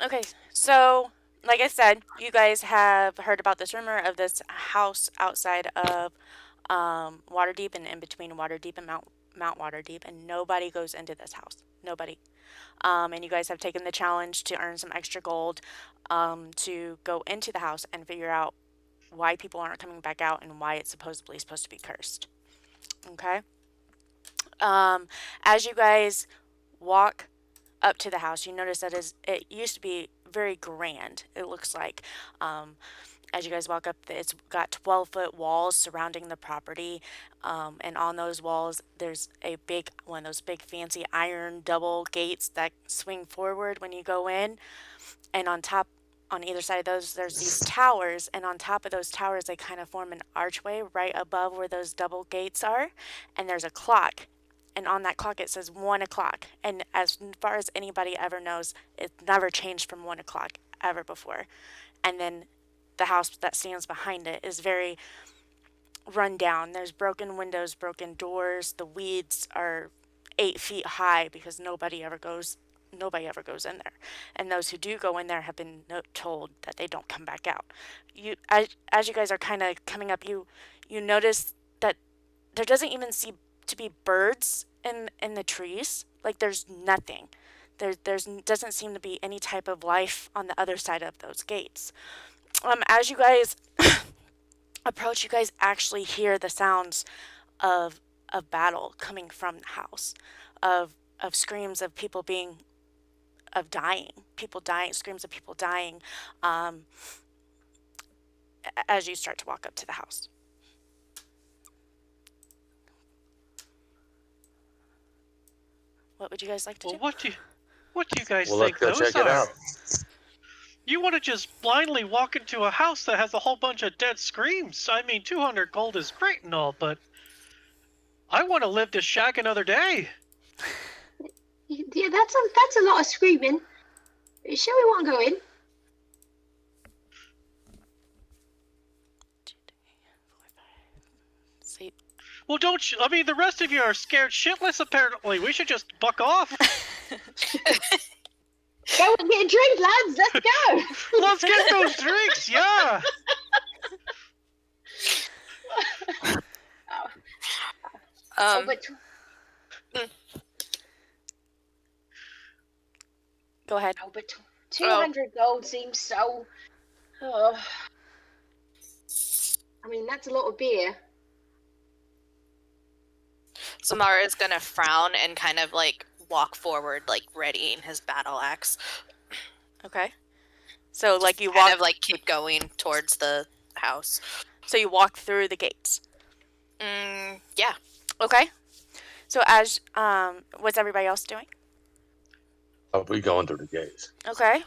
Okay, so like I said, you guys have heard about this rumor of this house outside of Waterdeep and in between Waterdeep and Mount Waterdeep, and nobody goes into this house. Nobody. And you guys have taken the challenge to earn some extra gold to go into the house and figure out why people aren't coming back out and why it's supposed to be cursed. Okay. As you guys walk up to the house, you notice that it used to be very grand. It looks like as you guys walk up, it's got 12-foot walls surrounding the property, and on those walls, there's a big one of those big fancy iron double gates that swing forward when you go in, and on either side of those, there's these towers, and on top of those towers, they kind of form an archway right above where those double gates are, and there's a clock. And on that clock, it says 1 o'clock. And as far as anybody ever knows, it's never changed from 1 o'clock ever before. And then the house that stands behind it is very run down. There's broken windows, broken doors. The weeds are 8 feet high because nobody ever goes in there. And those who do go in there have been told that they don't come back out. As you guys are kind of coming up, you notice that there doesn't even seem to be birds in the trees. Like there's nothing. There's doesn't seem to be any type of life on the other side of those gates. As you guys approach, you guys actually hear the sounds of battle coming from the house, of screams of people dying, screams of people dying. Um, as you start to walk up to the house, what would you guys like to Well, do? what do you guys Well, let's think go those check it are? out. You want to just blindly walk into a house that has a whole bunch of dead screams? I mean, 200 gold is great and all, but I want to live to shag another day. Yeah, that's a lot of screaming. Shall we want to go in? So Well, don't you? I mean, the rest of you are scared shitless, apparently. We should just buck off. Go and get a drink, lads. Let's go. Let's get those drinks, yeah. But go ahead. 200 gold seems so. Oh. I mean, that's a lot of beer. Samara is gonna frown and kind of like walk forward, like readying his battle axe. Okay. So like you kind walk of like keep going towards the house. So you walk through the gates. Yeah. Okay. So as what's everybody else doing? Oh, we going through the gates. Okay.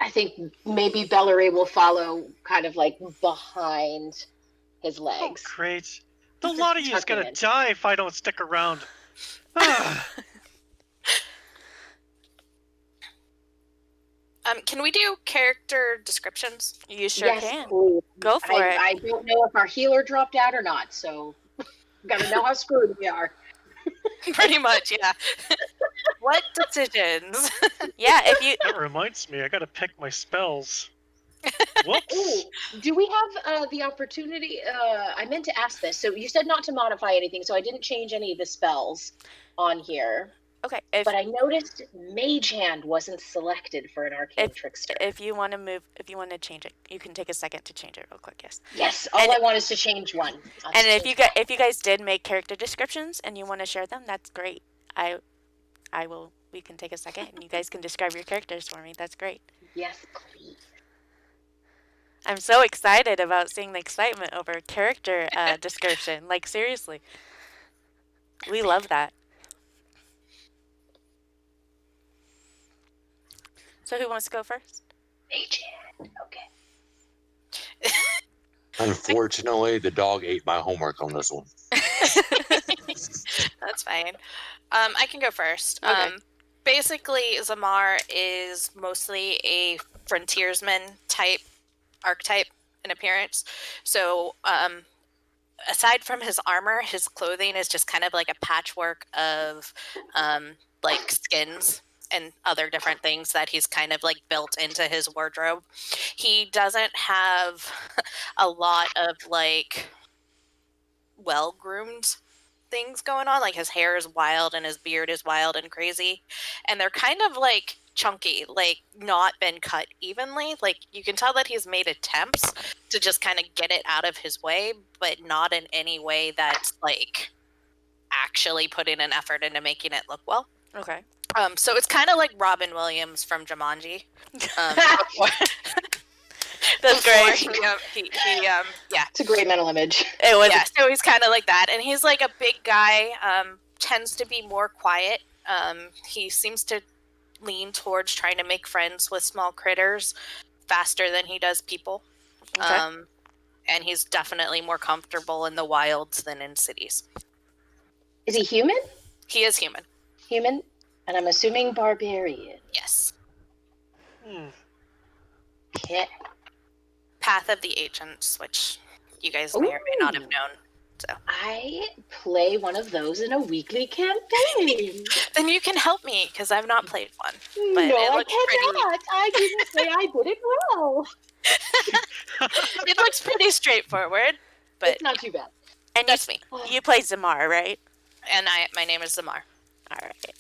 I think maybe Valerie will follow kind of like behind his legs. Oh, great. The lot of you is gonna die if I don't stick around. Can we do character descriptions? You sure Yes, can. please. Go for it. I don't know if our healer dropped out or not, so gotta know how screwed we are. Pretty much, yeah. What decisions? Yeah, if you That reminds me, I gotta pick my spells. Whoops. Ooh, do we have the opportunity? I meant to ask this. So you said not to modify anything, so I didn't change any of the spells on here. okay, But I noticed Mage Hand wasn't selected for an Arcane Trickster. if you want to change it, you can take a second to change it real quick. Yes. Yes, all I want is to change one. And if you guys did make character descriptions and you want to share them, that's great. I will. We can take a second and you guys can describe your characters for me. That's great. Yes, please. I'm so excited about seeing the excitement over character description. Like seriously, we love that. So who wants to go first? Mage Hand. Okay. Unfortunately, the dog ate my homework on this one. That's fine. I can go first. Okay. Basically, Zamar is mostly a frontiersman type archetype in appearance. So, aside from his armor, his clothing is just kind of like a patchwork of like skins and other different things that he's kind of like built into his wardrobe. He doesn't have a lot of like well-groomed things going on. Like his hair is wild and his beard is wild and crazy. And they're kind of like chunky, like not been cut evenly. Like you can tell that he's made attempts to just kind of get it out of his way, but not in any way that's like actually putting an effort into making it look well. Okay. So it's kind of like Robin Williams from Jumanji. That's great. Yeah. It's a great mental image. It was. Yeah, so he's kind of like that, and he's like a big guy. Tends to be more quiet. He seems to lean towards trying to make friends with small critters faster than he does people. Okay. And he's definitely more comfortable in the wilds than in cities. Is he human? He is human. Human? And I'm assuming barbarian. Yes. Okay. Path of the Ancients, which you guys may or may not have known. So I play one of those in a weekly campaign. then you can help me because I've not played one. But No, it I looks cannot. I didn't say I did it well. It looks pretty straightforward, but It's not too bad. And that's me. you played Zamar, right? And my name is Zamar. All right.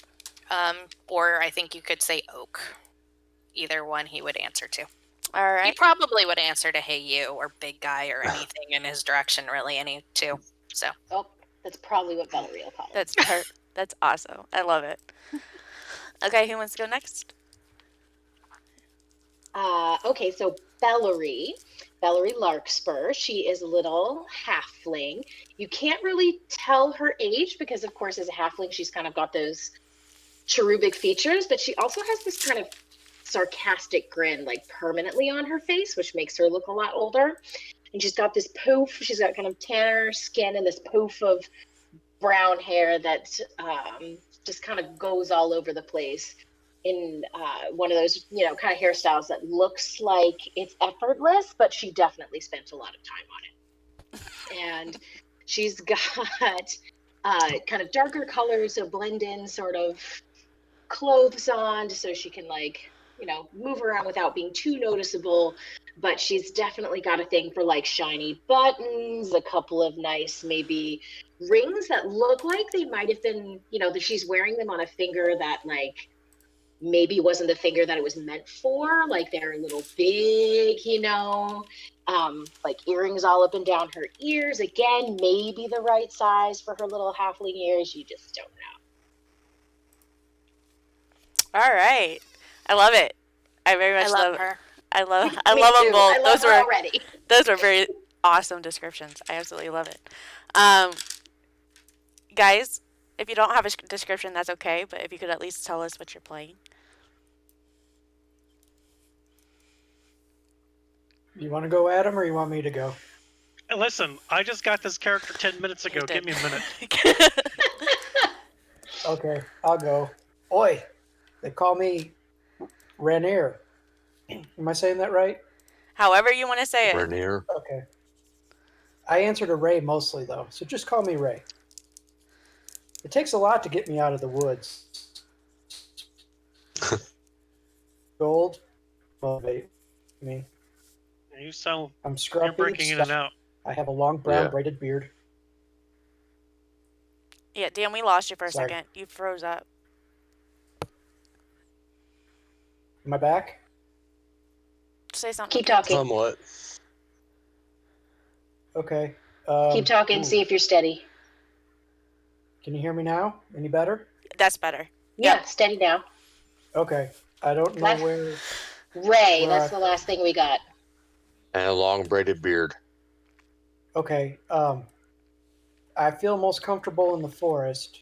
Or I think you could say Oak. Either one he would answer to. All He right. probably would answer to Hey You or Big Guy or anything in his direction, really, any two. So Oh, that's probably what Valerie will call it. That's awesome. I love it. Okay, who wants to go next? Okay, so Valerie Larkspur. She is a little halfling. You can't really tell her age because, of course, as a halfling, she's kind of got those cherubic features, but she also has this kind of sarcastic grin, like permanently on her face, which makes her look a lot older. And she's got this poof. She's got kind of tanner skin and this poof of brown hair that just kind of goes all over the place in one of those, kind of hairstyles that looks like it's effortless, but she definitely spent a lot of time on it. And she's got kind of darker colors, so blend in sort of clothes on so she can move around without being too noticeable. But she's definitely got a thing for like shiny buttons, a couple of nice maybe rings that look like they might have been, that she's wearing them on a finger that like maybe wasn't the finger that it was meant for. Like they're a little big, like earrings all up and down her ears. Again, maybe the right size for her little halfling ears. You just don't know. All right. I love it. I very much love her. I love Me them too. both. I love her already. Those were very awesome descriptions. I absolutely love it. Guys, if you don't have a description, that's okay. But if you could at least tell us what you're playing. You want to go, Adam, or you want me to go? Listen, I just got this character 10 minutes ago. Give me a minute. Okay, I'll go. Oi, they call me Rainier. Am I saying that right? However you want to say it. Rainier. Okay. I answer to Ray mostly, though, so just call me Ray. It takes a lot to get me out of the woods. Gold, motivate me. You sound I'm you're scruffy. breaking in and out. I have a long brown Yeah. braided beard. Yeah, Dan, we lost you for a Sorry. second. You froze up. Am I back? Say something. Keep talking. Somewhat. Okay. Keep talking. ooh. See if you're steady. Can you hear me now? Any better? That's better. Yeah, steady now. Okay. I don't know Left. where. Ray, Right. that's the last thing we got. And a long braided beard. Okay. I feel most comfortable in the forest,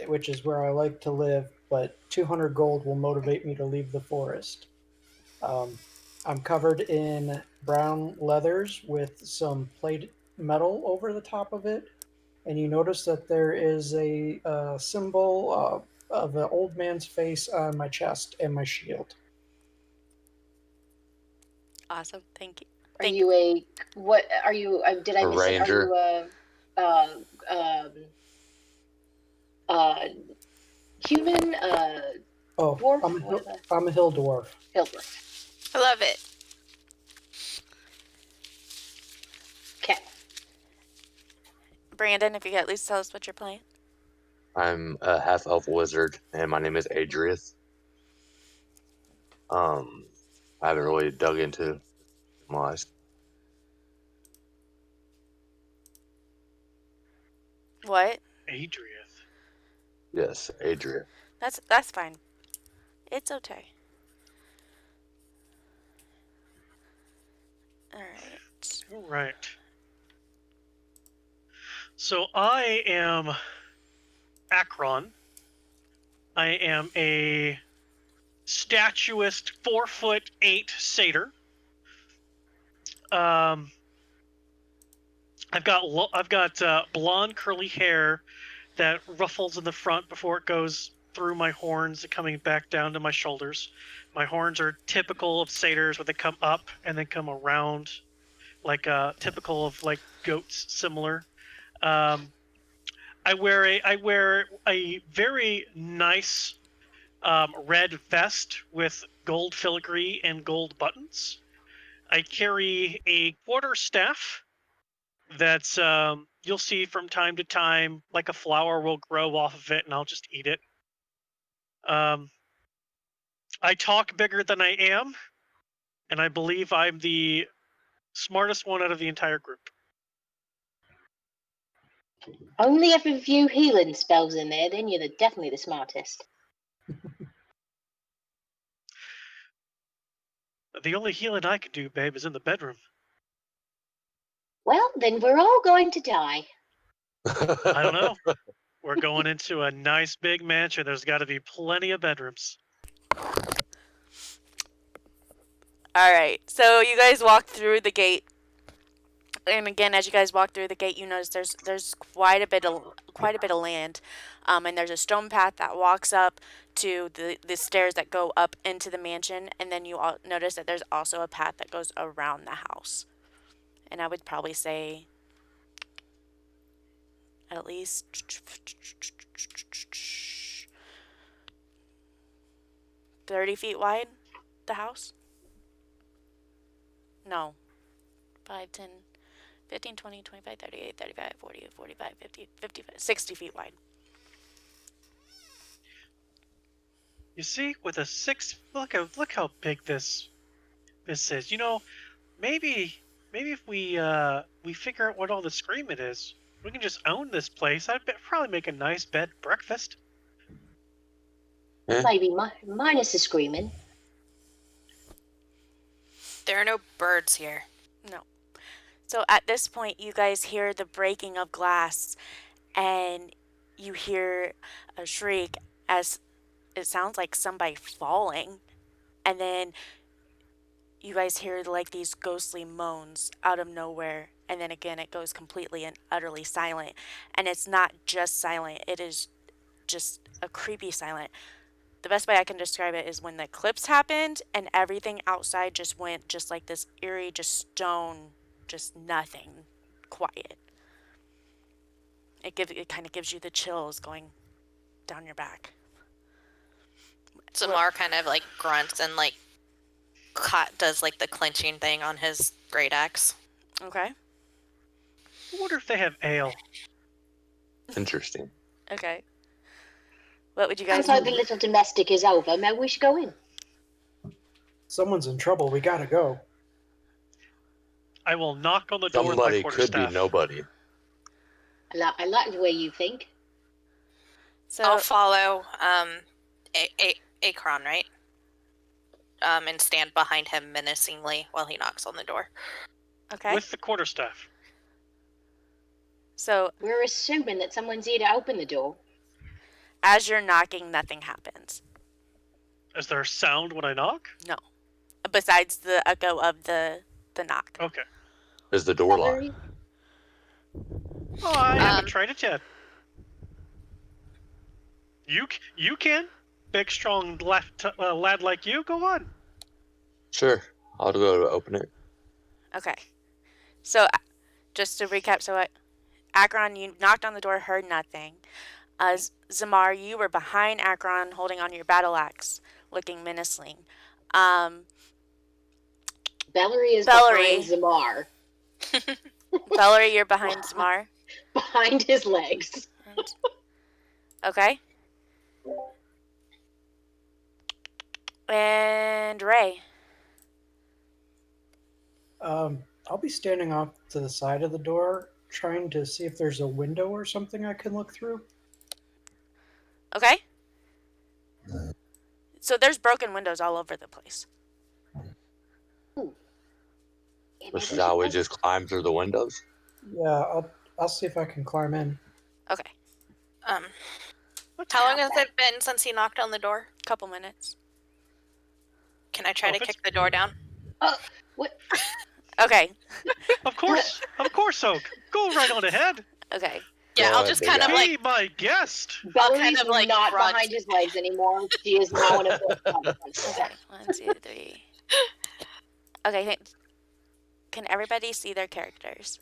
which is where I like to live, but 200 gold will motivate me to leave the forest. I'm covered in brown leathers with some plated metal over the top of it, and you notice that there is a symbol of an old man's face on my chest and my shield. Awesome. Thank you. Are you a what? Are you? Did I A miss it? ranger. Are you a human? Oh, Dwarf? I'm I'm a hill dwarf. Hill dwarf. I love it. Okay. Brandon, if you could at least tell us what you're playing. I'm a half elf wizard, and my name is Adrius. I haven't really dug into my. What? Adrian. Yes, Adrius. That's fine. It's okay. All right. All right. So I am Akron. I am a statuist 4'8" satyr. I've got blonde curly hair that ruffles in the front before it goes through my horns, coming back down to my shoulders. My horns are typical of satyrs, where they come up and then come around, like typical of like goats, similar. I wear a very nice red vest with gold filigree and gold buttons. I carry a quarterstaff that's you'll see from time to time, like a flower will grow off of it, and I'll just eat it. I talk bigger than I am, and I believe I'm the smartest one out of the entire group. Only have a few healing spells in there, then you're definitely the smartest. The only healing I can do, babe, is in the bedroom. Well, then we're all going to die. I don't know. We're going into a nice big mansion. There's got to be plenty of bedrooms. All right. So you guys walk through the gate, and again, as you guys walk through the gate, you notice there's quite a bit of land, and there's a stone path that walks up to the stairs that go up into the mansion, and then you all notice that there's also a path that goes around the house. And I would probably say at least 30 feet wide, the house? No. 5, 10, 15, 20, 25, 38, 35, 40, 45, 50, 55, 60 feet wide. You see, with a look how big this is. You know, maybe if we figure out what all the screaming is, we can just own this place. I'd probably make a nice bed breakfast. Maybe minus the screaming. There are no birds here. No. So at this point, you guys hear the breaking of glass, and you hear a shriek as it sounds like somebody falling, and then you guys hear like these ghostly moans out of nowhere, and then again it goes completely and utterly silent. And it's not just silent, it is just a creepy silent. The best way I can describe it is when the eclipse happened and everything outside just went just like this eerie, just stone, just nothing, quiet. It kind of gives you the chills going down your back. Zamar kind of like grunts and like does like the clenching thing on his great axe. Okay. I wonder if they have ale. Interesting. Okay. What would you guys Sounds like the little domestic is over. Maybe we should go in. Someone's in trouble. We gotta go. I will knock on the door with my Somebody could quarterstaff. be nobody. I like the way you think. So I'll follow Akron, right? And stand behind him menacingly while he knocks on the door. okay. With the quarterstaff. So We're assuming that someone's here to open the door. as you're knocking, nothing happens. Is there a sound when I knock? No. Besides the echo of the knock. Okay. Is the door locked? Valerie? Oh, I haven't tried it yet. You can? Big, strong lad like you? Go on. Sure. I'll go to open it. Okay. So just to recap, so Akron, you knocked on the door, heard nothing. Zamar, you were behind Akron holding on your battle axe, looking menacing. Um, Valerie is Valerie. behind Zamar, Valerie, you're behind Zamar. behind his legs. Okay. And Ray. I'll be standing off to the side of the door, trying to see if there's a window or something I can look through. Okay. So there's broken windows all over the place. This is how we just climb through the windows. Yeah, I'll see if I can climb in. Okay. How long has it been since he knocked on the door? Couple minutes. Can I try to kick the door down? What? Okay. Of course, Oak. Go right on ahead. Okay. Yeah, Go I'll ahead, just big kind of guy. like Be my guest. I'll Valerie's kind of, like, not grunt. behind his legs anymore. She is now in a Okay. 1, 2, 3. Okay. Can everybody see their characters?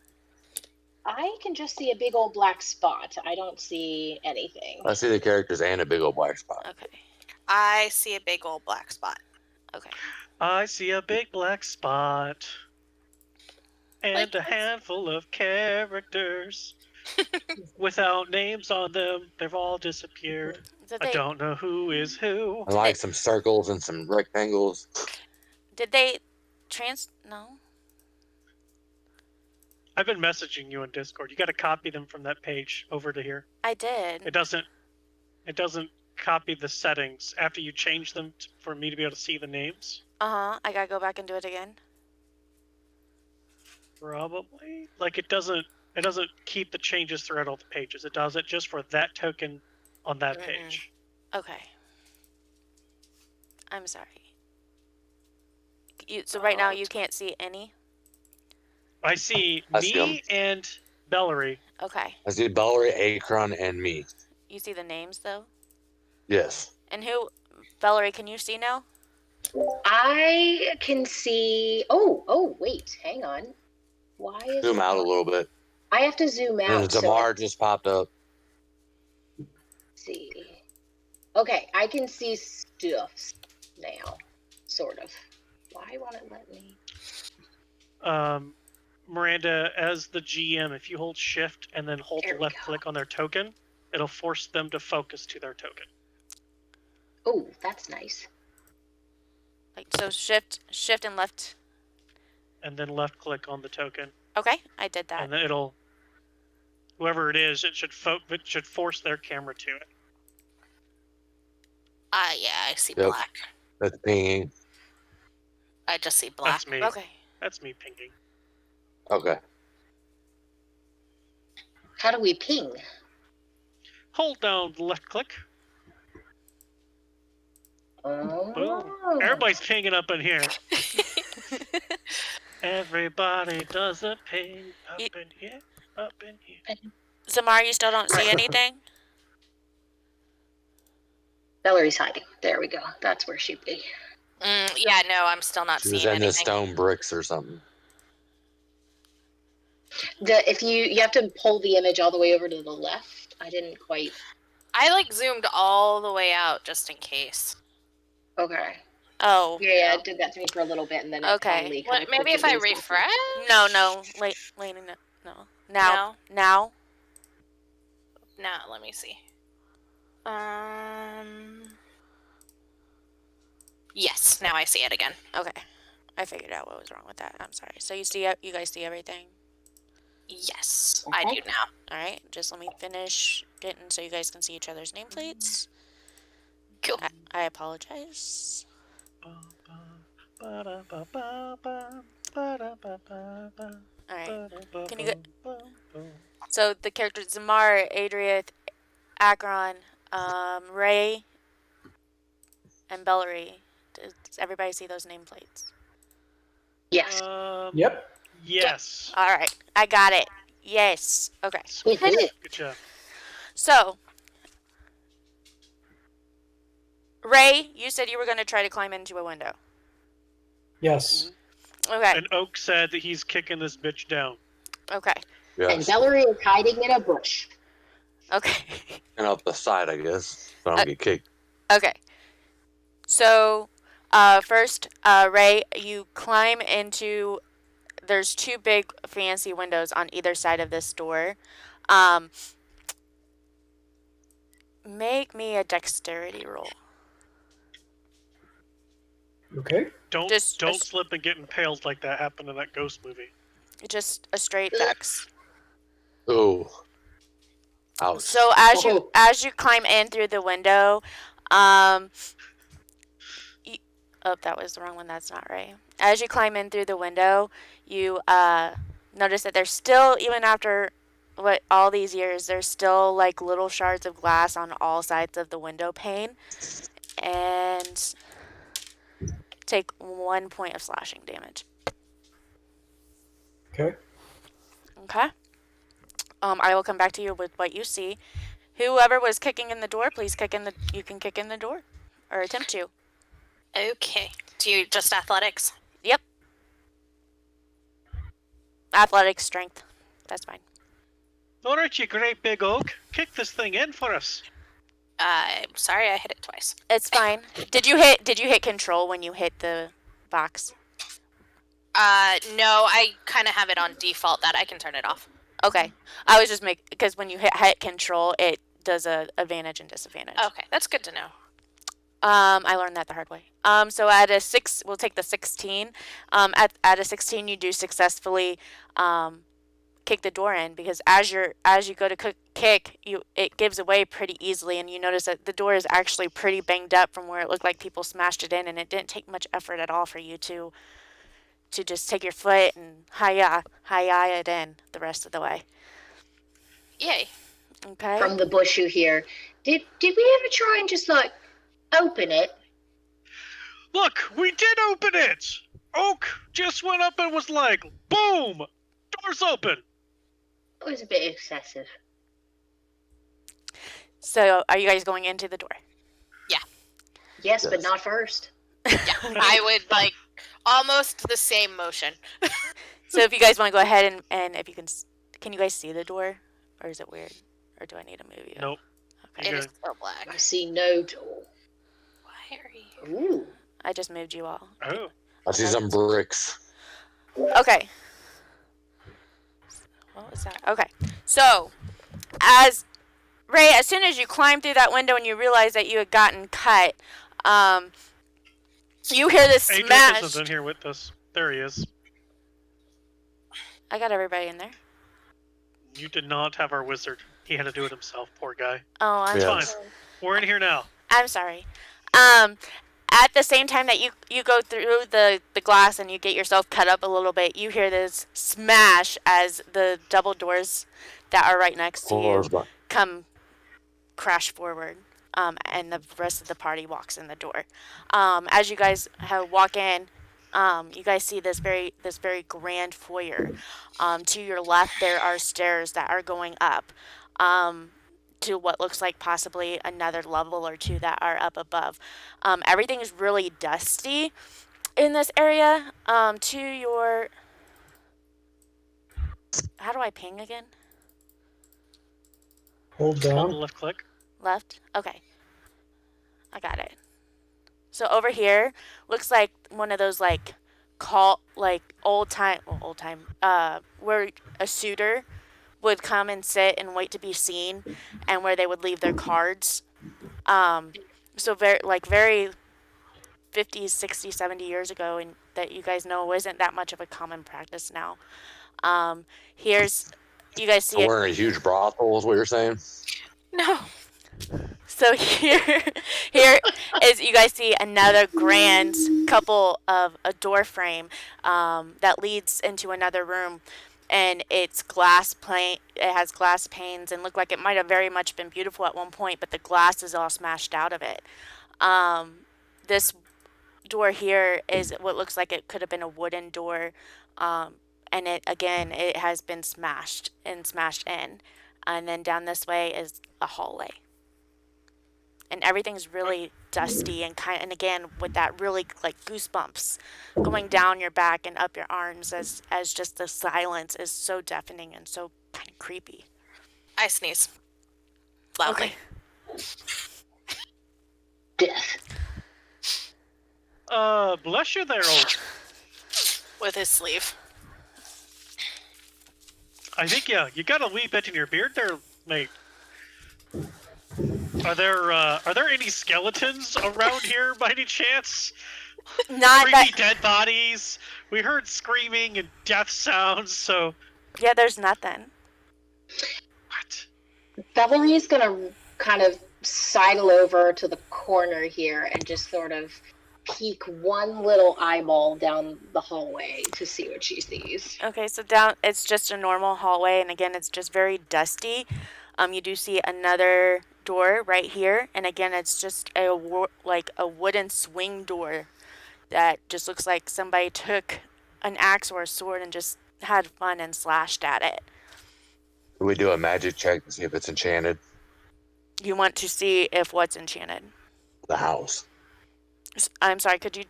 I can just see a big old black spot. I don't see anything. I see the characters and a big old black spot. Okay. I see a big old black spot. Okay. I see a big black spot and Like, a handful of characters without names on them. They've all disappeared. Did I they don't know who is who. I like some circles and some rectangles. no? I've been messaging you on Discord. You got to copy them from that page over to here. I did. It doesn't copy the settings after you change them for me to be able to see the names. I gotta go back and do it again. Probably. Like it doesn't keep the changes throughout all the pages. It does it just for that token on that page. Okay. I'm sorry. So right now you can't see any? I see I see 'em. me and Valerie. Okay. I see Valerie, Akron, and me. You see the names though? Yes. And Valerie, can you see now? I can see. Oh, wait, hang on. Why is Zoom out a little bit. I have to zoom And out. Zamar just popped up. See. Okay, I can see stuff now, sort of. Why won't it let me? Miranda, as the GM, if you hold shift and then hold There the we left go. click on their token, it'll force them to focus to their token. Oh, that's nice. Like so shift and left. And then left click on the token. Okay, I did that. And then it'll, whoever it is, it should force their camera to it. Yeah, I see Yep. black. That's pinging. I just see black. That's me. Okay. That's me pinging. Okay. How do we ping? Hold down the left click. Oh. Boom. Everybody's pinging up in here. Everybody does a ping up in here, up in here. Zamar, you still don't see anything? Valerie's hiding. There we go. That's where she'd be. Yeah, no, I'm still not She was seeing in the anything. stone bricks or something. If you have to pull the image all the way over to the left. I didn't quite. I like zoomed all the way out just in case. Okay. Oh. Yeah, it did that to me for a little bit, and then it Okay. finally What, kind of maybe if I quickly goes back. refresh? No. No. Now. Now. No, let me see. Yes, now I see it again. Okay. I figured out what was wrong with that. I'm sorry. So you guys see everything? Yes, I Okay. do now. All right. Just let me finish getting so you guys can see each other's nameplates. Cool. I apologize. All right. Can you So the characters Zamar, Adrieth, Akron, Ray, and Valerie. Does everybody see those nameplates? Yes. Yep. Yes. All right. I got it. Yes. Okay. We did it. Good job. So, Ray, you said you were going to try to climb into a window. Yes. Okay. And Oak said that he's kicking this bitch down. Okay. And Yes. Valerie is hiding in a bush. Okay. And up the side, I guess, so I don't get kicked. Okay. So, first, Ray, you climb into. There's two big fancy windows on either side of this door. Make me a dexterity roll. Okay. Don't Just a, slip and get impaled like that happened in that ghost movie. just a straight dex. Oh. Ouch. So as you climb in through the window, oh, that was the wrong one. That's not right. As you climb in through the window, you notice that there's still, even after all these years, there's still like little shards of glass on all sides of the window pane, and take 1 point of slashing damage. Okay. Okay. I will come back to you with what you see. Whoever was kicking in the door, please you can kick in the door, or attempt to. Okay. Do you just athletics? Yep. Athletics, strength. That's fine. All right, you great big oak. Kick this thing in for us. I'm sorry, I hit it twice. It's fine. Did you hit control when you hit the box? No, I kind of have it on default that I can turn it off. Okay. I was just because when you hit control, it does a advantage and disadvantage. Okay, that's good to know. I learned that the hard way. So at a 6, we'll take the 16. At a 16, you do successfully kick the door in, because as you go to kick, it gives away pretty easily, and you notice that the door is actually pretty banged up from where it looked like people smashed it in, and it didn't take much effort at all for you to just take your foot and hi-ya it in the rest of the way. Yay. Okay. From the bush you hear, did we ever try and just like open it? Look, we did open it! Oak just went up and was like, boom! Door's open! It was a bit excessive. So are you guys going into the door? Yes, but not first. Yeah, I would like almost the same motion. So if you guys want to go ahead and if you can you guys see the door? Or is it weird? Or do I need to move you? Nope. Okay. It is so black. I see no door. Why are you? Ooh. I just moved you all. Oh. I see some bricks. Okay. What was that? Okay. So, as soon as you climb through that window and you realize that you had gotten cut, you hear this smash. Adrian isn't in here with us. There he is. I got everybody in there. You did not have our wizard. He had to do it himself, poor guy. Oh, I'm Yeah. sorry. We're in here now. I'm sorry. At the same time that you go through the glass and you get yourself cut up a little bit, you hear this smash as the double doors that are right next to you come crash forward, and the rest of the party walks in the door. As you guys walk in, you guys see this very grand foyer. To your left, there are stairs that are going up to what looks like possibly another level or two that are up above. Everything is really dusty in this area. To your... How do I ping again? Hold Hold the down. left click. Left? Okay. I got it. So over here, looks like one of those like old time, where a suitor would come and sit and wait to be seen, and where they would leave their cards. So very 50s, 60s, 70 years ago, and that you guys know isn't that much of a common practice now. You guys see So it. we're in a huge brothel, is what you're saying? No. So here is, you guys see another grand couple of a door frame that leads into another room, and it's it has glass panes and look like it might have very much been beautiful at one point, but the glass is all smashed out of it. This door here is what looks like it could have been a wooden door, and it has been smashed in, and then down this way is a hallway. And everything's really dusty and again with that really like goosebumps going down your back and up your arms as just the silence is so deafening and so kind of creepy. I sneeze. loudly. Okay. Death. Bless you there, old. With his sleeve. I think you got a wee bit in your beard there, mate. Are there any skeletons around here by any chance? Not Creepy that. dead bodies. We heard screaming and death sounds. So Yeah, there's nothing. what? Valerie is going to kind of sidle over to the corner here and just sort of peek one little eyeball down the hallway to see what she sees. Okay, so down, it's just a normal hallway, and again, it's just very dusty. You do see another door right here, and again, it's just a wooden swing door that just looks like somebody took an axe or a sword and just had fun and slashed at it. Can we do a magic check to see if it's enchanted? You want to see if what's enchanted. The house. I'm sorry, could you...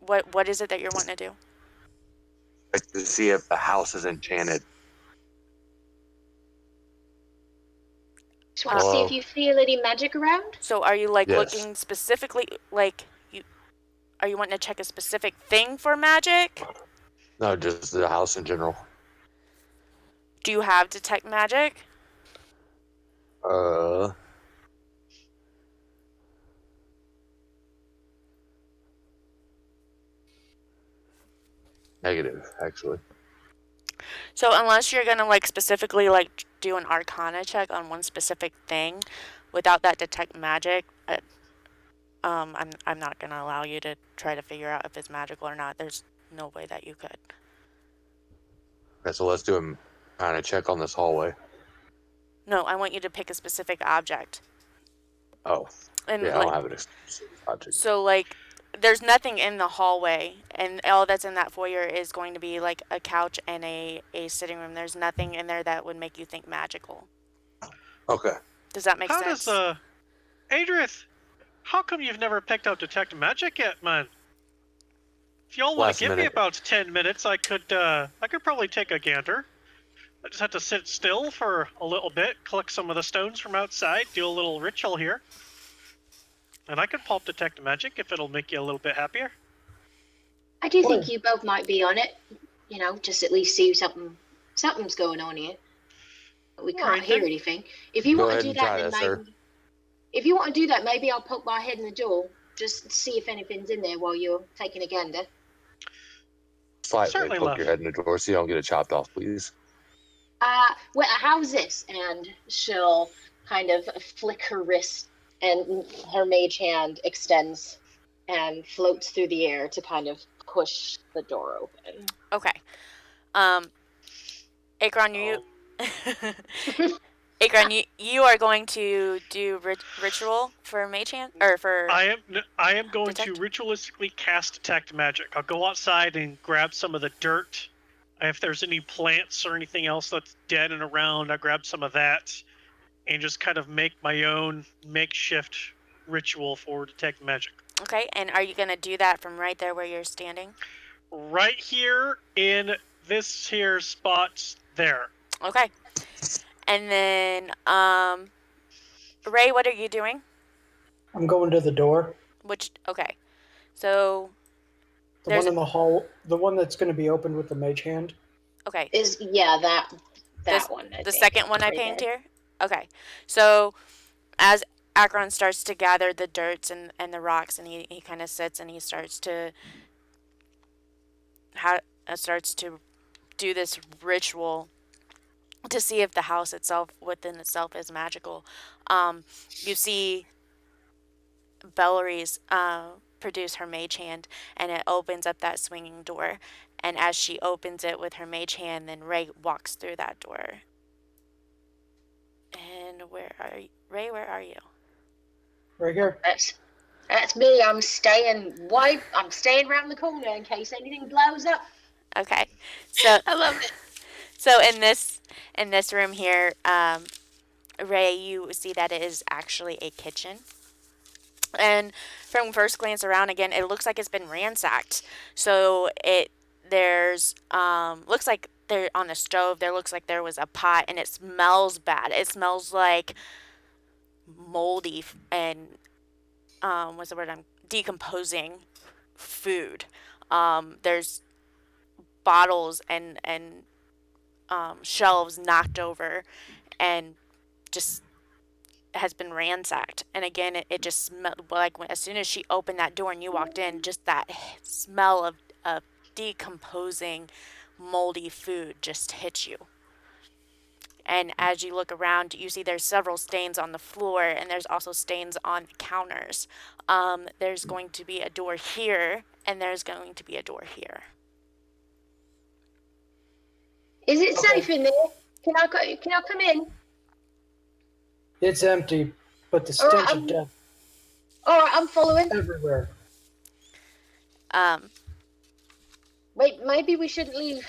What is it that you're wanting to do? Like to see if the house is enchanted. Just want to see if you feel any magic around? So are you Yes. looking specifically are you wanting to check a specific thing for magic? No, just the house in general. Do you have detect magic? Negative, actually. So unless you're gonna specifically do an Arcana check on one specific thing, without that detect magic, I'm not gonna allow you to try to figure out if it's magical or not. There's no way that you could. Okay, so let's do a kind of check on this hallway. No, I want you to pick a specific object. Oh, And yeah, I don't have a specific object. so there's nothing in the hallway, and all that's in that foyer is going to be like a couch and a sitting room. There's nothing in there that would make you think magical. Okay. Does that make How sense? does Adrith? How come you've never picked out detect magic yet, man? If y'all want Last to give me minute. about 10 minutes, I could probably take a gander. I just have to sit still for a little bit, collect some of the stones from outside, do a little ritual here. And I could pulp detect magic if it'll make you a little bit happier. I do think you both might be on it. You know, just at least see something's going on here. We can't Alright, hear then. anything. If you Go want to ahead do and try that, then that, sir. maybe. If you want to do that, maybe I'll poke my head in the door, just see if anything's in there while you're taking a gander. Slightly Certainly, poke love. your head in the door so you don't get it chopped off, please. Well, how's this? And she'll kind of flick her wrist, and her mage hand extends and floats through the air to kind of push the door open. Okay. Akron, you are going to do ritual for mage hand or for. I am going Detect? to ritualistically cast detect magic. I'll go outside and grab some of the dirt. If there's any plants or anything else that's dead and around, I'll grab some of that and just kind of make my own makeshift ritual for detect magic. Okay, and are you gonna do that from right there where you're standing? Right here in this here spot there. Okay. And then, Ray, what are you doing? I'm going to the door. Okay. So, The There's one in the hall, the one that's going to be opened with the mage hand. okay. That This- one. I The think, second one I right paint there. here? Okay. So, as Akron starts to gather the dirts and the rocks, and he kind of sits and he starts to do this ritual to see if the house itself within itself is magical. You see Valerie's produce her mage hand, and it opens up that swinging door. And as she opens it with her mage hand, then Ray walks through that door. And where are you? Ray, where are you? Right here. That's me. I'm staying around the corner in case anything blows up. Okay. So I love it. So in this room here, Ray, you see that it is actually a kitchen. And from first glance around, again, it looks like it's been ransacked. So there's looks like there on the stove there looks like there was a pot, and it smells bad. It smells like moldy and what's the word? Decomposing food. There's bottles and shelves knocked over, and just has been ransacked. And again, it just smelled like as soon as she opened that door and you walked in, just that smell of decomposing, moldy food just hits you. And as you look around, you see there's several stains on the floor, and there's also stains on counters. There's going to be a door here, and there's going to be a door here. Is it Okay. safe in there? Can I come in? It's empty, but the All right, stench of death All right, I'm following. everywhere. Wait, maybe we shouldn't leave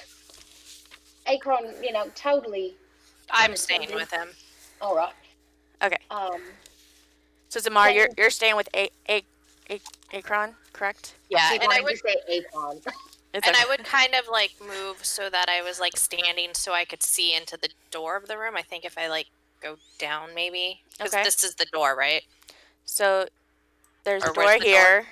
Akron, totally. I'm staying with him. All right. Okay. So Zamar, you're staying with Akron, correct? Yeah, She and I wanted would to say Akron. It's and okay. I would kind of like move so that I was like standing so I could see into the door of the room. I think if I like go down maybe, because Okay. this is the door, right? So there's Or a door where's the door? here.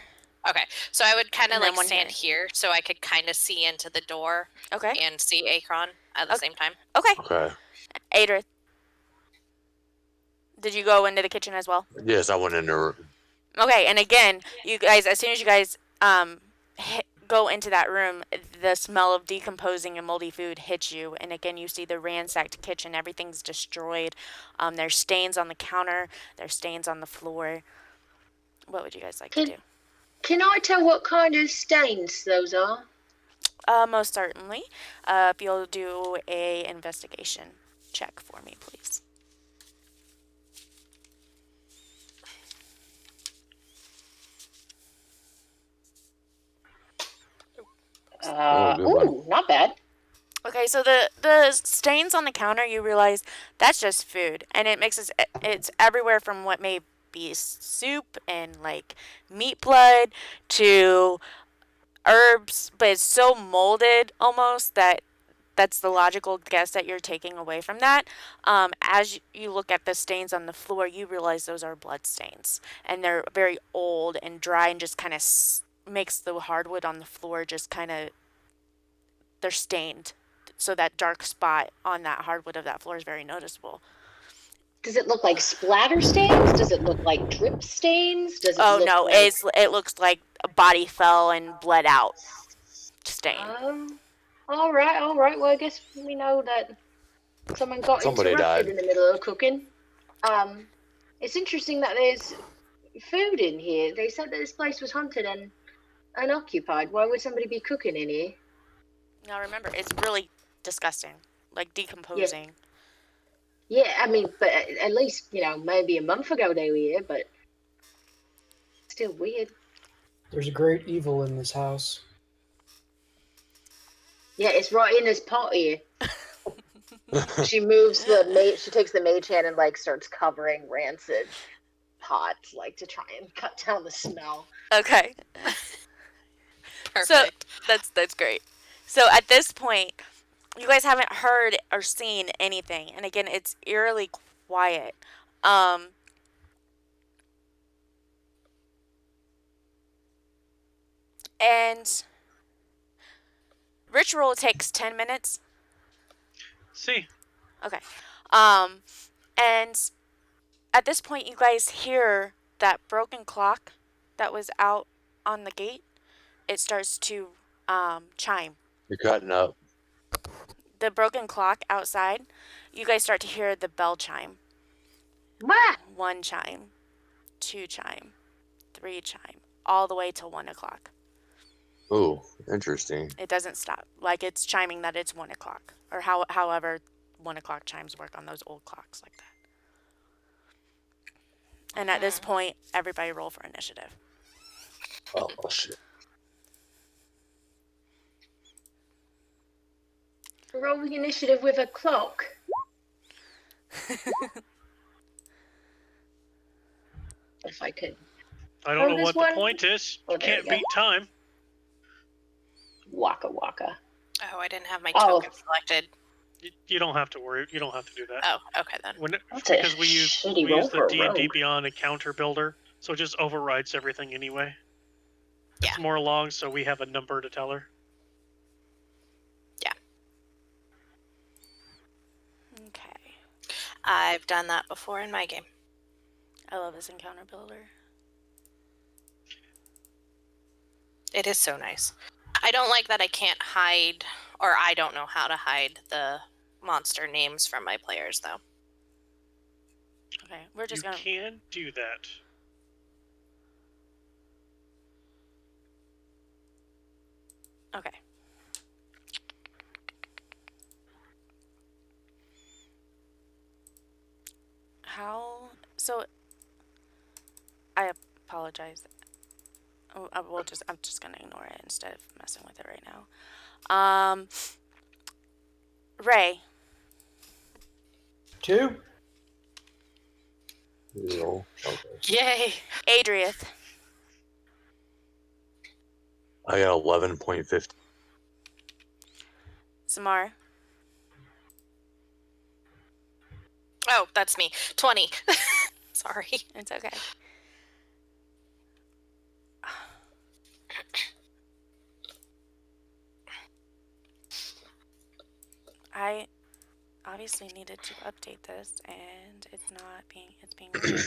Okay, so I would kind of And then like one stand here so I could kind of see into the door Okay. and see Akron at the Okay. same time. Okay. Okay. Adrith, did you go into the kitchen as well? Yes, I went in there. Okay, and again, you guys, as soon as you guys go into that room, the smell of decomposing and moldy food hits you. And again, you see the ransacked kitchen. Everything's destroyed. There's stains on the counter. There's stains on the floor. What would you guys like to do? Can I tell what kind of stains those are? Most certainly. If you'll do a investigation check for me, please. Good one. Not bad. Okay, so the stains on the counter, you realize that's just food, and it's everywhere from what may be soup and like meat blood to herbs, but it's so molded almost that that's the logical guess that you're taking away from that. As you look at the stains on the floor, you realize those are blood stains, and they're very old and dry, and just kind of makes the hardwood on the floor just kind of, they're stained. So that dark spot on that hardwood of that floor is very noticeable. Does it look like splatter stains? Does it look like drip stains? Does it Oh look no, like... it looks like a body fell and bled out stain. All right. Well, I guess we know that someone got Somebody interrupted died. in the middle of cooking. It's interesting that there's food in here. They said that this place was haunted and unoccupied. Why would somebody be cooking in here? Now remember, it's really disgusting, like decomposing. Yeah, I mean, but at least, maybe a month ago they were here, but still weird. There's a great evil in this house. Yeah, it's right in this pot here. She moves she takes the mage hand and like starts covering rancid pots, like to try and cut down the smell. Okay. Perfect. So that's great. So at this point, you guys haven't heard or seen anything, and again, it's eerily quiet. And ritual takes 10 minutes. See, Okay. And at this point, you guys hear that broken clock that was out on the gate. It starts to chime. You're cutting up. The broken clock outside, you guys start to hear the bell chime. What? 1 chime, 2 chime, 3 chime, all the way till 1 o'clock. Ooh, interesting. It doesn't stop. Like it's chiming that it's 1 o'clock, or however 1 o'clock chimes work on those old clocks like that. And at this point, everybody roll for initiative. Oh, shit. Rolling initiative with a clock. If I could. I don't know this what one? the point is. Oh, You there can't we go. beat time. Waka waka. Oh, I didn't have my Oh. token selected. You don't have to worry. You don't have to do that. Oh, okay then. That's a Because we use shitty roll the for a D&D rogue. Beyond encounter builder, so it just overrides everything anyway. Yeah. It's more long, so we have a number to tell her. Okay. I've done that before in my game. I love this encounter builder. It is so nice. I don't like that I can't hide, or I don't know how to hide the monster names from my players, though. Okay, we're just You gonna. can do that. Okay. How? So. I apologize. Oh, I'm just gonna ignore it instead of messing with it right now. Ray. 2. No. Okay. Yay! Adrieth. I got 11.50. Samar. Oh, that's me. 20. Sorry. It's okay. I obviously needed to update this, and it's being weird.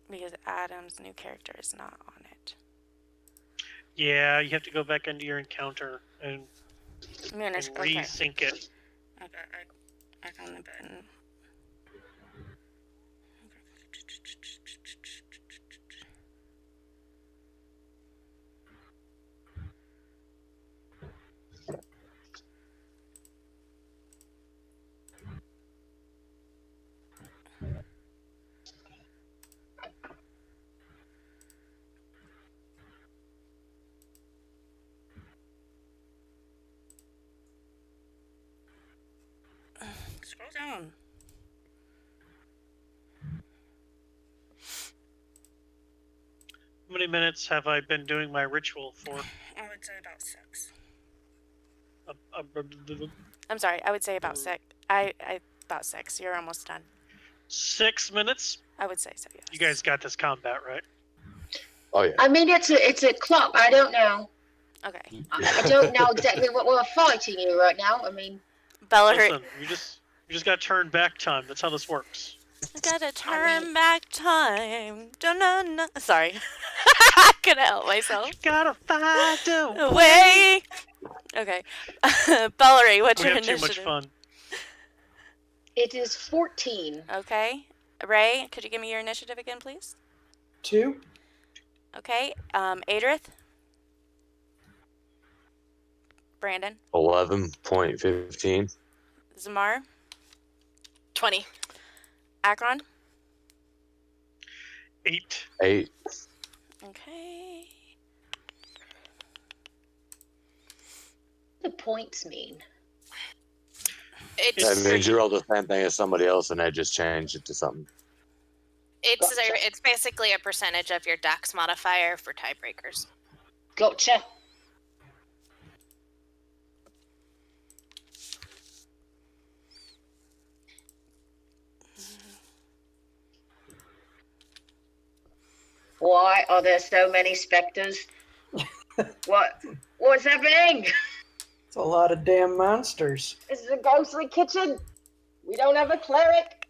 Because Adam's new character is not on it. Yeah, you have to go back into your encounter and Okay. resync it. Okay, I found the button. Scroll down. How many minutes have I been doing my ritual for? I would say about 6. Uh, I'm sorry. I would say about 6. About 6. You're almost done. 6 minutes? I would say so. Yes. You guys got this combat, right? Oh yeah. I mean, it's a clock. I don't know. Okay. I don't know exactly what we're fighting here right now. I mean, Valerie. Listen, you just got to turn back time. That's how this works. I gotta turn back time. Dun-dun-dun. Sorry. I couldn't help myself. Gotta find a Way. Okay. Valerie, what's We your have too initiative? much fun. it is 14. Okay. Ray, could you give me your initiative again, please? 2. Okay. Adrith. Brandon. 11.15. Zamar. 20. Akron. 8. 8. Okay. What do points mean? It's That means you rolled the same thing as somebody else, and I just changed it to something. it's basically a percentage of your dex modifier for tiebreakers. Gotcha. Why are there so many specters? What's happening? It's a lot of damn monsters. This is a ghostly kitchen. We don't have a cleric.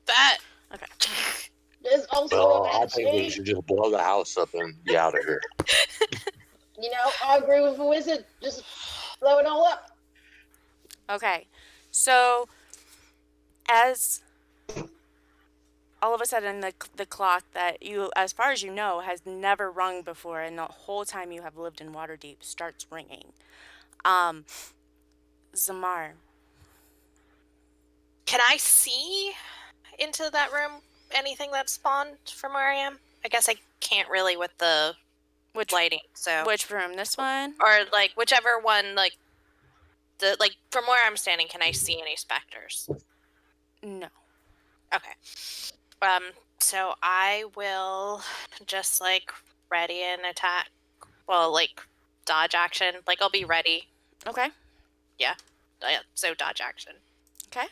That. Okay. There's also Well, a I think we banshee. should just blow the house up and be out of here. You know, I agree with the wizard. Just blow it all up. Okay. So, as all of a sudden the clock that you, as far as you know, has never rung before, and the whole time you have lived in Waterdeep, starts ringing. Zamar. Can I see into that room anything that spawned from where I am? I guess I can't really with the lighting. So Which room? This one? or like whichever one, like from where I'm standing, can I see any specters? No. Okay. So I will just like ready an attack. Well, like dodge action. Like I'll be ready. Okay. Yeah. So dodge action. Okay.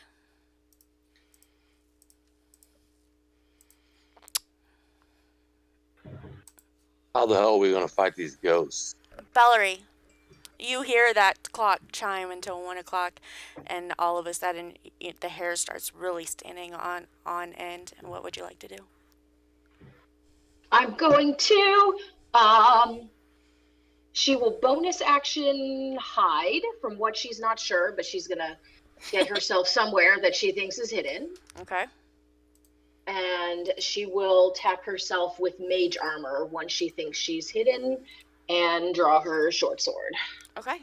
How the hell are we gonna fight these ghosts? Valerie, you hear that clock chime until 1 o'clock, and all of a sudden the hair starts really standing on end. And what would you like to do? I'm going to, she will bonus action hide from what she's not sure, but she's gonna get herself somewhere that she thinks is hidden. Okay. And she will tap herself with mage armor once she thinks she's hidden and draw her short sword. Okay.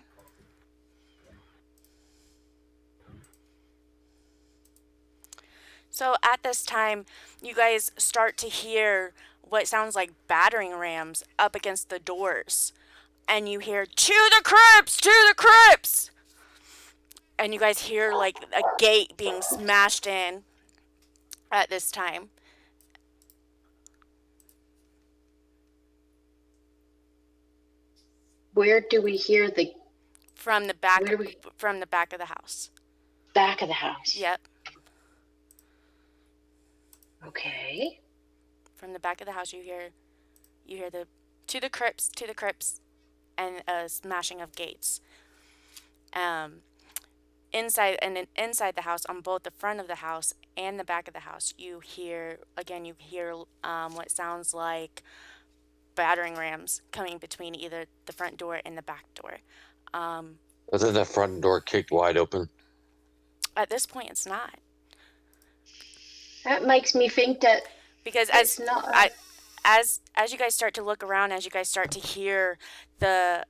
So at this time, you guys start to hear what sounds like battering rams up against the doors. And you hear, "To the crypts! To the crypts!" And you guys hear like a gate being smashed in at this time. Where do we hear the From the back Where do we- from the back of the house. back of the house? Yep. Okay. From the back of the house you hear the to the crypts, and a smashing of gates. Inside the house, on both the front of the house and the back of the house, you hear what sounds like battering rams coming between either the front door and the back door. Wasn't the front door kicked wide open? At this point, it's not, That makes me think that because it's not. as you guys start to look around, as you guys start to hear the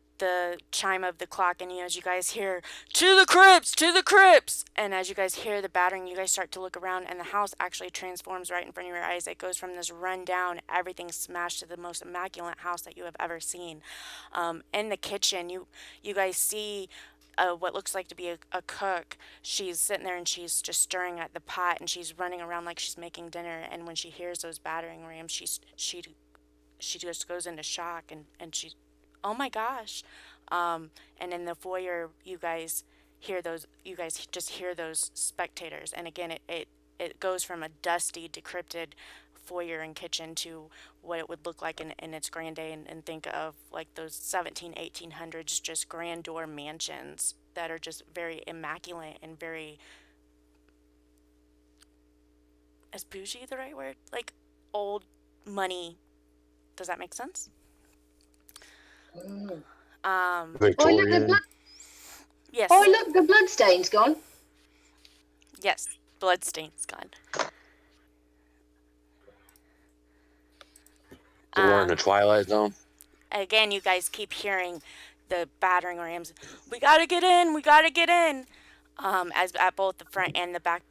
chime of the clock, and as you guys hear, "To the crypts," and as you guys hear the battering, you guys start to look around, and the house actually transforms right in front of your eyes. It goes from this rundown, everything smashed, to the most immaculate house that you have ever seen. In the kitchen, you guys see what looks like to be a cook. She's sitting there and she's just stirring at the pot, and she's running around like she's making dinner. And when she hears those battering rams, she just goes into shock, and she, "Oh my gosh!" And in the foyer, you guys just hear those spectators. And again, it goes from a dusty, decrepit foyer and kitchen to what it would look like in its grand day, and think of like those 1800s just grandeur mansions that are just very immaculate and very, is bougie the right word? Like old money. Does that make sense? Oh, look, Victorian. Yes. Oh, look, the bloodstain's gone. Yes. Bloodstain's gone. So we're in the Twilight Zone. Again, you guys keep hearing the battering rams. "We gotta get in! We gotta get in!" As at both the front and the back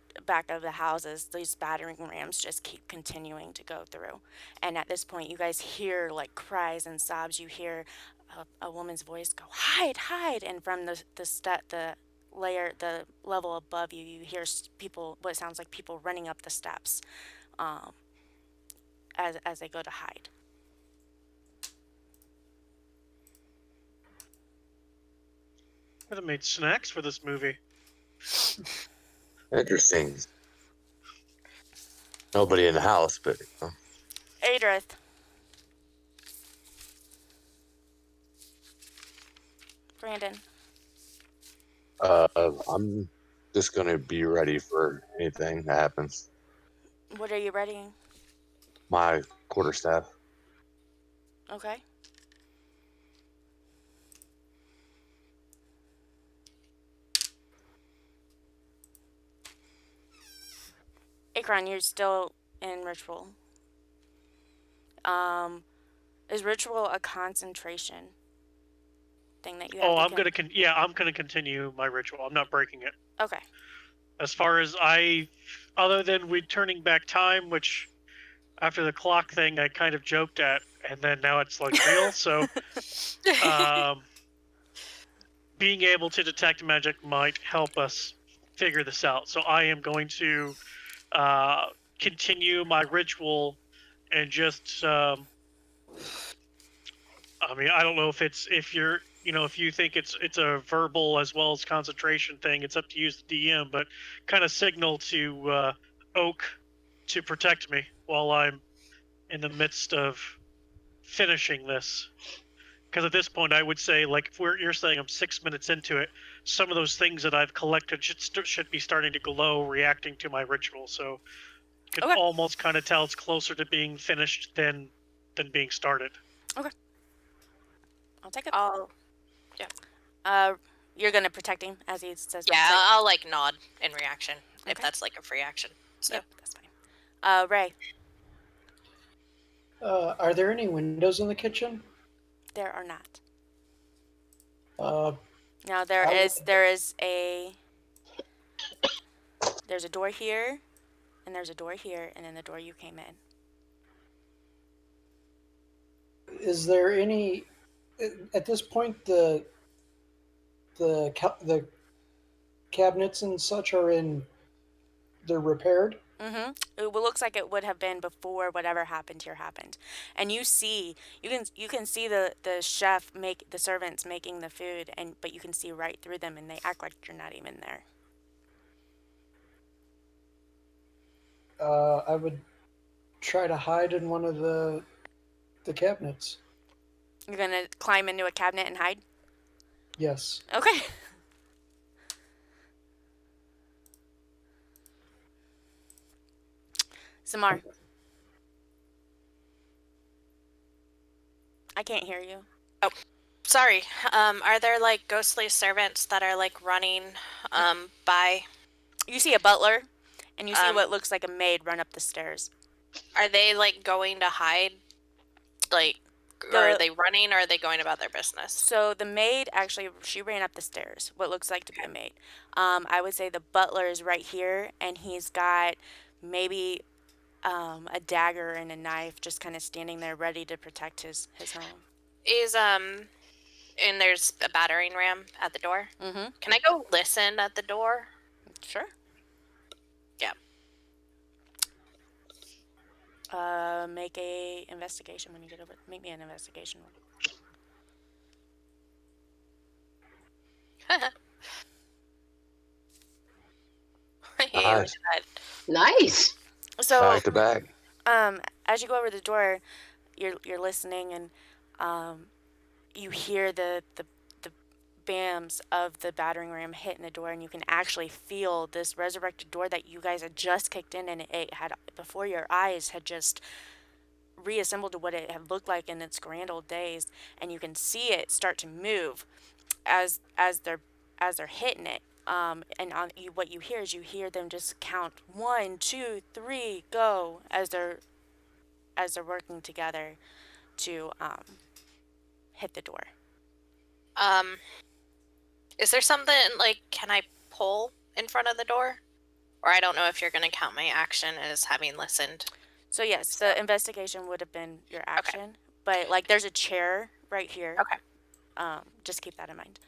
of the houses, these battering rams just keep continuing to go through. And at this point, you guys hear like cries and sobs. You hear a woman's voice go, "Hide, hide!" And from the level above you, you hear people, what sounds like people running up the steps, as they go to hide. Could have made snacks for this movie. Interesting. Nobody in the house, but Adrith. Brandon. I'm just gonna be ready for anything that happens. What are you readying? My quarterstaff. Okay. Akron, you're still in ritual. Is ritual a concentration thing that you have? Oh, to I'm gonna continue my ritual. I'm not breaking it. Okay. As far as other than returning back time, which after the clock thing I kind of joked at, and then now it's like real. So, being able to detect magic might help us figure this out. So I am going to continue my ritual and just I mean, I don't know if you're if you think it's a verbal as well as concentration thing. It's up to you as the DM, but kind of signal to Oak to protect me while I'm in the midst of finishing this. Because at this point, I would say, like, if you're saying I'm 6 minutes into it, some of those things that I've collected should be starting to glow, reacting to my ritual. So, could Okay. almost kind of tell it's closer to being finished than being started. Okay. I'll take it. I'll You're gonna protect him as he says. yeah, protect. I'll like nod in reaction if Okay. that's like a free action. So Yep, that's fine. Ray, Are there any windows in the kitchen? there are not. Uh, Now there I is would- there's a door here, and there's a door here, and then the door you came in. Is there any at this point the cabinets and such are in they're repaired? Mm-hmm. It looks like it would have been before whatever happened here happened, and you can see the chef make the servants making the food, but you can see right through them, and they act like you're not even there. I would try to hide in one of the cabinets. You're gonna climb into a cabinet and hide. Yes. Okay. Samar. I can't hear you. sorry. Are there like ghostly servants that are like running by? You see a butler, and you see Um, what looks like a maid run up the stairs. Are they like going to hide? Like, or are they running, or are they going about their business? So the maid actually, she ran up the stairs. What looks like to be a maid. I would say the butler is right here, and he's got maybe a dagger and a knife, just kind of standing there, ready to protect his home. And there's a battering ram at the door. Mm-hmm. Can I go listen at the door? Sure. Yeah. Make a investigation when you get over. Make me an investigation roll. Yeah, Nice. Nice. So, Back to back. as you go over the door, you're listening, and you hear the bams of the battering ram hitting the door, and you can actually feel this resurrected door that you guys had just kicked in, and it had before your eyes had just reassembled to what it had looked like in its grand old days, and you can see it start to move as they're hitting it. And what you hear is you hear them just count 1, 2, 3, go as they're working together to hit the door. Is there something like, can I pull in front of the door? Or I don't know if you're going to count my action as having listened. So yes, the investigation would have been your action, but like there's a chair right here. Okay. Just keep that in mind.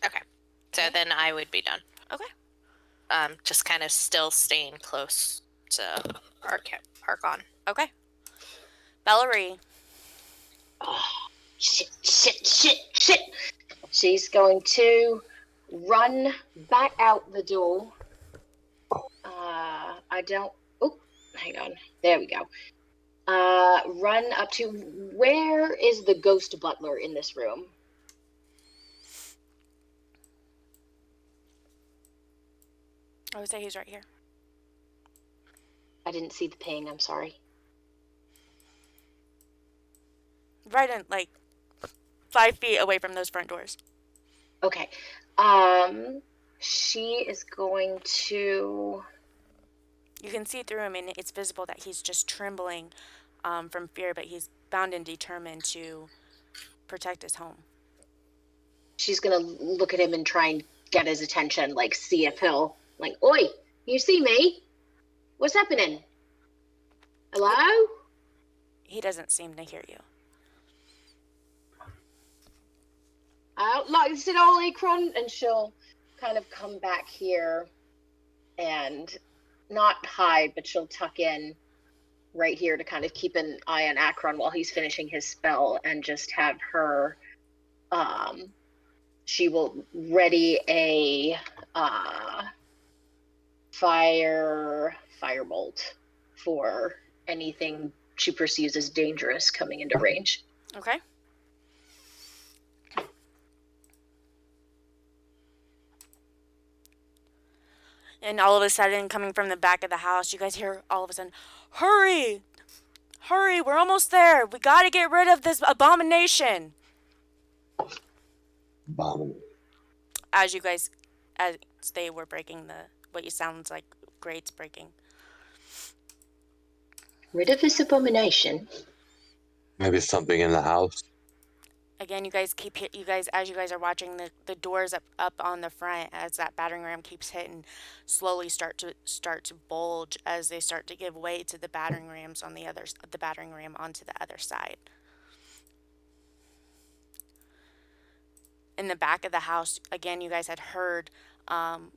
Okay. So then I would be done. Okay. Just kind of still staying close to Archon. Okay. Valerie. Oh, shit. She's going to run back out the door. Hang on. There we go. Run up to, where is the ghost butler in this room? I would say he's right here. I didn't see the ping, I'm sorry. Right in, like, 5 feet away from those front doors. Okay. She is going to... You can see through him, and it's visible that he's just trembling from fear, but he's bound and determined to protect his home. She's going to look at him and try and get his attention, like, see if he'll, like, oi, you see me? What's happening? Hello? He doesn't seem to hear you. Like, said all Akron, and she'll kind of come back here and not hide, but she'll tuck in right here to kind of keep an eye on Akron while he's finishing his spell, and just have her. She will ready a firebolt for anything she perceives as dangerous coming into range. Okay. And all of a sudden, coming from the back of the house, you guys hear all of a sudden, "Hurry! Hurry! We're almost there! We gotta get rid of this abomination!" As you guys, as they were breaking what you sounds like grates breaking. Rid of this abomination. Maybe something in the house. Again, you guys as you guys are watching the doors up on the front, as that battering ram keeps hitting, slowly start to bulge as they start to give way to the battering rams on the battering ram onto the other side. In the back of the house, again, you guys had heard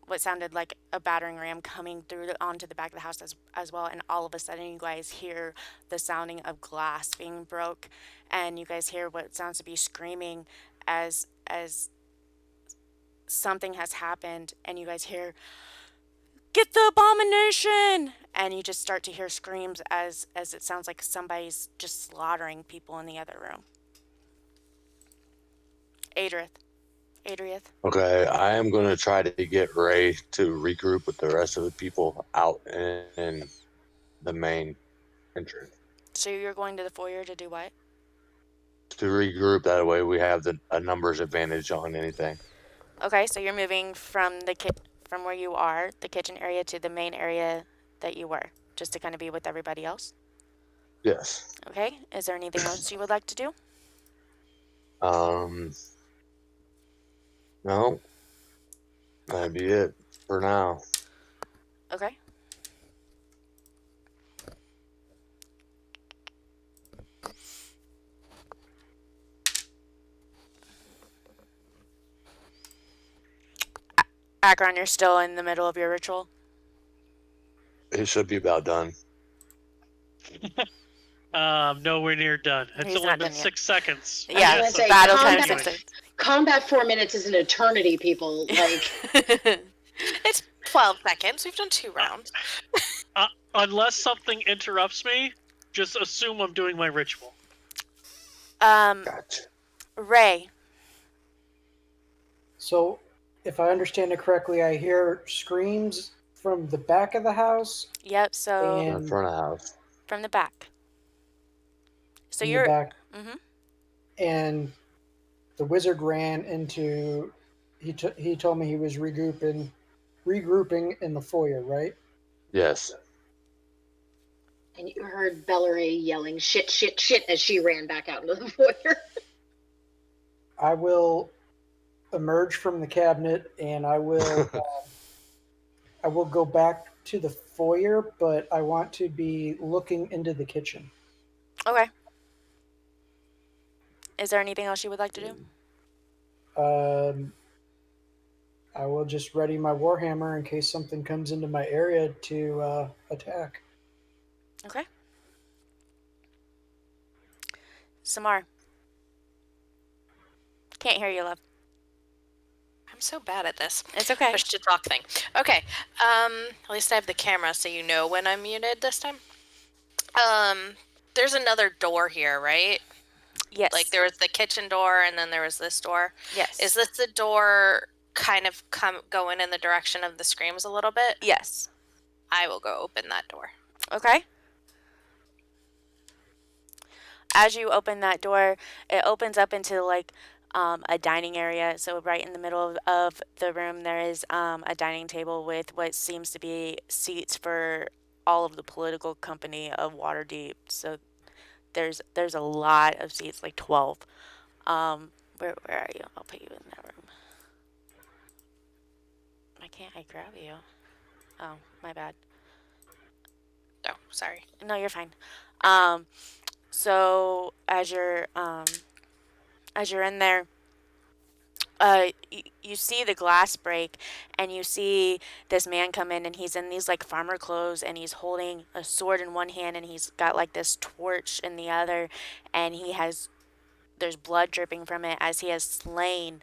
what sounded like a battering ram coming through onto the back of the house as well, and all of a sudden you guys hear the sounding of glass being broke, and you guys hear what sounds to be screaming as something has happened, and you guys hear, "Get the abomination!" And you just start to hear screams as it sounds like somebody's just slaughtering people in the other room. Adrieth. Okay, I am going to try to get Ray to regroup with the rest of the people out in the main entrance. So you're going to the foyer to do what? To regroup, that way we have a numbers advantage on anything. Okay, so you're moving from from where you are, the kitchen area, to the main area that you were, just to kind of be with everybody else? Yes. Okay, is there anything else you would like to do? No. That'd be it for now. Okay. Akron, you're still in the middle of your ritual? It should be about done. Nowhere near done. It's He's only not been done yet. 6 seconds. Yeah, gonna say, battle time combat- 6 seconds. Combat 4 minutes is an eternity, people. Like, It's 12 seconds. We've done 2 rounds. Unless something interrupts me, just assume I'm doing my ritual. Gotcha. Ray. So, if I understand it correctly, I hear screams from the back of the house. Yep, so And In front of the house. from the back. So in you're the back, Mhm. and the wizard ran into. He told me he was regrouping in the foyer, right? Yes. and you heard Valerie yelling shit, shit, shit as she ran back out into the foyer. I will emerge from the cabinet, and I will go back to the foyer, but I want to be looking into the kitchen. Okay. Is there anything else you would like to do? I will just ready my warhammer in case something comes into my area to attack. Okay. Samar. Can't hear you, love. I'm so bad at this. It's okay. Push to talk thing. Okay. At least I have the camera so you know when I'm muted this time. There's another door here, right? Yes. Like there was the kitchen door and then there was this door. Yes. Is this the door kind of going in the direction of the screams a little bit? Yes. I will go open that door. Okay. As you open that door, it opens up into like a dining area. So right in the middle of the room, there is a dining table with what seems to be seats for all of the political company of Waterdeep. So there's a lot of seats, like 12. Where are you? I'll put you in that room. Why can't I grab you? Oh, my bad. Oh, sorry. No, you're fine. So as you're in there, you see the glass break, and you see this man come in, and he's in these like farmer clothes, and he's holding a sword in one hand, and he's got like this torch in the other, and there's blood dripping from it as he has slain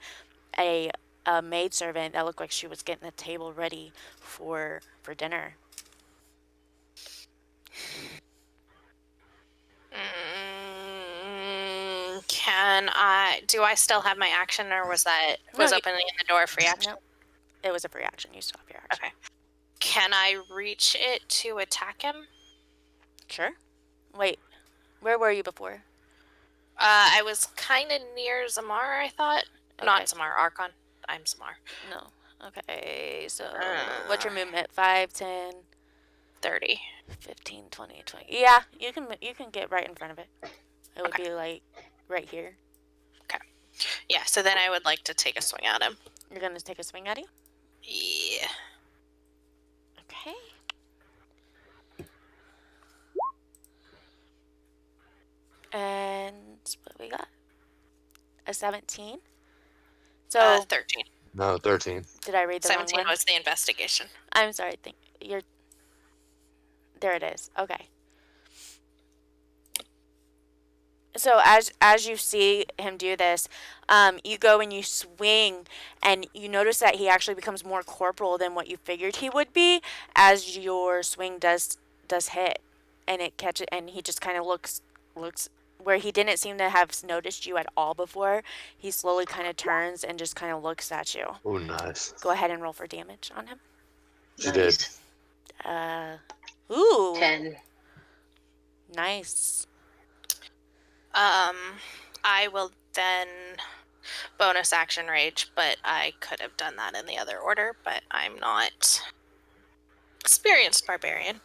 a maidservant that looked like she was getting the table ready for dinner. Do I still have my action, or was No, opening the door a free action? Nope. It was a free action. You still have your action. Okay. Can I reach it to attack him? Sure. Wait, where were you before? I was kind of near Zamar, I thought. Okay. Not Zamar, Archon. I'm Zamar. No. Okay, so what's your movement? 5, 10, 30. 15, 20, 20. Yeah, you can get right in front of it. It would be like right here. Okay. Yeah, so then I would like to take a swing at him. You're going to take a swing at him? Yeah. Okay. And what we got? A 17. So 13. No, 13. Did I read the wrong 17 one? was the investigation. I'm sorry. There it is. Okay. So as you see him do this, you go and you swing, and you notice that he actually becomes more corporal than what you figured he would be as your swing does hit, and it catches, and he just kind of looks where he didn't seem to have noticed you at all before. He slowly kind of turns and just kind of looks at you. Oh, nice. Go ahead and roll for damage on him. She did. Ooh. 10. Nice. I will then bonus action rage, but I could have done that in the other order, but I'm not experienced barbarian.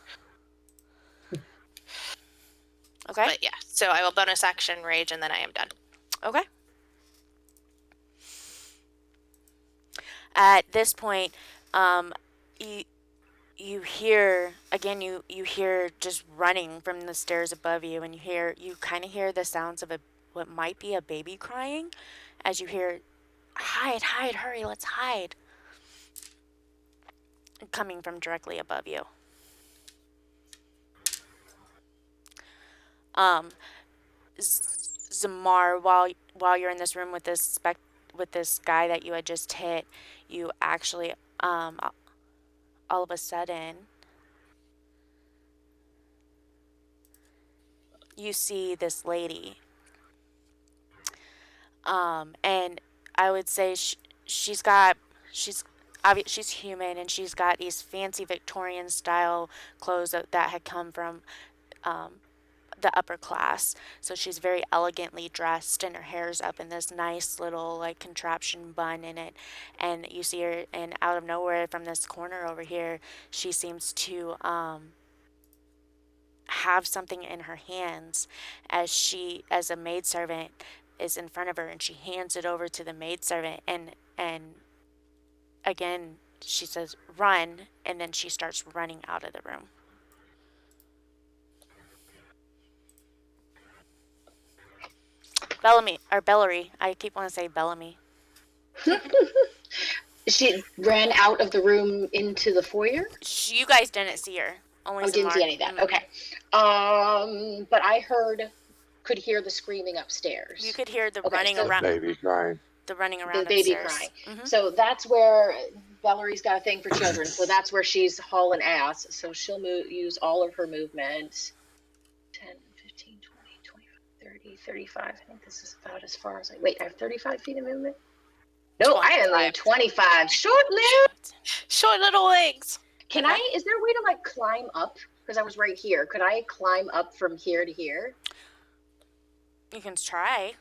Okay. But yeah, so I will bonus action rage, and then I am done. Okay. At this point, you hear again. You hear just running from the stairs above you, and you kind of hear the sounds of what might be a baby crying, as you hear, "Hide, hide, hurry, let's hide," coming from directly above you. Zamar, while you're in this room with this guy that you had just hit, you actually all of a sudden you see this lady, and I would say she's human, and she's got these fancy Victorian style clothes that had come from the upper class. So she's very elegantly dressed, and her hair's up in this nice little like contraption bun in it. And you see her, and out of nowhere from this corner over here, she seems to have something in her hands as a maidservant is in front of her, and she hands it over to the maidservant, and again she says run, and then she starts running out of the room. Bellary. I keep wanting to say Bellamy. She ran out of the room into the foyer? You guys didn't see her. Only didn't see any of that. Okay. But I could hear the screaming upstairs. You could hear the running around. The baby crying. The running around the baby upstairs. crying. Mm-hmm. So that's where Valerie's got a thing for children. So that's where she's hauling ass. So she'll use all of her movement. 10, 15, 20, 25, 30, 35. I think this is about as far as I have 35 feet of movement. No, I have like 25. Short-lived. Short little legs. Is there a way to like climb up? Because I was right here. Could I climb up from here to here? You can try.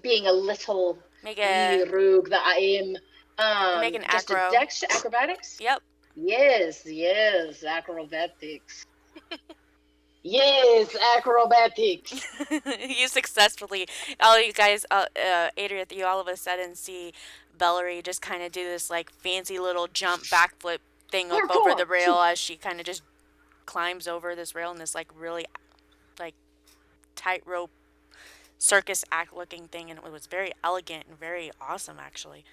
Being a little rogue that I am. Make an just acro. A dex to acrobatics? Yep. Yes, acrobatics. Yes, acrobatics. You successfully, all you guys, Adria, you all of a sudden see Bellary just kind of do this like fancy little jump backflip thing up over the rail as she kind of just climbs over this rail in this like really like tightrope circus act looking thing, and it was very elegant and very awesome, actually.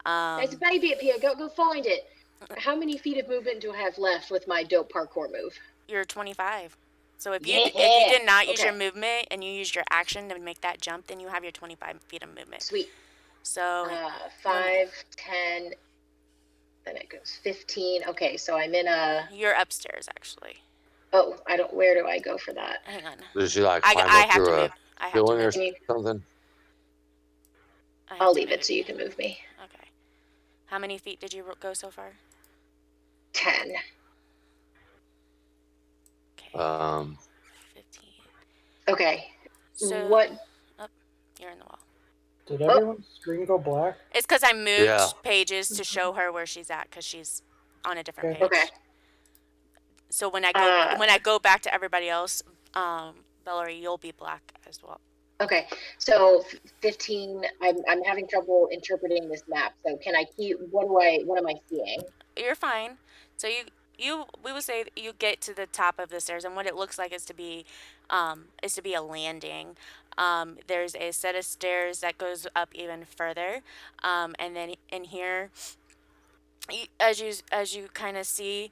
There's a baby up here. Go find it. How many feet of movement do I have left with my dope parkour move? You're 25. So if Yeah. you did not use your Okay. movement and you used your action to make that jump, then you have your 25 feet of movement. Sweet. So 5, 10, then it goes 15. Okay, so I'm in a. You're upstairs, actually. Oh, I don't. Where do I go for that? Hang on. Does she like I climb have up to through a move. I have to ceiling or move. Can you- something? I have I'll to leave move. it so you can move me. Okay. How many feet did you go so far? 10. Okay. 15. Okay. So What? Oh, you're in the wall. Did everyone's screen go black? It's because I moved Yeah. pages to show her where she's at, because she's on a different Okay. page. Okay. So when I go back to everybody else, Valerie, you'll be black as well. Okay. So 15. I'm having trouble interpreting this map. So can I keep? What am I seeing? You're fine. So we would say that you get to the top of the stairs, and what it looks like is to be a landing. There's a set of stairs that goes up even further, and then in here, as you kind of see,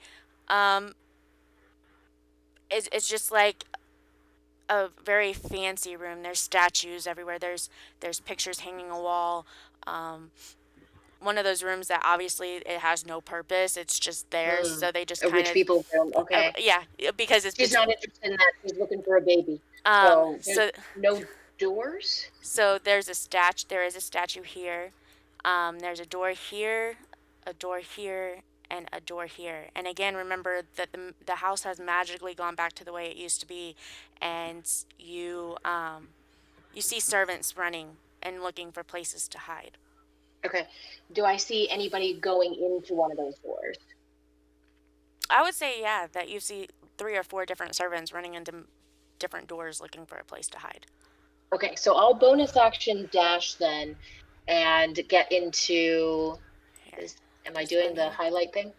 it's just like a very fancy room. There's statues everywhere. There's pictures hanging on the wall. One of those rooms that obviously it has no purpose. It's just there, so they just A kind rich of people room. Okay. yeah, because She's not interested in that. She's looking for a baby. So there's no doors. So there's a statue. There is a statue here. There's a door here, a door here, and a door here. And again, remember that the house has magically gone back to the way it used to be, and you see servants running and looking for places to hide. Okay. Do I see anybody going into one of those doors? I would say, yeah, that you see 3 or 4 different servants running into different doors looking for a place to hide. Okay, so I'll bonus action dash then and get into. Here. Am I There's doing one the here. highlight thing?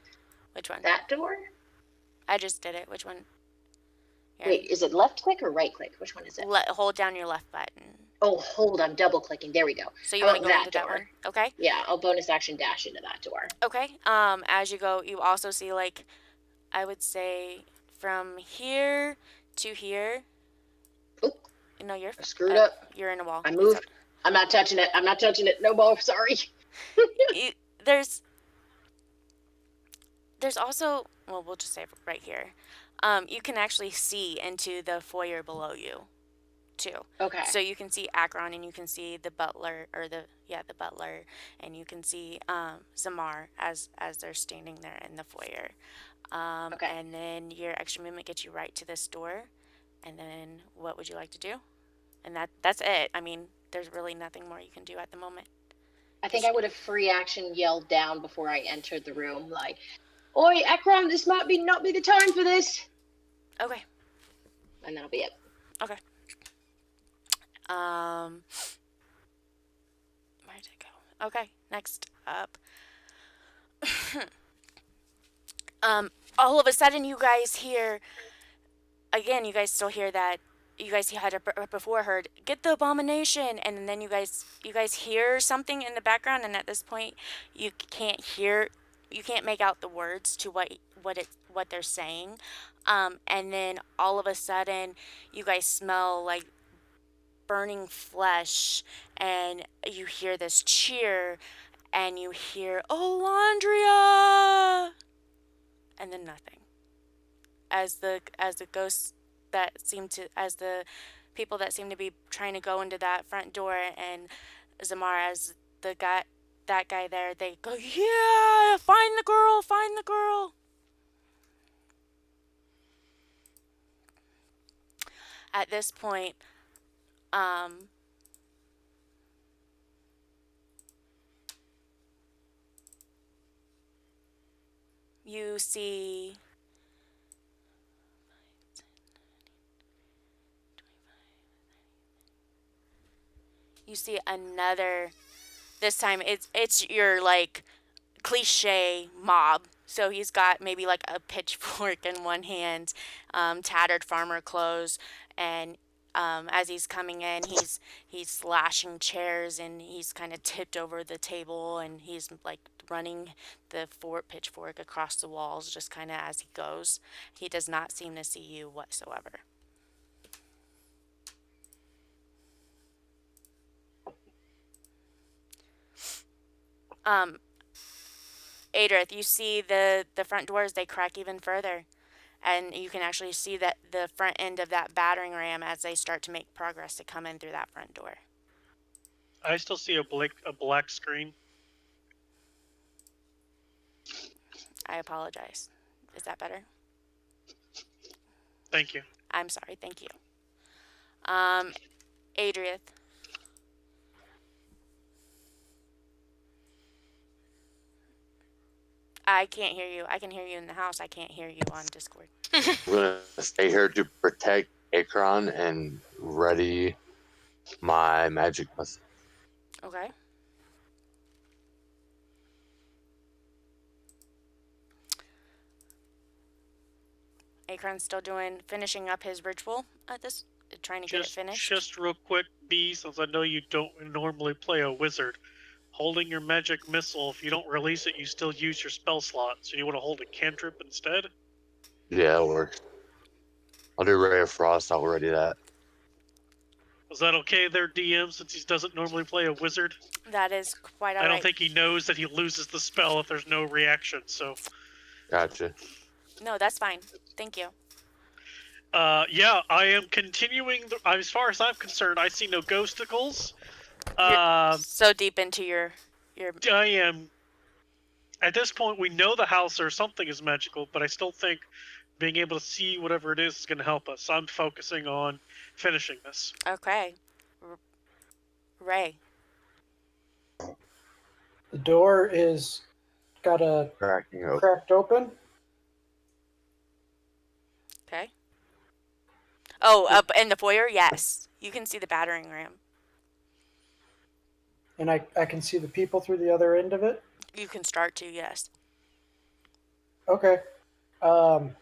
Which one? That door? I just did it. Which one? Here. Wait, is it left click or right click? Which one is it? Hold down your left button. Oh, hold, I'm double clicking. There we go. So you want to go into that door? one? Okay. Yeah, I'll bonus action dash into that door. Okay. As you go, you also see, like, I would say from here to here. Oop. No, you're I screwed up. You're in a wall. I moved. I'm not touching it. I'm not touching it. No more. Sorry. There's also, well, we'll just say right here. You can actually see into the foyer below you, too. Okay. So you can see Akron, and you can see the butler, the butler, and you can see Zamar as they're standing there in the foyer. Okay. And then your extra movement gets you right to this door. And then what would you like to do? And that's it. I mean, there's really nothing more you can do at the moment. I think I would have free action yelled down before I entered the room, like, "Oi, Akram, this might not be the time for this." Okay. And that'll be it. Okay. Where did it go? Okay, next up. All of a sudden you guys hear, again, you guys still hear that, you guys had before heard, "Get the abomination," and then you guys hear something in the background, and at this point you can't make out the words to what they're saying, and then all of a sudden you guys smell like burning flesh, and you hear this cheer, and you hear, "Olandria," and then nothing. As the ghosts as the people that seem to be trying to go into that front door, and Zamar as that guy there, they go, "Yeah, find the girl, find the girl." At this point, you see another, this time it's your like cliche mob. So he's got maybe like a pitchfork in one hand, tattered farmer clothes, and As he's coming in, he's slashing chairs and he's kind of tipped over the table and he's like running the pitchfork across the walls just kind of as he goes. He does not seem to see you whatsoever. Adrith, you see the front doors, they crack even further. And you can actually see that the front end of that battering ram as they start to make progress to come in through that front door. I still see a black screen. I apologize. Is that better? Thank you. I'm sorry. Thank you. Adrieth. I can't hear you. I can hear you in the house. I can't hear you on Discord. I'm going to stay here to protect Akron and ready my magic missile. Okay. Akron's still finishing up his ritual at this, trying to get it finished. Just real quick, B, since I know you don't normally play a wizard, holding your magic missile, if you don't release it, you still use your spell slot. So you want to hold a cantrip instead? Yeah, it works. I'll do Ray of Frost. I'll ready that. Is that okay there, DM, since he doesn't normally play a wizard? That is quite all right. I don't think he knows that he loses the spell if there's no reaction, so... Gotcha. No, that's fine. Thank you. Yeah, I am continuing... as far as I'm concerned, I see no ghosticles. You're so deep into your... I am... At this point, we know the house or something is magical, but I still think being able to see whatever it is going to help us. So I'm focusing on finishing this. Okay. Ray. The door is got a cracked open. Okay. Oh, up in the foyer? Yes. You can see the battering ram. And I can see the people through the other end of it? You can start to, yes. Okay. I'm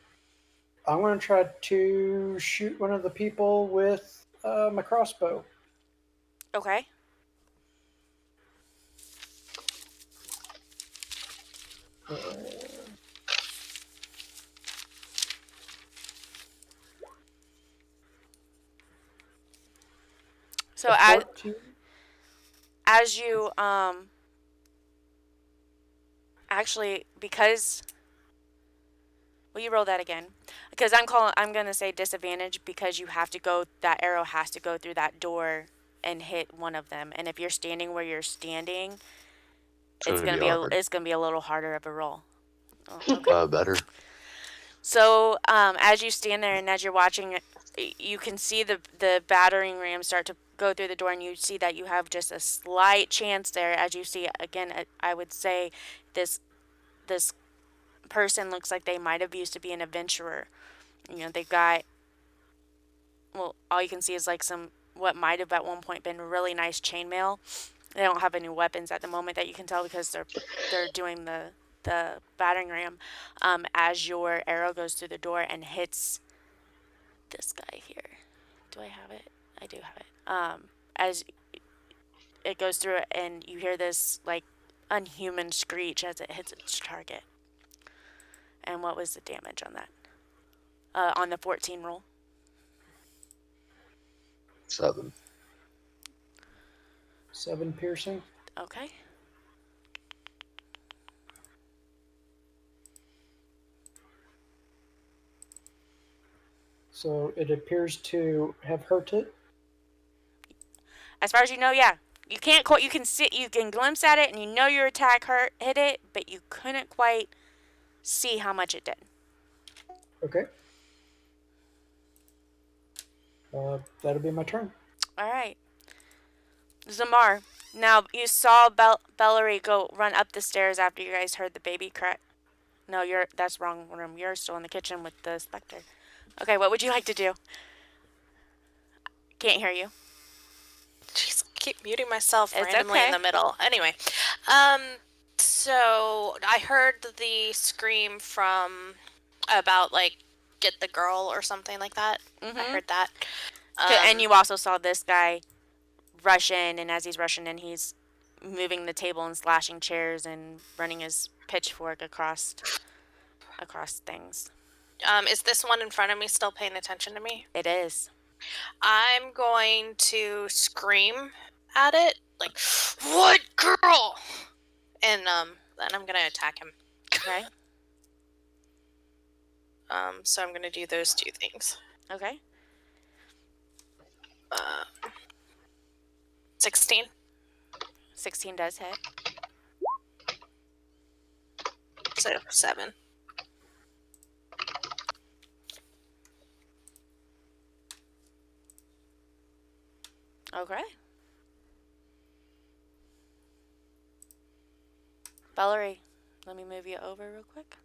going to try to shoot one of the people with my crossbow. Okay. So as you actually, because will you roll that again? Because I'm gonna say disadvantage because you have to go, that arrow has to go through that door and hit one of them. And if you're standing where you're standing, it's gonna be a little harder of a roll. Oh, okay. Better. So as you stand there and as you're watching, you can see the battering ram start to go through the door, and you see that you have just a slight chance there. As you see, again, I would say this person looks like they might have used to be an adventurer. You know, they've got, well, all you can see is like what might have at one point been really nice chainmail. They don't have any weapons at the moment that you can tell because they're doing the battering ram. As your arrow goes through the door and hits this guy here. Do I have it? I do have it. As it goes through and you hear this like unhuman screech as it hits its target. And what was the damage on that? On the 14 roll? 7. 7 piercing. Okay. So it appears to have hurt it. As far as you know, yeah. You can't quite, you can glimpse at it and you know your attack hit it, but you couldn't quite see how much it did. Okay. That'll be my turn. All right. Zamar, now you saw Valerie go run up the stairs after you guys heard the baby cry. No, that's wrong room. You're still in the kitchen with the specter. Okay, what would you like to do? Can't hear you. Jeez, I keep muting myself It's randomly okay. in the middle. Anyway, so I heard the scream from about like get the girl or something like that. Mm-hmm. I heard that. And you also saw this guy rush in, and as he's rushing in, he's moving the table and slashing chairs and running his pitchfork across things. Is this one in front of me still paying attention to me? It is. I'm going to scream at it, like, "What girl?" And then I'm gonna attack him. Okay. So I'm gonna do those two things. Okay. 16. 16 does hit. So 7. Okay. Valerie, let me move you over real quick.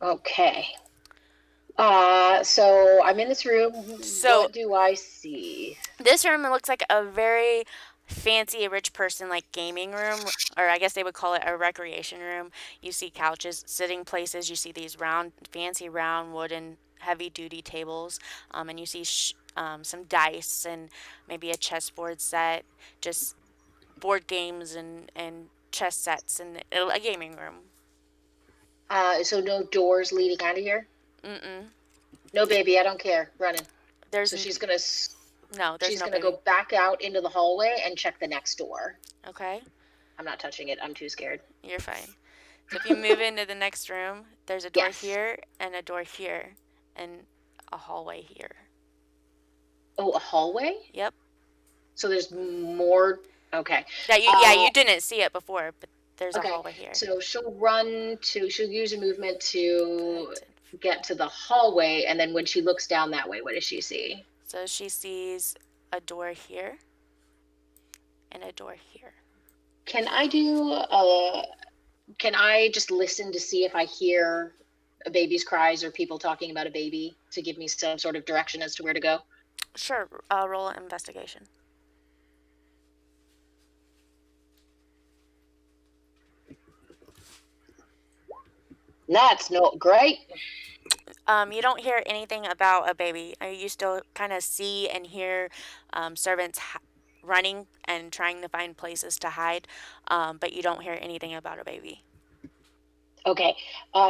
Okay. So I'm in this room. So- what do I see? This room looks like a very fancy, rich person, like gaming room, or I guess they would call it a recreation room. You see couches, sitting places. You see these fancy round wooden heavy-duty tables, and you see some dice and maybe a chessboard set, just board games and chess sets, and a gaming room. So no doors leading out of here? Mm-mm. No, baby, I don't care. Running. There's So she's gonna no. There's she's no gonna baby. go back out into the hallway and check the next door. Okay, I'm not touching it. I'm too scared. you're fine. So if you move into the next room, there's a door Yes. here and a door here, and a hallway here. Oh, a hallway? Yep. So there's more. Okay. You didn't see it before, but there's Okay. a hallway here. So she'll use a movement to get to the hallway, and then when she looks down that way, what does she see? So she sees a door here and a door here. Can I just listen to see if I hear a baby's cries or people talking about a baby to give me some sort of direction as to where to go? Sure, roll an investigation. That's not great. You don't hear anything about a baby. You still kind of see and hear servants running and trying to find places to hide, but you don't hear anything about a baby. Okay.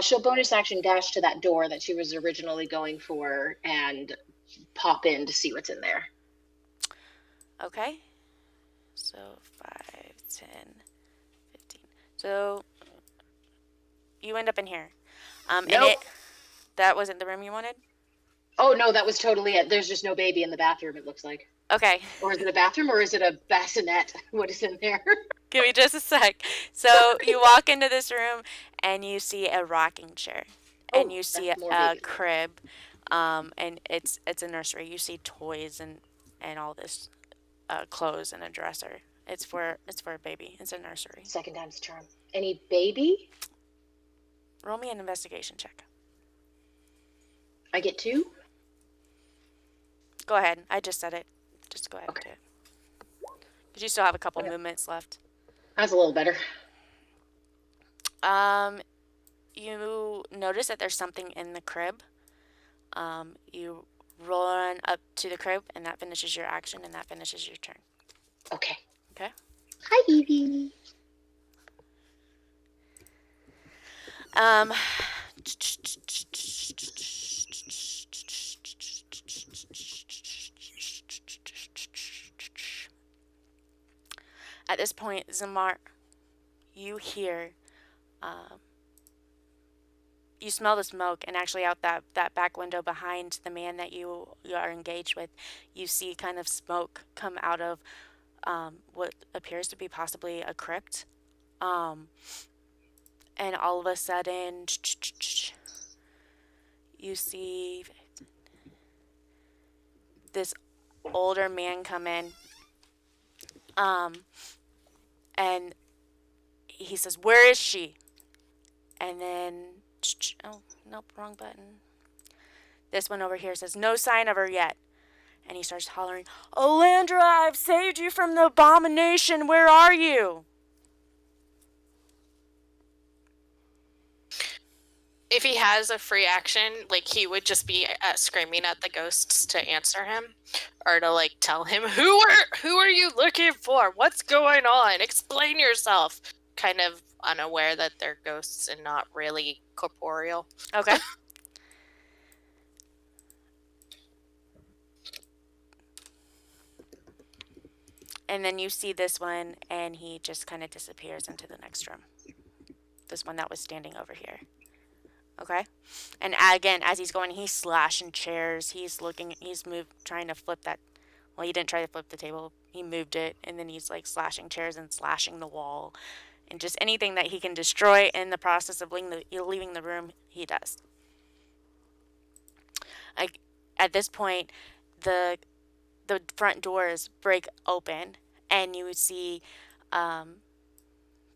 She'll bonus action dash to that door that she was originally going for and pop in to see what's in there. Okay. So 5, 10, 15. So you end up in here. And Nope. that wasn't the room you wanted? Oh, no, that was totally it. There's just no baby in the bathroom, it looks like. Okay. Or is it a bathroom or is it a bassinet? What is in there? Give me just a sec. So you walk into this room and you see a rocking chair. And you see that's more a baby. crib. And it's a nursery. You see toys and all this clothes and a dresser. It's for a baby. It's a nursery. Second time's the charm. Any baby? Roll me an investigation check. I get 2? Go ahead. I just said it. Just go ahead Okay. and do it. Because you still have a couple movements left. That's a little better. You notice that there's something in the crib. You run up to the crib, and that finishes your action, and that finishes your turn. Okay. Okay? Hi, Evie. At this point, Zamar, you hear, you smell the smoke, and actually out that back window behind the man that you are engaged with, you see kind of smoke come out of what appears to be possibly a crypt. And all of a sudden, you see this older man come in. And he says, "Where is she?" And then, oh, nope, wrong button. This one over here says, "No sign of her yet." And he starts hollering, "Olandra, I've saved you from the abomination. Where are you?" if he has a free action, like he would just be screaming at the ghosts to answer him, or to like tell him who are you looking for? What's going on? Explain yourself. Kind of unaware that they're ghosts and not really corporeal. Okay. And then you see this one, and he just kind of disappears into the next room. This one that was standing over here. Okay? And again, as he's going, he's slashing chairs. He's trying to flip that. Well, he didn't try to flip the table. He moved it, and then he's like slashing chairs and slashing the wall. And just anything that he can destroy in the process of leaving the room, he does. At this point, the front doors break open, and you would see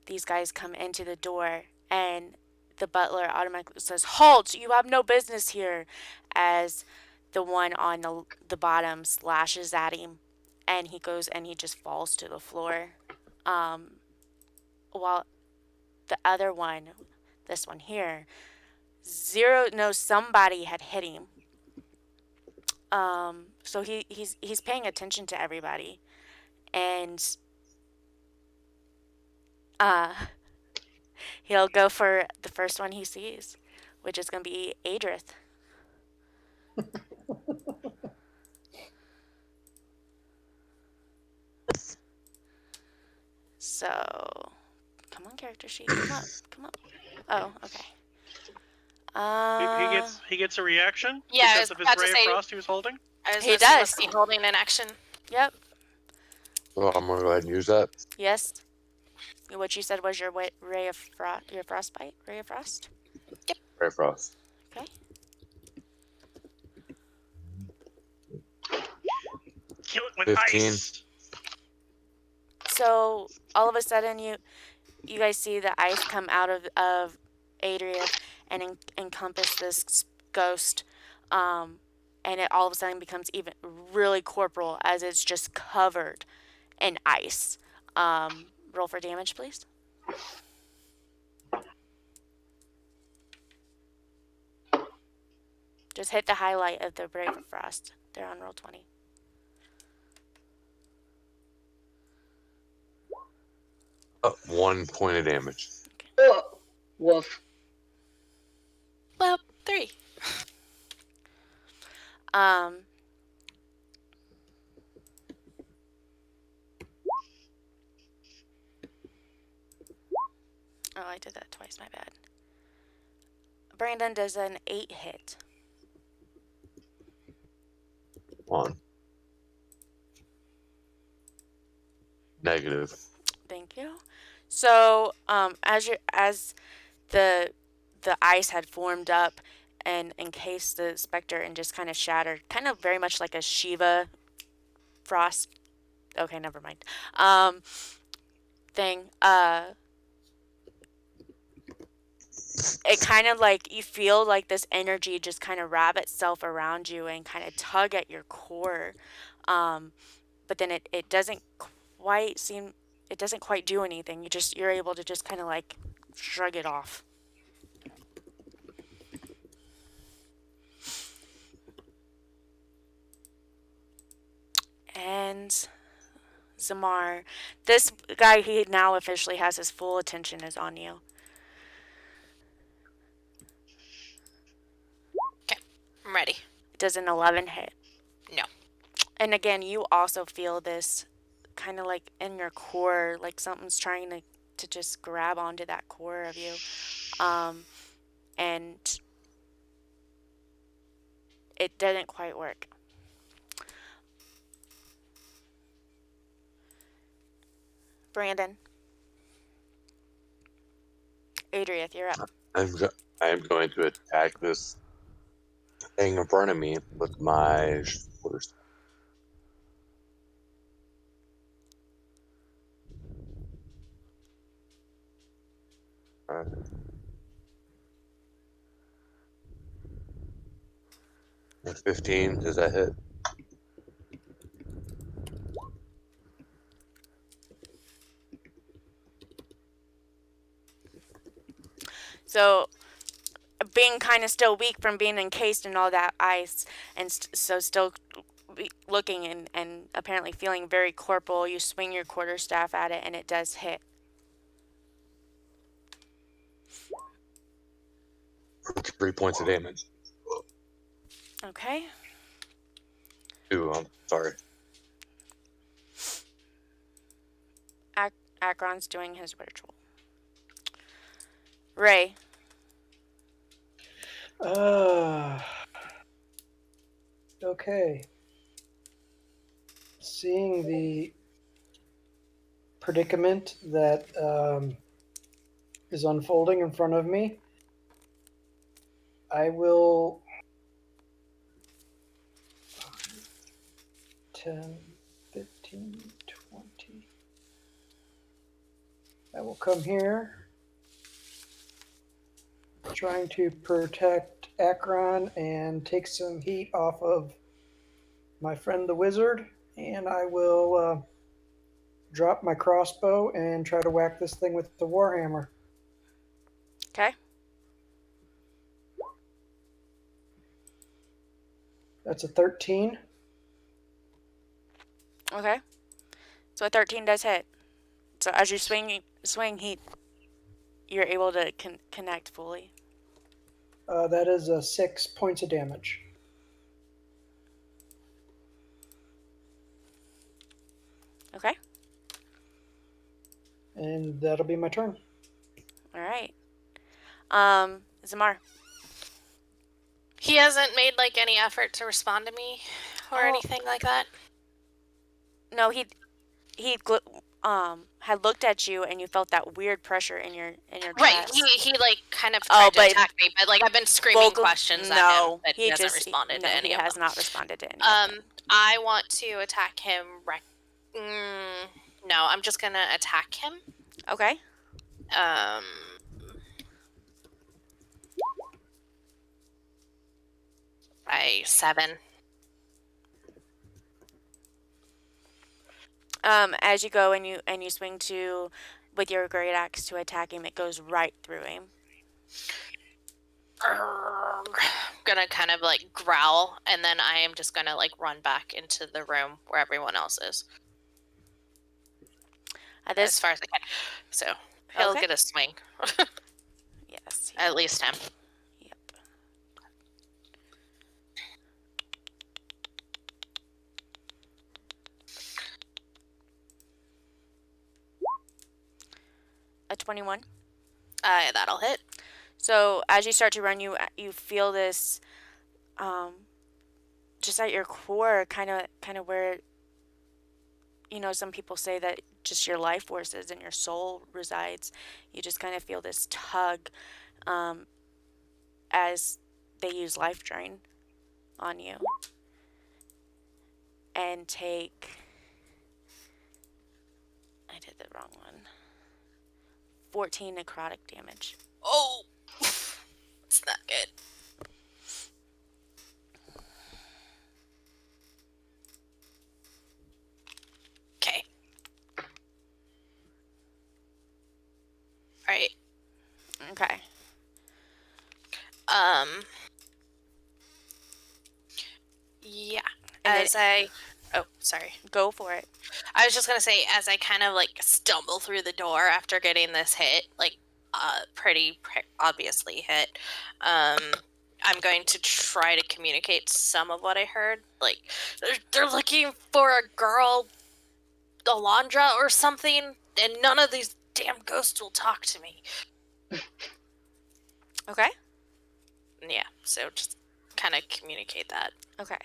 these guys come into the door, and the butler automatically says, "Halt! You have no business here," as the one on the bottom slashes at him, and he goes and he just falls to the floor. While the other one, this one here, Zero knows somebody had hit him. So he's paying attention to everybody, and he'll go for the first one he sees, which is going to be Adrith. So, come on, character sheet, come up. Oh, okay. He gets a reaction Yeah, because of his ray of frost he was holding. He does. Was he holding an action? Yep. Well, I'm gonna go ahead and use that. Yes. What you said was your ray of frost, your frostbite, ray of frost. Yep. Ray of frost. Okay. Kill it with 15. ice. So all of a sudden, you guys see the ice come out of Adria and encompass this ghost, and it all of a sudden becomes even really corporal as it's just covered in ice. Roll for damage, please. Just hit the highlight of the Brave of Frost. They're on roll 20. Oh, 1 point of damage. Oh, woof. Well, 3. Oh, I did that twice, my bad. Brandon does an 8 hit. 1. Negative. Thank you. So, as the ice had formed up and encased the specter and just kind of shattered, kind of very much like a Shiva frost. Okay, never mind. Thing. It kind of like you feel like this energy just kind of wrap itself around you and kind of tug at your core, but then it doesn't quite do anything. You're able to just kind of like shrug it off. And Zamar, this guy, he now officially has his full attention is on you. Okay, I'm ready. Does an 11 hit? No. And again, you also feel this kind of like in your core, like something's trying to just grab onto that core of you. And it didn't quite work. Brandon. Adriath, you're up. I am going to attack this thing in front of me with my shoulders. Alright. 15, does that hit? So being kind of still weak from being encased in all that ice, and so still looking and apparently feeling very corporal, you swing your quarterstaff at it, and it does hit. For 3 points of damage. Okay. 2, I'm sorry. Akron's doing his ritual. Ray. Okay. Seeing the predicament that is unfolding in front of me, I will 10, 15, 20. I will come here, trying to protect Akron and take some heat off of my friend the wizard, and I will drop my crossbow and try to whack this thing with the warhammer. Okay. That's a 13. Okay. So a 13 does hit. So as you swing, you're able to connect fully. That is 6 points of damage. Okay. And that'll be my turn. All right. Zamar. He hasn't made like any effort to respond to me or anything like that. No, he had looked at you, and you felt that weird pressure in your Right. chest. He like kind of tried to attack me, but like I've been screaming questions at him, but he hasn't responded to any of them. He has not responded to any of them. I want to attack him. No, I'm just gonna attack him. Okay. By 7. As you go and you swing with your great axe to attack him, it goes right through him. I'm gonna kind of like growl, and then I am just gonna like run back into the room where everyone else is. As far as I can. So he'll get a swing. Yes. At least him. Yep. A 21. That'll hit. So as you start to run, you feel this, just at your core, kind of where, some people say that just your life force is and your soul resides. You just kind of feel this tug, as they use life drain on you, and take. I did the wrong one. 14 necrotic damage. Oh, it's not good. Okay. All right. Okay. Yeah. Oh, sorry. Go for it. I was just gonna say, as I kind of like stumble through the door after getting this hit, like pretty obviously hit, I'm going to try to communicate some of what I heard. Like, they're looking for a girl, Alondra or something, and none of these damn ghosts will talk to me. Okay. Yeah, so just kind of communicate that. Okay.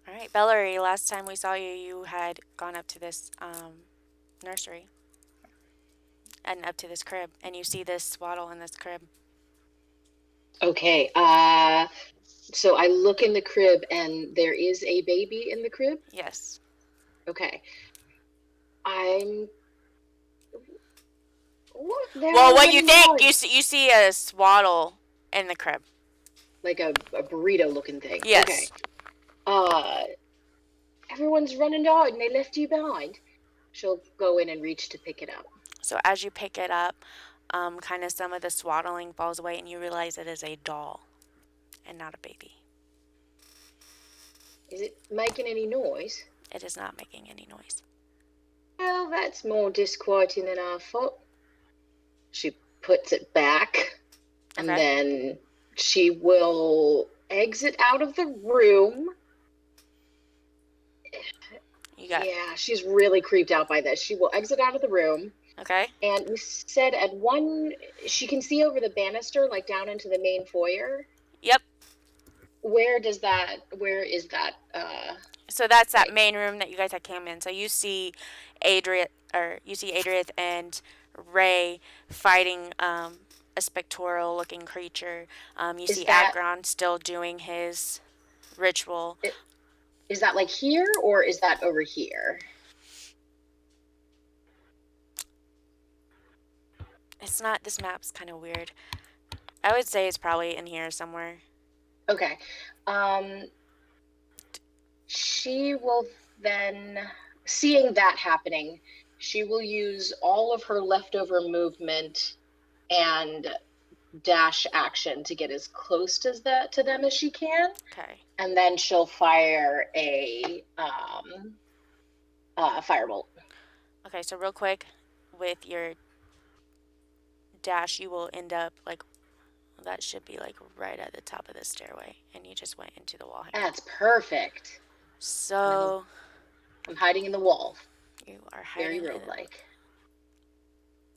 All right, Valerie, last time we saw you, you had gone up to this nursery and up to this crib, and you see this swaddle in this crib. Okay, so I look in the crib, and there is a baby in the crib? Yes. Okay. What you think? You see a swaddle in the crib. Like a burrito looking thing? Yes. Okay. Everyone's running out, and they left you behind. She'll go in and reach to pick it up. So as you pick it up, kind of some of the swaddling falls away, and you realize it is a doll and not a baby. Is it making any noise? It is not making any noise. Well, that's more disquieting than I thought. She puts it back, and Okay. then she will exit out of the room. You got Yeah, she's really creeped out by this. She will exit out of the room. Okay. And we said at one, she can see over the banister, like down into the main foyer. Yep. Where is that? So that's that main room that you guys had came in. So you see Adrieth and Ray fighting a spectral looking creature. You Is see that- Agron still doing his ritual. Is that like here, or is that over here? It's not, this map's kind of weird. I would say it's probably in here somewhere. Okay. She will then, seeing that happening, she will use all of her leftover movement and dash action to get as close to them as she can. Okay. And then she'll fire a firebolt. Okay, so real quick, with your dash, you will end up like, that should be like right at the top of the stairway, and you just went into the wall here. That's perfect. So I'm hiding in the wall. you are hiding. Very roguelike.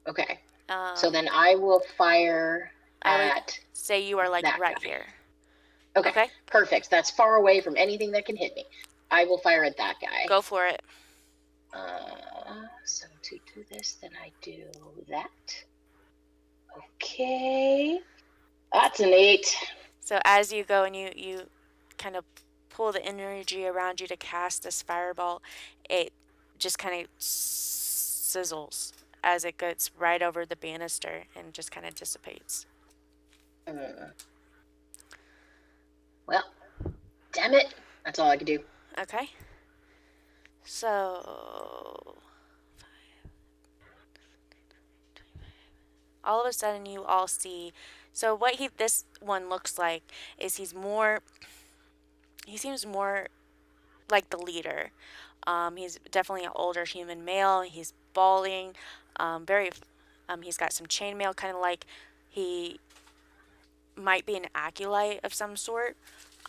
Okay. Um, So then I will fire I would at. say you are like that right guy. here. Okay. Okay. Perfect. That's far away from anything that can hit me. I will fire at that guy. Go for it. So to do this, then I do that. Okay. That's an 8. So as you go and you kind of pull the energy around you to cast this fireball, it just kind of sizzles as it gets right over the banister and just kind of dissipates. Well, damn it. That's all I can do. Okay. So all of a sudden you all see, so what this one looks like is he seems more like the leader. He's definitely an older human male. He's balding, he's got some chainmail, kind of like he might be an acolyte of some sort.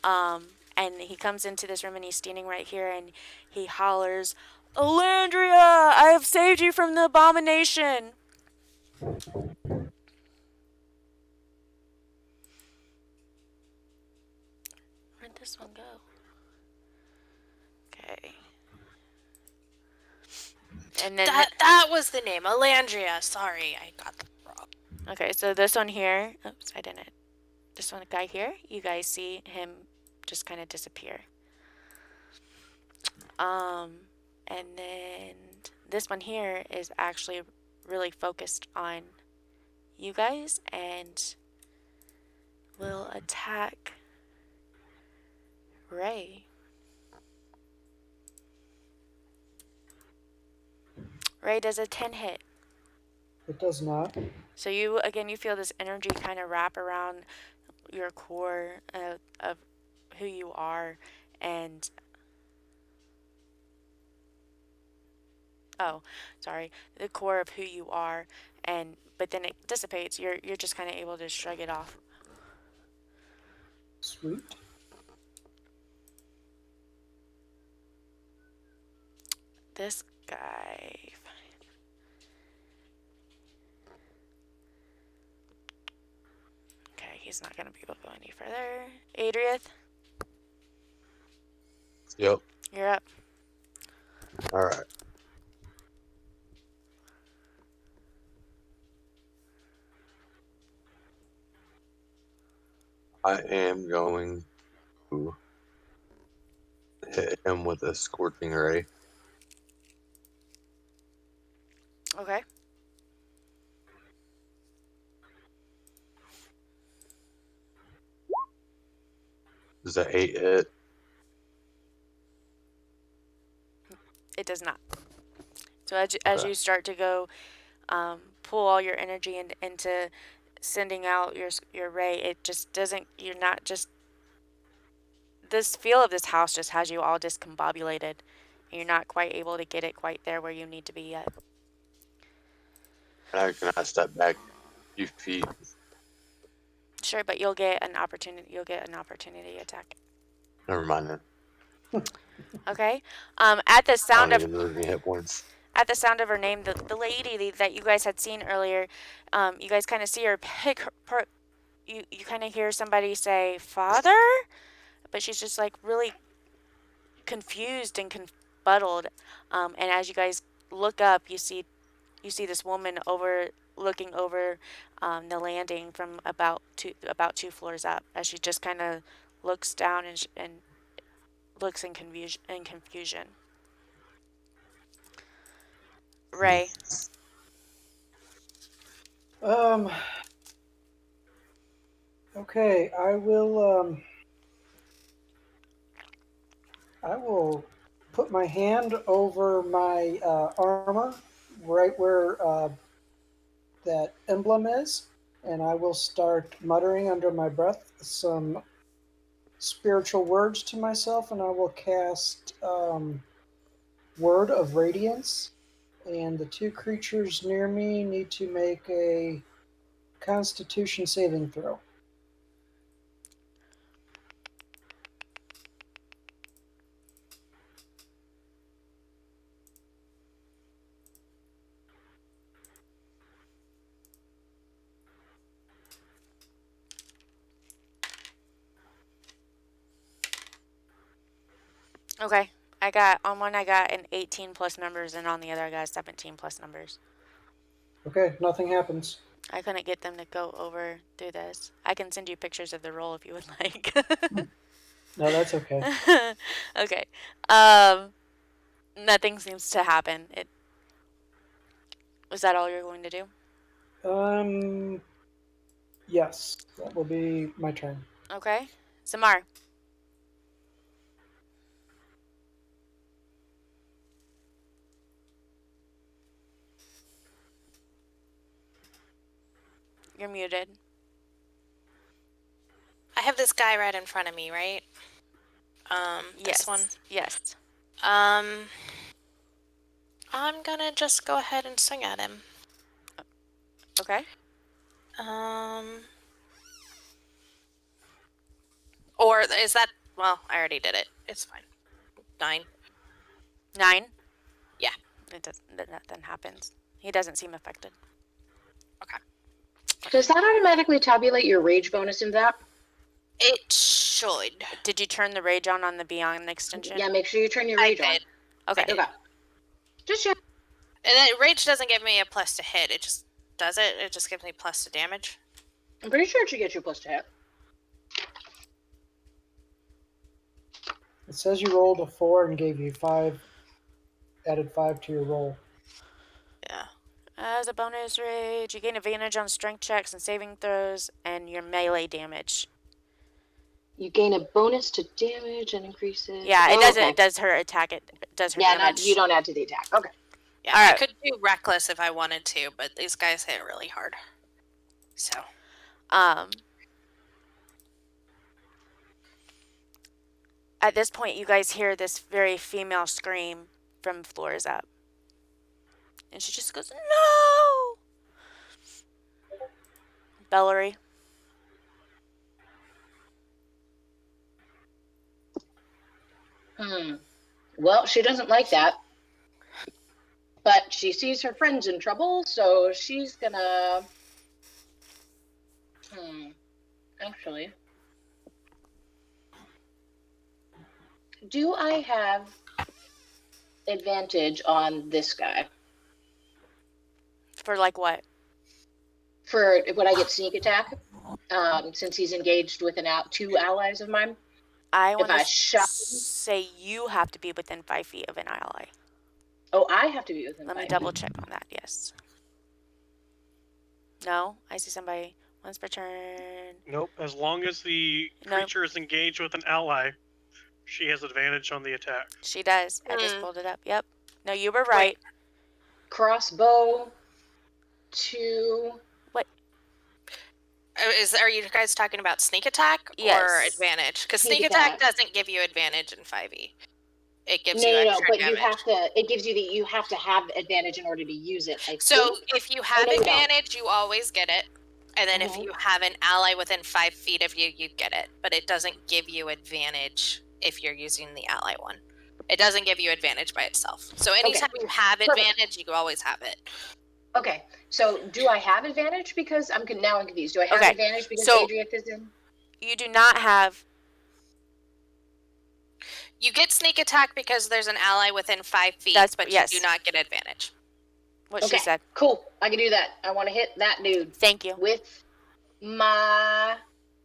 And he comes into this room and he's standing right here and he hollers, "Alandria, I have saved you from the abomination." Where'd this one go? Okay. And then That was the name, Alandria. Sorry, I got that wrong. okay, so this one here, oops, I didn't. This one guy here, you guys see him just kind of disappear. And then this one here is actually really focused on you guys and will attack Ray. Ray, does a 10 hit? It does not. So you feel this energy kind of wrap around your core of who you are, and the core of who you are, but then it dissipates. You're just kind of able to shrug it off. Sweet. This guy. Okay, he's not gonna be able to go any further. Adrieth, Yep. you're up. All right. I am going to hit him with a scorching ray. Okay. Does that 8 hit? It does not. So as you start to go, pull all your energy into sending out your ray. It just doesn't. You're not just. This feel of this house just has you all discombobulated, and you're not quite able to get it quite there where you need to be yet. Can I step back a few feet? Sure, but you'll get an opportunity. You'll get an opportunity attack. Never mind then. Okay. At the I sound don't of even lose any hit points. at the sound of her name, the lady that you guys had seen earlier, you guys kind of see her pick her. You kind of hear somebody say "Father," but she's just like really confused and confuddled. And as you guys look up, you see this woman looking over the landing from about two floors up, as she just kind of looks down and looks in confusion. Ray. Okay, I will put my hand over my armor, right where that emblem is, and I will start muttering under my breath some spiritual words to myself, and I will cast Word of Radiance. And the two creatures near me need to make a Constitution saving throw. Okay. On one I got an 18 plus numbers, and on the other I got 17 plus numbers. Okay, nothing happens. I couldn't get them to go through this. I can send you pictures of the roll if you would like. No, that's okay. Okay. Nothing seems to happen. Was that all you're going to do? Yes, that will be my turn. Okay. Samar. You're muted. I have this guy right in front of me, right? Yes. This one. Yes. I'm gonna just go ahead and swing at him. Okay. Or is that? Well, I already did it. It's fine. 9. 9? Yeah. Nothing happens. He doesn't seem affected. Okay. Does that automatically tabulate your rage bonus in that? It should. Did you turn the rage on the Beyond extension? Yeah, make sure you turn your rage on. Okay. Okay. Just check. And then rage doesn't give me a plus to hit. It just does it. It just gives me plus to damage. I'm pretty sure it should get you a plus to hit. It says you rolled a 4 and gave you 5, added 5 to your roll. Yeah. As a bonus rage, you gain advantage on strength checks and saving throws and your melee damage. You gain a bonus to damage and increases. Yeah, it doesn't. Okay. It does her attack. It does her damage. Yeah, you don't add to the attack. Okay. Yeah, I could do reckless if I wanted to, but these guys hit really hard. So. At this point, you guys hear this very female scream from floors up. And she just goes, "No!" Valerie. Well, she doesn't like that. But she sees her friends in trouble, so she's gonna... Actually... Do I have advantage on this guy? For like what? For when I get sneak attack, since he's engaged with two allies of mine. I want to say you have to be within 5 feet of an ally. Oh, I have to be within 5 feet. Let me double check on that, yes. No? I see somebody once per turn. Nope. As long as the creature is engaged with an ally, she has advantage on the attack. She does. I just pulled it up. Yep. No, you were right. Crossbow. to... Are you guys talking about sneak attack or Yes. advantage? Because Sneak sneak attack attack. doesn't give you advantage in 5e. It gives No, you no, no, extra but damage. you have to, it gives you you have to have advantage in order to use it, I So think. if you have no, you don't. advantage, you always get it. And then if Mhm. you have an ally within 5 feet of you, you get it. But it doesn't give you advantage if you're using the ally one. It doesn't give you advantage by itself. So anytime you have advantage, you always have it. Okay, so do I have advantage because now I'm confused. Do I have Okay, advantage because so- Adriath is in? You do not have. You get sneak attack because there's an ally within 5 feet, but yes. you do not get advantage. What Okay, she said. cool. I can do that. I want to hit that dude Thank you. with my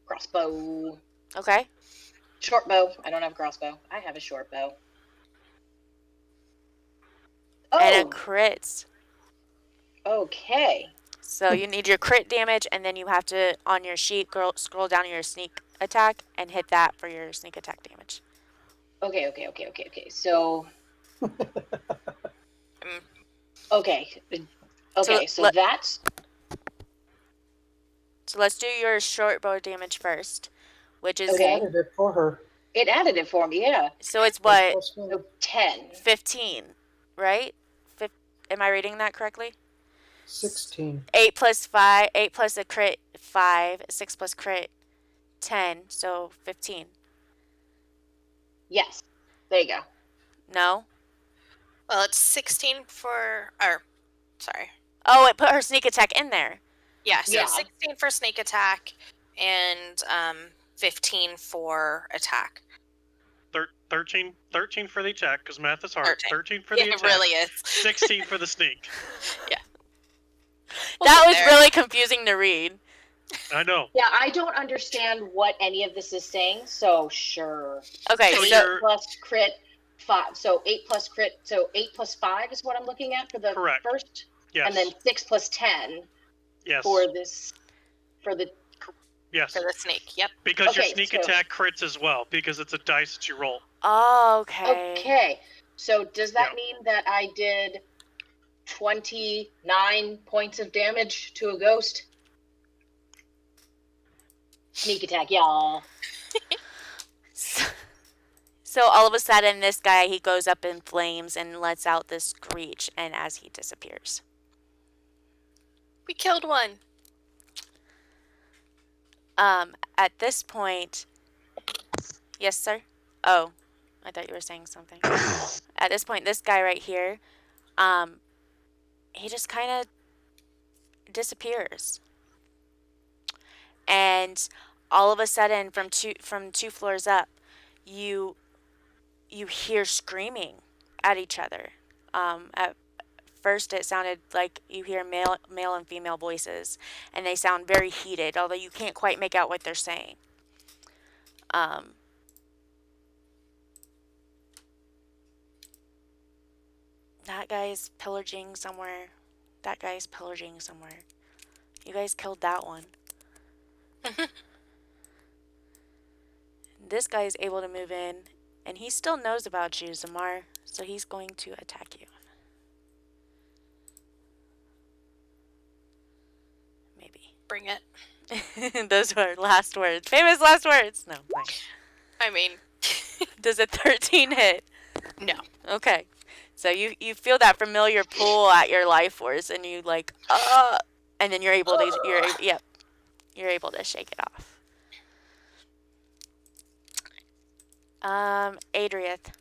crossbow. Okay. Short bow. I don't have a crossbow. I have a short bow. And it Oh, crits. okay. So you need your crit damage, and then you have to, on your sheet, scroll down your sneak attack and hit that for your sneak attack damage. Okay. So. Okay. Okay, so that's... So let's do your short bow damage first, which is... Okay. It added it for her. It added it for me, yeah. So it's what? So 10. 15, right? Am I reading that correctly? 16. 8 plus 5, 8 plus a crit, 5, 6 plus crit, 10, so 15. Yes. There you go. No? Well, it's 16 for... sorry. Oh, it put her sneak attack in there. Yeah, so Yeah. 16 for sneak attack and 15 for attack. 13 for the attack, because math is hard. 13 for the attack. It really is. 16 for the sneak. Yeah. That was really confusing to read. I know. Yeah, I don't understand what any of this is saying, so sure. Okay, So so 8 plus crit 5. So 8 plus crit. So 8 plus 5 is what I'm looking at for the first. Yes. And then 6 plus 10 yes. for this. For the... Yes. For the sneak, yep. Because your Okay, sneak so- attack crits as well, because it's a dice that you roll. Oh, okay. Okay. So does that Yeah. mean that I did 29 points of damage to a ghost? Sneak attack, y'all. So all of a sudden, this guy, he goes up in flames and lets out this screech, and as he disappears. We killed one. At this point... Yes, sir? Oh, I thought you were saying something. At this point, this guy right here, he just kind of disappears. And all of a sudden, from two floors up, you hear screaming at each other. At first, it sounded like you hear male and female voices, and they sound very heated, although you can't quite make out what they're saying. That guy's pillaging somewhere. That guy's pillaging somewhere. You guys killed that one. This guy is able to move in, and he still knows about you, Zamar, so he's going to attack you. Maybe. Bring it. Those were last words. Famous last words. No, fine. I mean... Does a 13 hit? No. Okay. So you feel that familiar pull at your life force, and you like, and then you're able to shake it off. Adriath.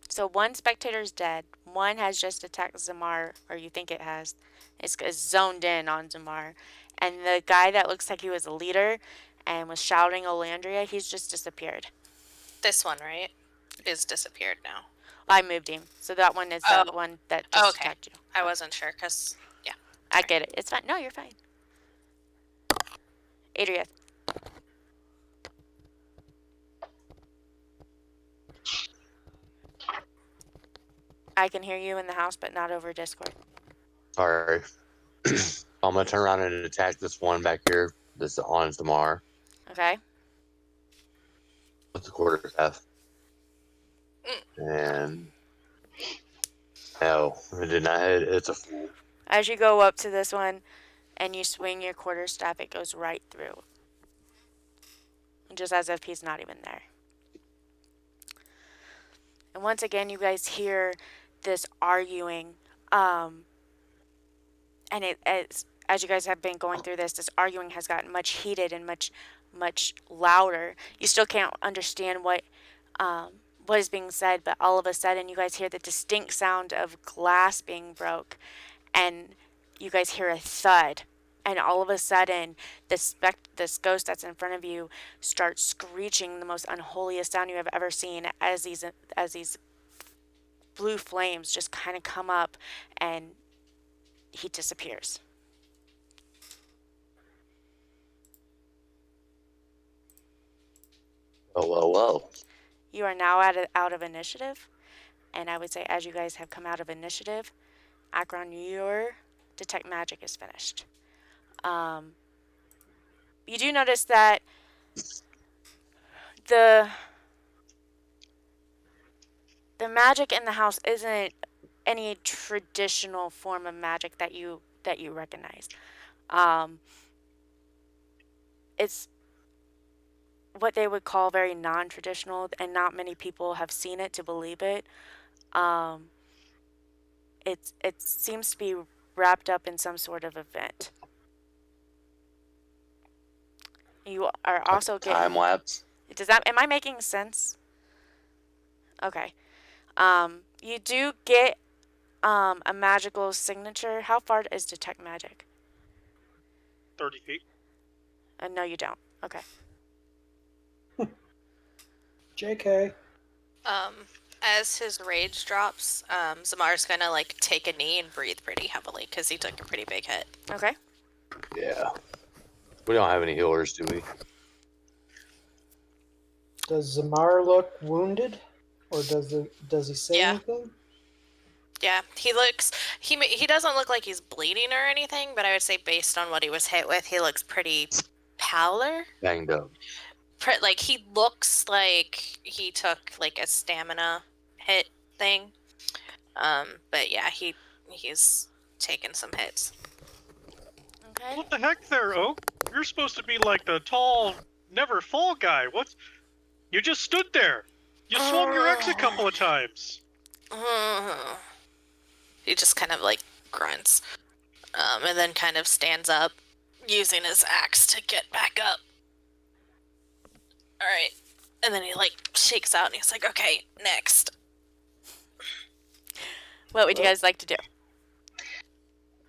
So one spectator's dead. One has just attacked Zamar, or you think it has. It's zoned in on Zamar. And the guy that looks like he was a leader and was shouting Olandria, he's just disappeared. This one, right? Is disappeared now. I moved him. So that one is the one that just attacked you. I wasn't sure, because, yeah. I get it. It's fine. No, you're fine. Adriath. I can hear you in the house, but not over Discord. Sorry. I'm going to turn around and attack this one back here. This on Zamar. Okay. With the quarterstaff. And No, it did not hit. It's a fool. As you go up to this one and you swing your quarterstaff, it goes right through. Just as if he's not even there. And once again, you guys hear this arguing. And as you guys have been going through this arguing has gotten much heated and much louder. You still can't understand what is being said, but all of a sudden you guys hear the distinct sound of glass being broke, and you guys hear a thud. And all of a sudden, this ghost that's in front of you starts screeching the most unholiest sound you have ever seen as these blue flames just kind of come up, and he disappears. Whoa. You are now out of initiative, and I would say as you guys have come out of initiative, Akron, your detect magic is finished. You do notice that the magic in the house isn't any traditional form of magic that you recognize. It's what they would call very non-traditional, and not many people have seen it to believe it. It seems to be wrapped up in some sort of event. You are also getting time lapse. Am I making sense? Okay. You do get a magical signature. How far is detect magic? 30 feet. No, you don't. Okay. JK. As his rage drops, Zamar's gonna like take a knee and breathe pretty heavily because he took a pretty big hit. Okay. Yeah. We don't have any healers, do we? Does Zamar look wounded, or does he say anything? Yeah, he doesn't look like he's bleeding or anything, but I would say based on what he was hit with, he looks pretty pallor. Banged up. Like he looks like he took like a stamina hit thing. But yeah, he's taken some hits. Okay. What the heck there, Oak? You're supposed to be like the tall, never fall guy. What? You just stood there. You swung your axe a couple of times. He just kind of like grunts, and then kind of stands up, using his axe to get back up. All right, and then he like shakes out, and he's like, "Okay, next." What would you guys like to do?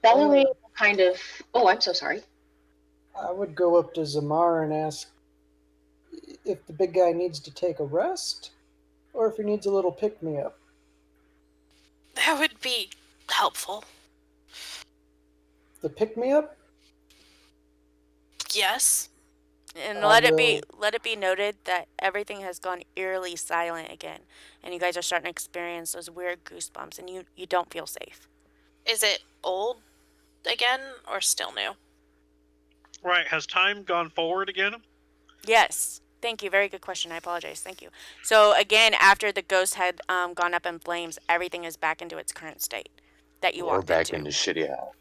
Valerie kind of... Oh, I'm so sorry. I would go up to Zamar and ask if the big guy needs to take a rest, or if he needs a little pick-me-up. That would be helpful. The pick-me-up? Yes. And let it be noted that everything has gone eerily silent again, and you guys are starting to experience those weird goosebumps, and you don't feel safe. Is it old again or still new? Right, has time gone forward again? Yes. Thank you. Very good question. I apologize. Thank you. So again, after the ghost had gone up in flames, everything is back into its current state that you walked back into. into shitty house.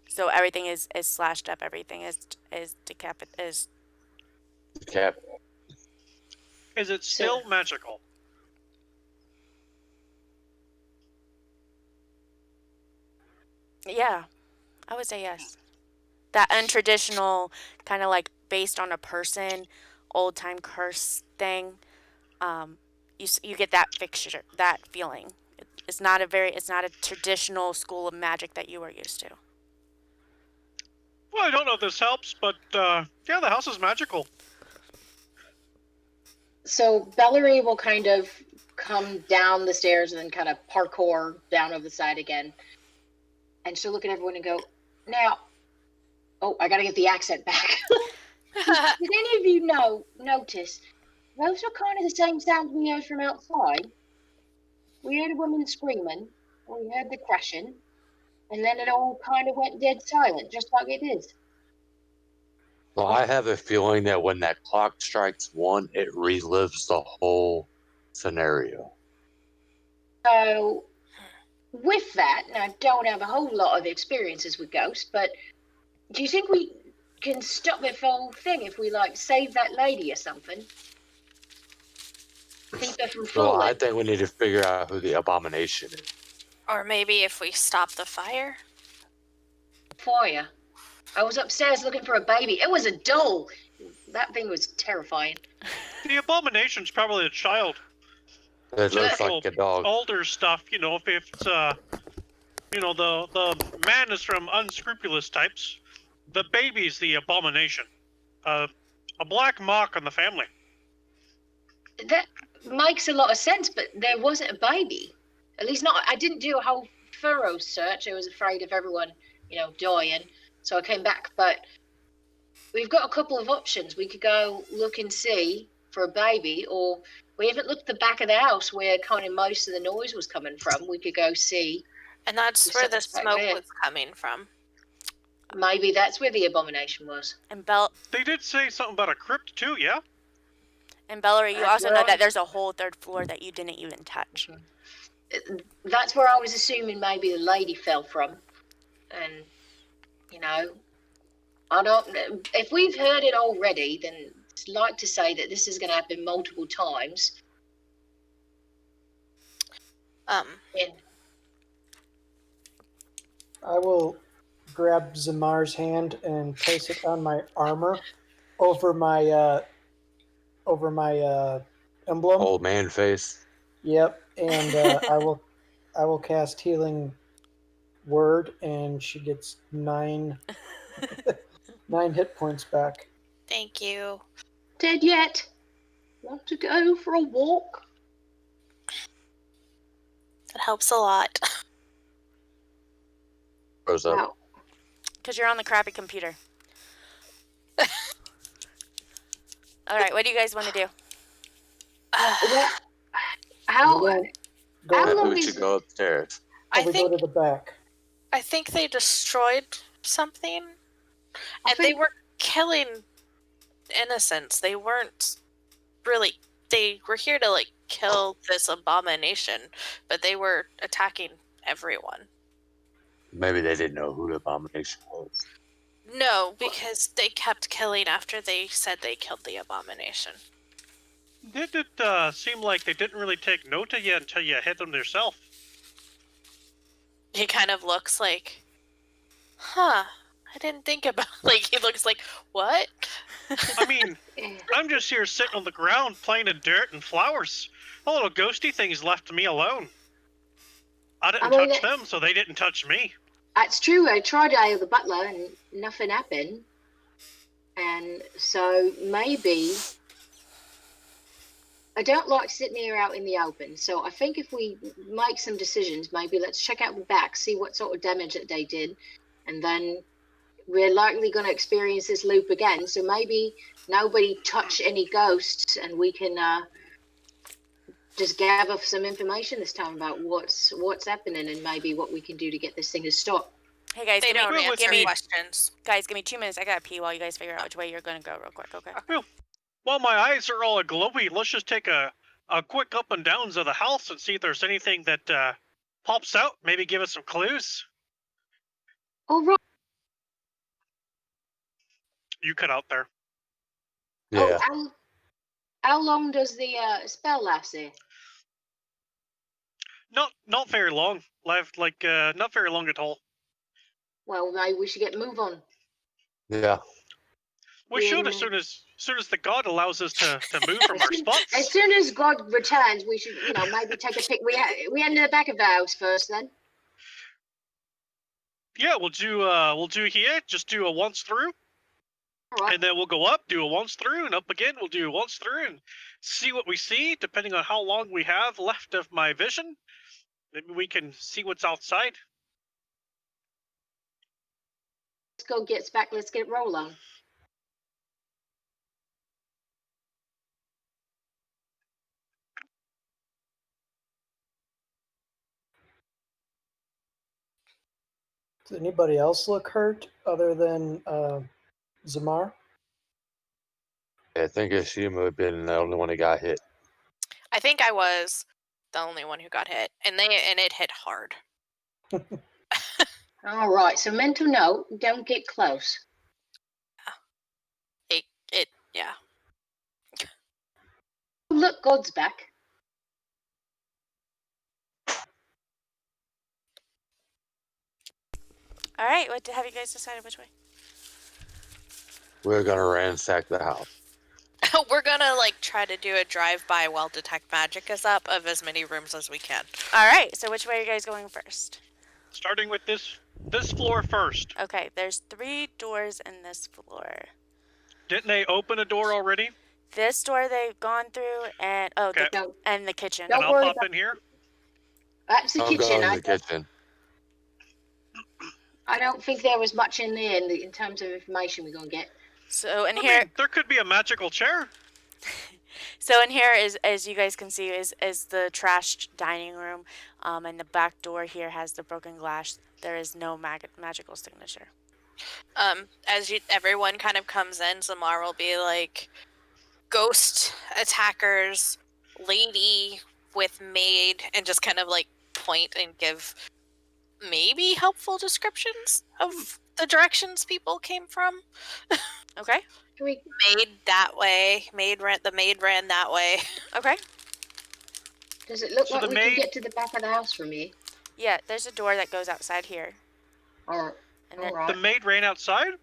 So everything is slashed up. Everything is decapitated. Is it still magical? Yeah, I would say yes. That untraditional, kind of like based on a person, old time curse thing. You get that fixture, that feeling. It's not a traditional school of magic that you are used to. Well, I don't know if this helps, but yeah, the house is magical. So Valerie will kind of come down the stairs and then kind of parkour down over the side again. And she'll look at everyone and go, now, oh, I got to get the accent back. Did any of you notice, those are kind of the same sounds we heard from outside? We heard a woman screaming, we heard the crashing, and then it all kind of went dead silent, just like it is. Well, I have a feeling that when that clock strikes 1, it relives the whole scenario. So with that, and I don't have a whole lot of experiences with ghosts, but do you think we can stop the whole thing if we like save that lady or something? Keep her from Well, I falling. think we need to figure out who the abomination is. Or maybe if we stop the fire? Fire. I was upstairs looking for a baby. It was a doll. That thing was terrifying. The abomination's probably a child. It looks Typical like a dog. older stuff, you know, if it's you know, the man is from unscrupulous types. The baby's the abomination. A black mark on the family. That makes a lot of sense, but there wasn't a baby. At least not. I didn't do a whole thorough search. I was afraid of everyone, you know, dying. So I came back. But we've got a couple of options. We could go look and see for a baby, or we haven't looked the back of the house where kind of most of the noise was coming from. We could go see. And that's There's where the something back smoke there. was coming from. Maybe that's where the abomination was. And They did say something about a crypt too, yeah? And Valerie, you That's also where know I that was- there's a whole third floor that you didn't even touch. That's where I was assuming maybe the lady fell from. And, you know, I don't. If we've heard it already, then it's like to say that this is going to happen multiple times. And I will grab Zamar's hand and place it on my armor over my emblem. Old man face. Yep, and I will cast healing word, and she gets 9 hit points back. Thank you. dead yet? Want to go for a walk? That helps a lot. Rose up. Wow. Because you're on the crappy computer. All right, what do you guys want to do? Well, how? Go How Maybe long we is- should go upstairs. I we think go to the back. I think they destroyed something, I and they think- were killing innocents. They weren't really. They were here to like kill this abomination, but they were attacking everyone. Maybe they didn't know who the abomination was. No, because they kept killing after they said they killed the abomination. Did it seem like they didn't really take note of you until you hit them yourself? He kind of looks like, huh? I didn't think about. Like he looks like what? I mean, I'm just here sitting on the ground playing in dirt and flowers. The little ghosty things left me alone. I didn't I mean, touch them, so they didn't touch me. That's true. I tried to hail the butler and nothing happened. And so maybe I don't like sitting here out in the open. So I think if we make some decisions, maybe let's check out the back, see what sort of damage that they did, and then we're likely going to experience this loop again. So maybe nobody touch any ghosts, and we can just gather some information this time about what's happening and maybe what we can do to get this thing to stop. Hey guys, They give me, don't Well, answer give me, questions. guys, give me 2 minutes. I gotta pee while you guys figure out which way you're gonna go, real quick. Okay. While my eyes are all glowy, let's just take a quick up and downs of the house and see if there's anything that pops out. Maybe give us some clues. All right. You cut out there. Yeah. Oh, how long does the spell last here? Not very long. Left not very long at all. Well, maybe we should get move on. Yeah. We Yeah, should no. as soon as the god allows us to move from our As spots. soon as God returns, we should, maybe take a pic. We enter the back of the house first, then. Yeah, we'll do here. Just do a once through, All right. and then we'll go up, do a once through, and up again. We'll do a once through and see what we see. Depending on how long we have left of my vision, maybe we can see what's outside. Let's go get back. Let's get roll on. Does anybody else look hurt other than Zamar? I think Ashima had been the only one who got hit. I think I was the only one who got hit, and it hit hard. All right, so mental note, don't get close. Yeah. Look, God's back. All right, what have you guys decided which way? We're gonna ransack the house. We're gonna like try to do a drive-by while detect magic is up of as many rooms as we can. All right, so which way are you guys going first? Starting with this floor first. Okay, there's 3 doors in this floor. Didn't they open a door already? This door they've gone through, and Okay. and the kitchen. Don't And I'll worry pop about- in here. That's the I'll go kitchen. in the kitchen. I don't think there was much in there in terms of information we're going to get. So in I here, mean, there could be a magical chair. so in here is, as you guys can see, is the trashed dining room, and the back door here has the broken glass. There is no magical signature. As everyone kind of comes in, Zamar will be like, ghost attackers, lady with maid, and just kind of like point and give maybe helpful descriptions of the directions people came from. Okay. Maid that way. The maid ran that way. Okay. Does it look So like the we maid- can get to the back of the house from here? Yeah, there's a door that goes outside here. Or, And all there, right. The maid ran outside?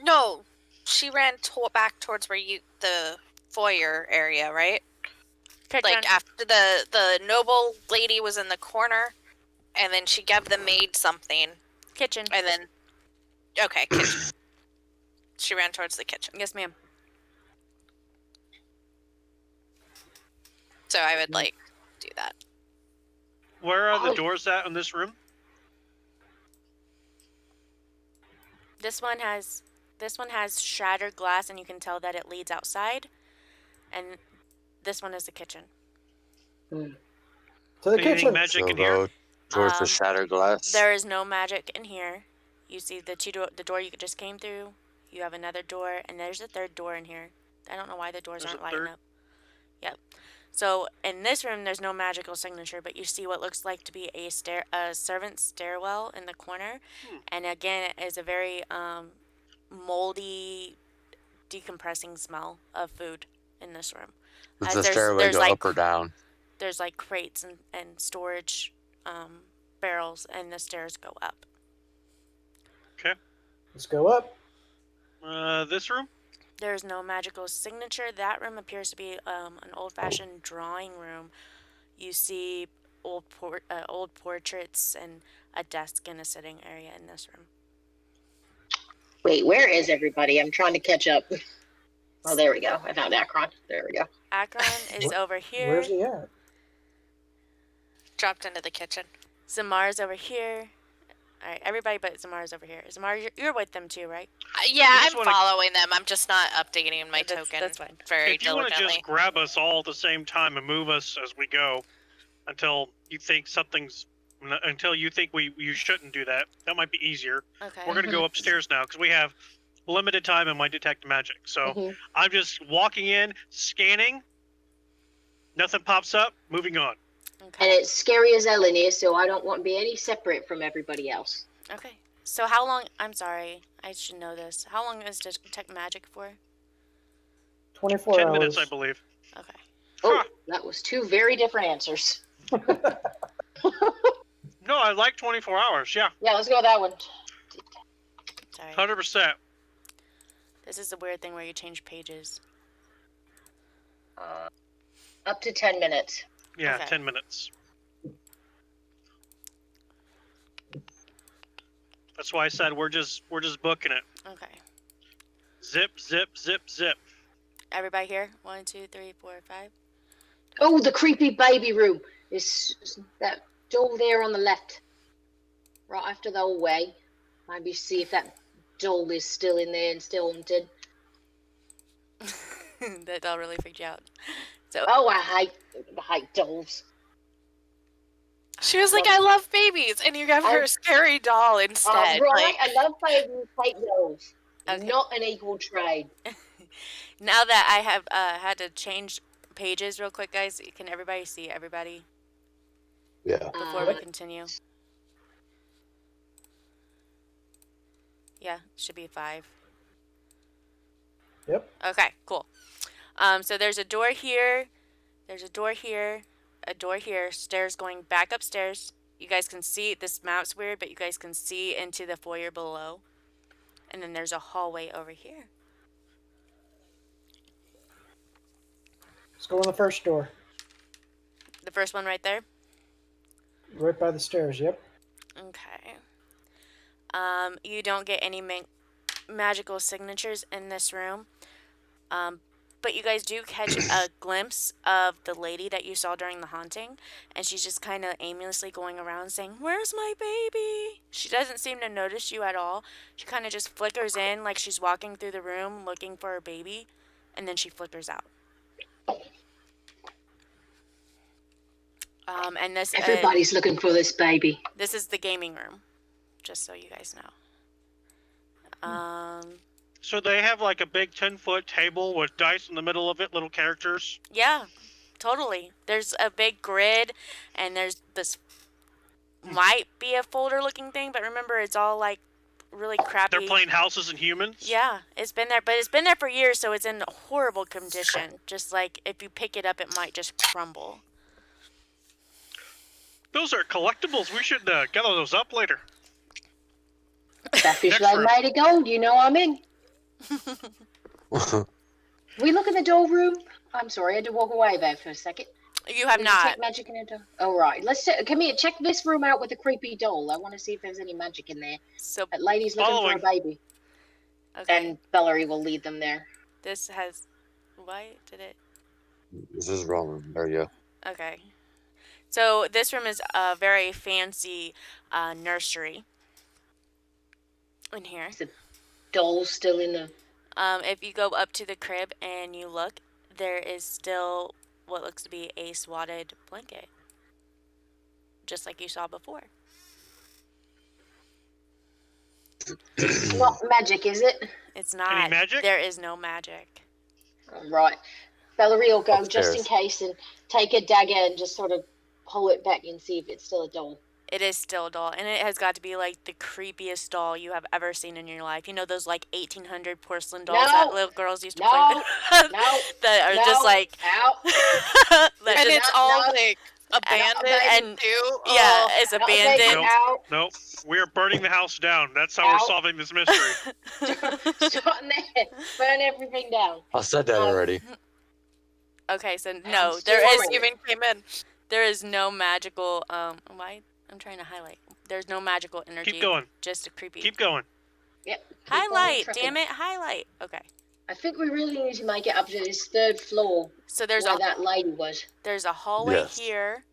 No, she ran back towards where the foyer area, right? kitchen. Like after the noble lady was in the corner, and then she gave the maid something, kitchen. and then okay, kitchen. She ran towards the kitchen. Yes, ma'am. So I would like do that. Where are the Oh. doors at in this room? This one has shattered glass, and you can tell that it leads outside. And this one is the kitchen. To the Anything kitchen. magic So in here? go towards the Um, shattered glass. There is no magic in here. You see the the door you just came through. You have another door, and there's a third door in here. I don't know why the doors There's aren't a lighting third? up. Yep. So in this room, there's no magical signature, but you see what looks like to be a servant's stairwell in the corner, and again, it is a very moldy, decompressing smell of food in this room. Does as the stairway there's go like up or down? There's like crates and storage barrels, and the stairs go up. Okay. Let's go up. This room? There's no magical signature. That room appears to be an old-fashioned drawing room. You see old portraits and a desk and a sitting area in this room. Wait, where is everybody? I'm trying to catch up. Oh, there we go. I found Akron. There we go. Akron is over here. Where's he at? Dropped into the kitchen. Zamar's over here. All right, everybody but Zamar's over here. Zamar, you're with them too, right? Yeah, You I'm just wanna- following them. I'm just not updating my That's- token that's fine. very If you want to diligently. just grab us all at the same time and move us as we go until you think you shouldn't do that, that might be easier. Okay. We're going to go upstairs now because we have limited time in my detect magic. So Mhm. I'm just walking in, scanning. Nothing pops up. Moving on. And Okay. it's scary as hell in here, so I don't want to be any separate from everybody else. Okay. So how long? I'm sorry, I should know this. How long is detect magic for? 24 10 hours. minutes, I believe. Okay. Oh, Huh. that was 2 very different answers. No, I like 24 hours. Yeah, Yeah, let's go with that one. Sorry. 100%. This is the weird thing where you change pages. Up to 10 minutes. Yeah, Okay. 10 minutes. That's why I said we're just booking it. Okay. Zip, zip, zip, zip. Everybody here? 1, 2, 3, 4, 5. Oh, the creepy baby room. Is that door there on the left. Right after the hallway. Maybe see if that doll is still in there and still haunted. That'll really freak you out. So Oh, I hate dolls. She was like, "I love babies," and you gave her a scary doll instead. Right, Like, I love babies, hate dolls. Okay. Not an equal trade. now that I have had to change pages real quick, guys, can everybody see everybody Yeah. before we continue? Yeah, should be 5. Yep. Okay, cool. So there's a door here. There's a door here. A door here. Stairs going back upstairs. You guys can see, this map's weird, but you guys can see into the foyer below. And then there's a hallway over here. Let's go in the first door. The first one right there. Right by the stairs, yep. Okay. You don't get any magical signatures in this room. But you guys do catch a glimpse of the lady that you saw during the haunting, and she's just kind of aimlessly going around saying, "Where's my baby?" She doesn't seem to notice you at all. She kind of just flickers in like she's walking through the room looking for her baby, and then she flickers out. And this Everybody's looking for this baby. This is the gaming room, just so you guys know. So they have like a big 10-foot table with dice in the middle of it, little characters. Yeah, totally. There's a big grid, and there's this might be a folder-looking thing, but remember, it's all like really crappy. They're playing houses and humans. Yeah, it's been there, but it's been there for years, so it's in horrible condition. Just like if you pick it up, it might just crumble. Those are collectibles. We should gather those up later. That fish Next like room. made of gold, you know I'm in. We look in the door room. I'm sorry, I had to walk away there for a second. You have We not. detect magic in a door. Oh right, come here. Check this room out with the creepy doll. I want to see if there's any magic in there. So, That lady's looking for a baby, okay, and Valerie will lead them there. this has. Why did it? This is wrong. There you go. Okay. So this room is a very fancy nursery. In here. Is the doll still in the? If you go up to the crib and you look, there is still what looks to be a swatted blanket. Just like you saw before. Not magic, is it? It's not. Any magic? There is no magic. All right. Valerie will go just in Upstairs. case and take a dagger and just sort of pull it back and see if it's still a doll. It is still a doll, and it has got to be like the creepiest doll you have ever seen in your life. You know those like 1800 porcelain dolls that No. little girls used to No. play with? No. That are No. just like Out. that And just- it's all no. like abandoned And- too. yeah, Oh. it's Not abandoned. taken out. Nope. We're burning the house down. That's how we're Out. solving this mystery. Start in there. Burn everything down. I said that already. Okay, so I'm no, still there Before is we even came in. there is no magical why I'm trying to highlight. There's no magical energy. Keep going. Just a creepy. Keep going. Yep. keep Highlight, on trucking. damn it, highlight. Okay. I think we really need to make it up to this third floor So there's where a that lady was. there's a hallway Yes. here.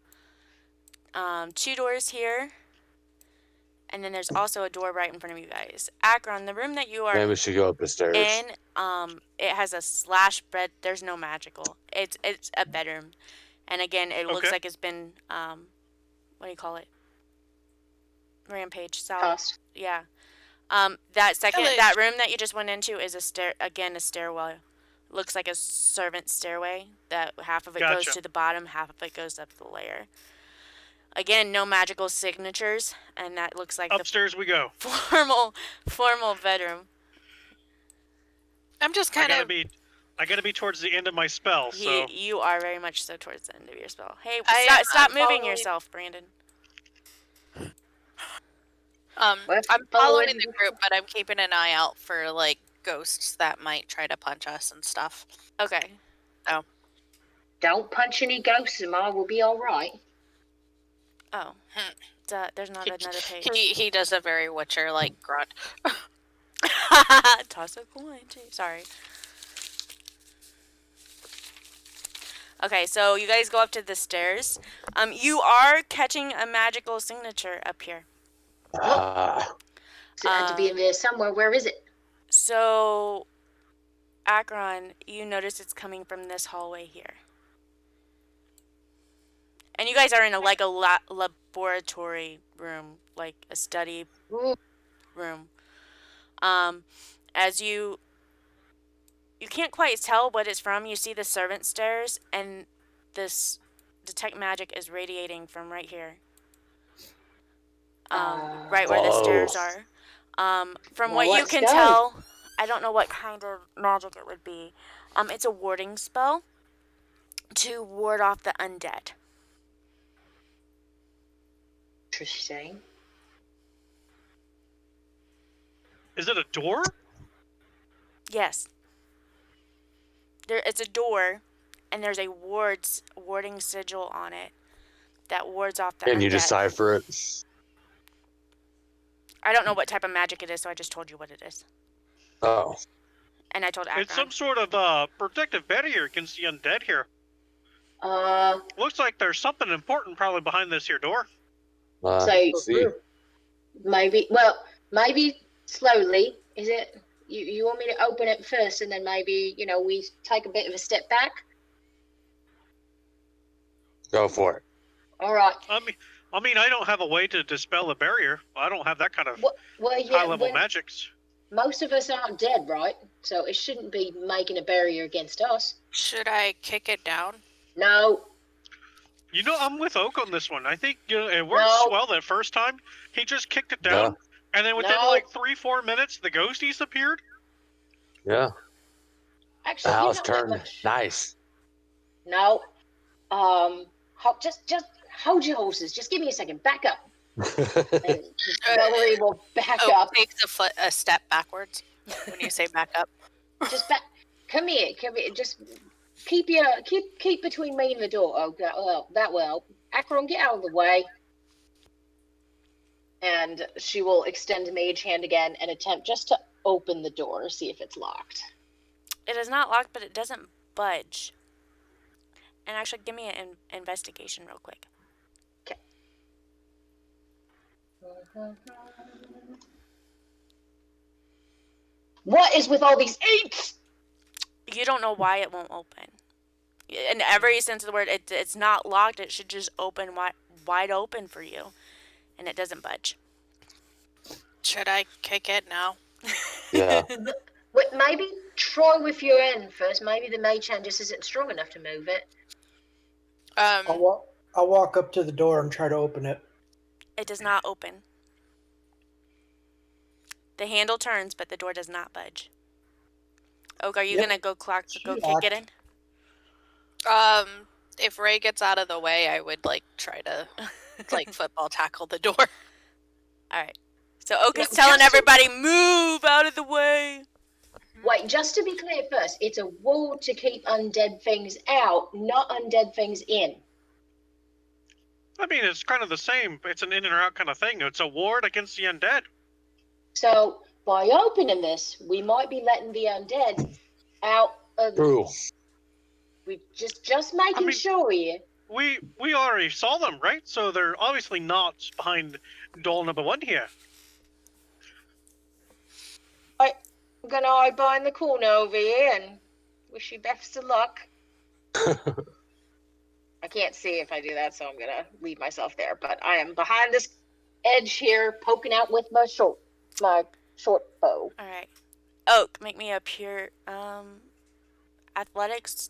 2 doors here. And then there's also a door right in front of you guys. Akron, the room that you are Maybe we should go up the stairs. in, it has a slash bed. There's no magical. It's a bedroom. And again, it looks Okay. like it's been what do you call it? Rampage south. Tossed. Yeah. That room that you just went into is a stairwell. Looks like a servant stairway that half of it goes Gotcha. to the bottom, half of it goes up the layer. Again, no magical signatures, and that looks like Upstairs we go. the formal bedroom. I'm just I kind gotta of. be towards the end of my spell. So You are very much so towards the end of your spell. Hey, I'm stop moving following- yourself, Brandon. We're I'm following following the group, but I'm keeping an eye out for like ghosts that might try to punch us and stuff. Okay. Don't punch any ghosts, and I will be all right. Oh. There's not another page. He does a very Witcher like grunt. Toss a coin, too. Sorry. Okay, so you guys go up to the stairs. You are catching a magical signature up here. So it had to be in there somewhere. Where is it? So, Akron, you notice it's coming from this hallway here. And you guys are in a laboratory room, like a study Ooh. room. As you can't quite tell what it's from. You see the servant stairs, and this detect magic is radiating from right here. Right where the stairs are. From Well, what you let's can go. tell, I don't know what kind of magic it would be. It's a warding spell to ward off the undead. Interesting. Is it a door? Yes. It's a door, and there's a warding sigil on it that wards off the Can undead. you decipher it? I don't know what type of magic it is, so I just told you what it is. Oh. And I told Akron. It's some sort of protective barrier against the undead here. Looks like there's something important probably behind this here door. See. maybe slowly. Is it? You want me to open it first, and then maybe we take a bit of a step back? Go for it. All right. I mean, I don't have a way to dispel a barrier. I don't have that kind of high-level magics. Most of us aren't dead, right? So it shouldn't be making a barrier against us. Should I kick it down? No. You know, I'm with Oak on this one. I think it worked well that first time. He just kicked it down, and then within like 3-4 minutes, the ghost disappeared. Yeah. Actually, the house turned nice. No. Just hold your horses. Just give me a second. Back up. And Valerie will back up. Takes a step backwards when you say back up. Just back. Come here. Just keep between me and the door. Oh, God. Well, that will. Akron, get out of the way. And she will extend Mage Hand again and attempt just to open the door, see if it's locked. It is not locked, but it doesn't budge. And actually, give me an investigation real quick. Okay. What is with all these 8s? You don't know why it won't open. In every sense of the word, it's not locked. It should just open wide open for you. And it doesn't budge. Should I kick it now? Yeah. Wait, maybe try with your end first. Maybe the mage hand just isn't strong enough to move it. I'll walk up to the door and try to open it. It does not open. The handle turns, but the door does not budge. Oak, are you gonna go kick it in? If Ray gets out of the way, I would try to football tackle the door. All right. So Oak is telling everybody, move out of the way. Wait, just to be clear first, it's a wall to keep undead things out, not undead things in. I mean, it's kind of the same. It's an in and out kind of thing. It's a ward against the undead. So by opening this, we might be letting the undead out of. True. We just making sure here. We already saw them, right? So they're obviously not behind door number 1 here. I'm gonna hide behind the corner over here and wish you best of luck. I can't see if I do that, so I'm gonna leave myself there. But I am behind this edge here, poking out with my short bow. All right. Oak, make me a pure athletics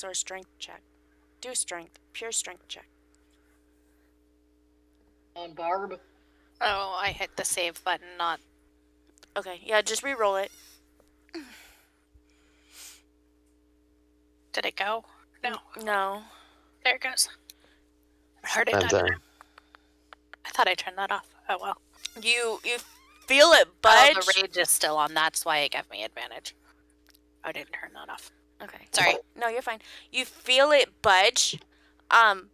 or strength check. Do pure strength check. On Barb. Oh, I hit the save button, not. Okay, yeah, just re-roll it. Did it go? No. No. There it goes. I heard it done. I thought I turned that off. Oh well. You feel it budge. Oh, the rage is still on. That's why it gave me advantage. I didn't turn that off. Okay. Sorry. No, you're fine. You feel it budge, and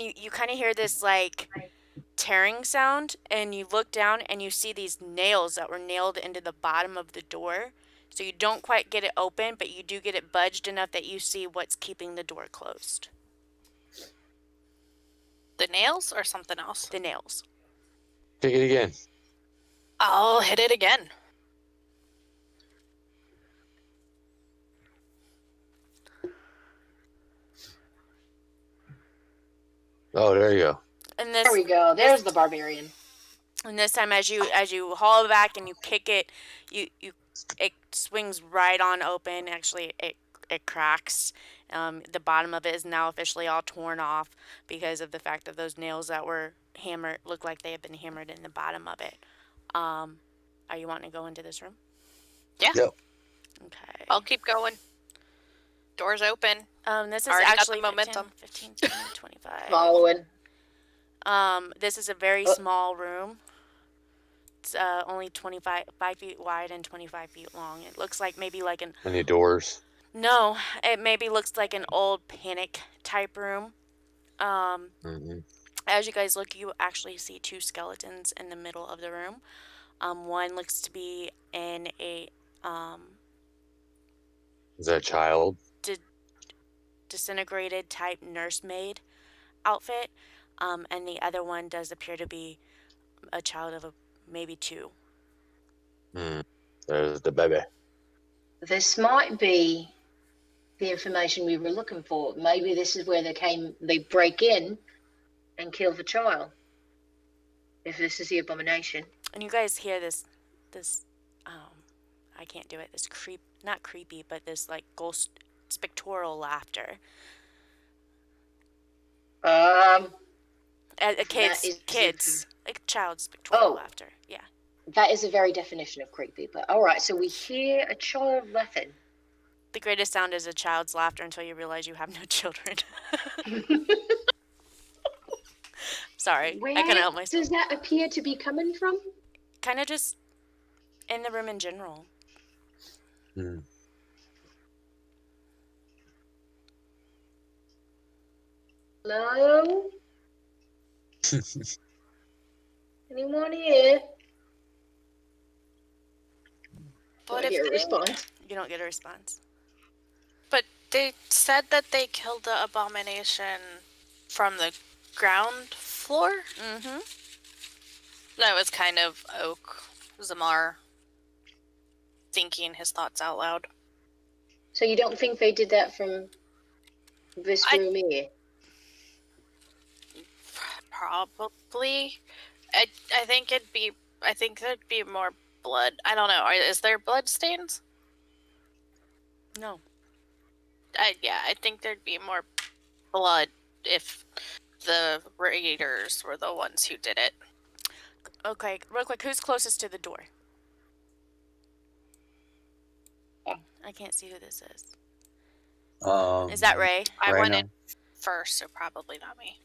you kind of hear this tearing sound, and you look down and you see these nails that were nailed into the bottom of the door. So you don't quite get it open, but you do get it budged enough that you see what's keeping the door closed. The nails or something else? The nails. Kick it again. I'll hit it again. Oh, there you go. And There we go. There's the barbarian. And this time, as you haul it back and you kick it, it swings right on open. Actually, it cracks. The bottom of it is now officially all torn off because of the fact that those nails that were hammered look like they have been hammered in the bottom of it. Are you wanting to go into this room? Yeah. Yep. Okay. I'll keep going. Doors open. This is Already got the actually momentum. 15, 20, 25. Following. This is a very small room. It's only 5 feet wide and 25 feet long. It looks like maybe like an... Any doors? No, it maybe looks like an old panic type room. Mm-hmm. As you guys look, you actually see two skeletons in the middle of the room. One looks to be in a Is that a child? disintegrated type nursemaid outfit, and the other one does appear to be a child of maybe 2. There's the baby. This might be the information we were looking for. Maybe this is where they break in and kill the child. If this is the abomination. And you guys hear this, I can't do it. This not creepy, but this like ghost spectral laughter. Kids, like child spectral laughter. Yeah. That is a very definition of creepy. But all right, so we hear a child laughing. The greatest sound is a child's laughter until you realize you have no children. Sorry, Where I couldn't help myself. does that appear to be coming from? Kind of just in the room in general. Hello? Anyone here? But I if hear a they- response. You don't get a response. But they said that they killed the abomination from the ground floor? Mm-hmm. That was kind of Oak Zamar thinking his thoughts out loud. So you don't think they did that from this room here? Probably. I think there'd be more blood. I don't know. Is there blood stains? No. I think there'd be more blood if the raiders were the ones who did it. Okay, real quick, who's closest to the door? I can't see who this is. Is that Ray? I went in first, so probably not me.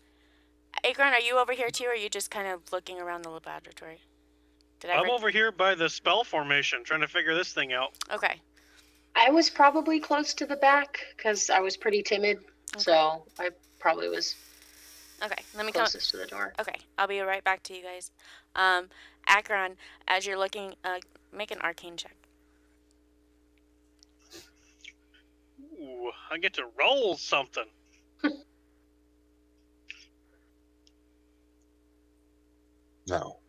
Akron, are you over here too, or are you just kind of looking around the laboratory? I'm over here by the spell formation, trying to figure this thing out. Okay. I was probably close to the back because I was pretty timid, so I probably was closest to the door. Okay, I'll be right back to you guys. Akron, as you're looking, make an arcane check. Ooh, I get to roll something. No.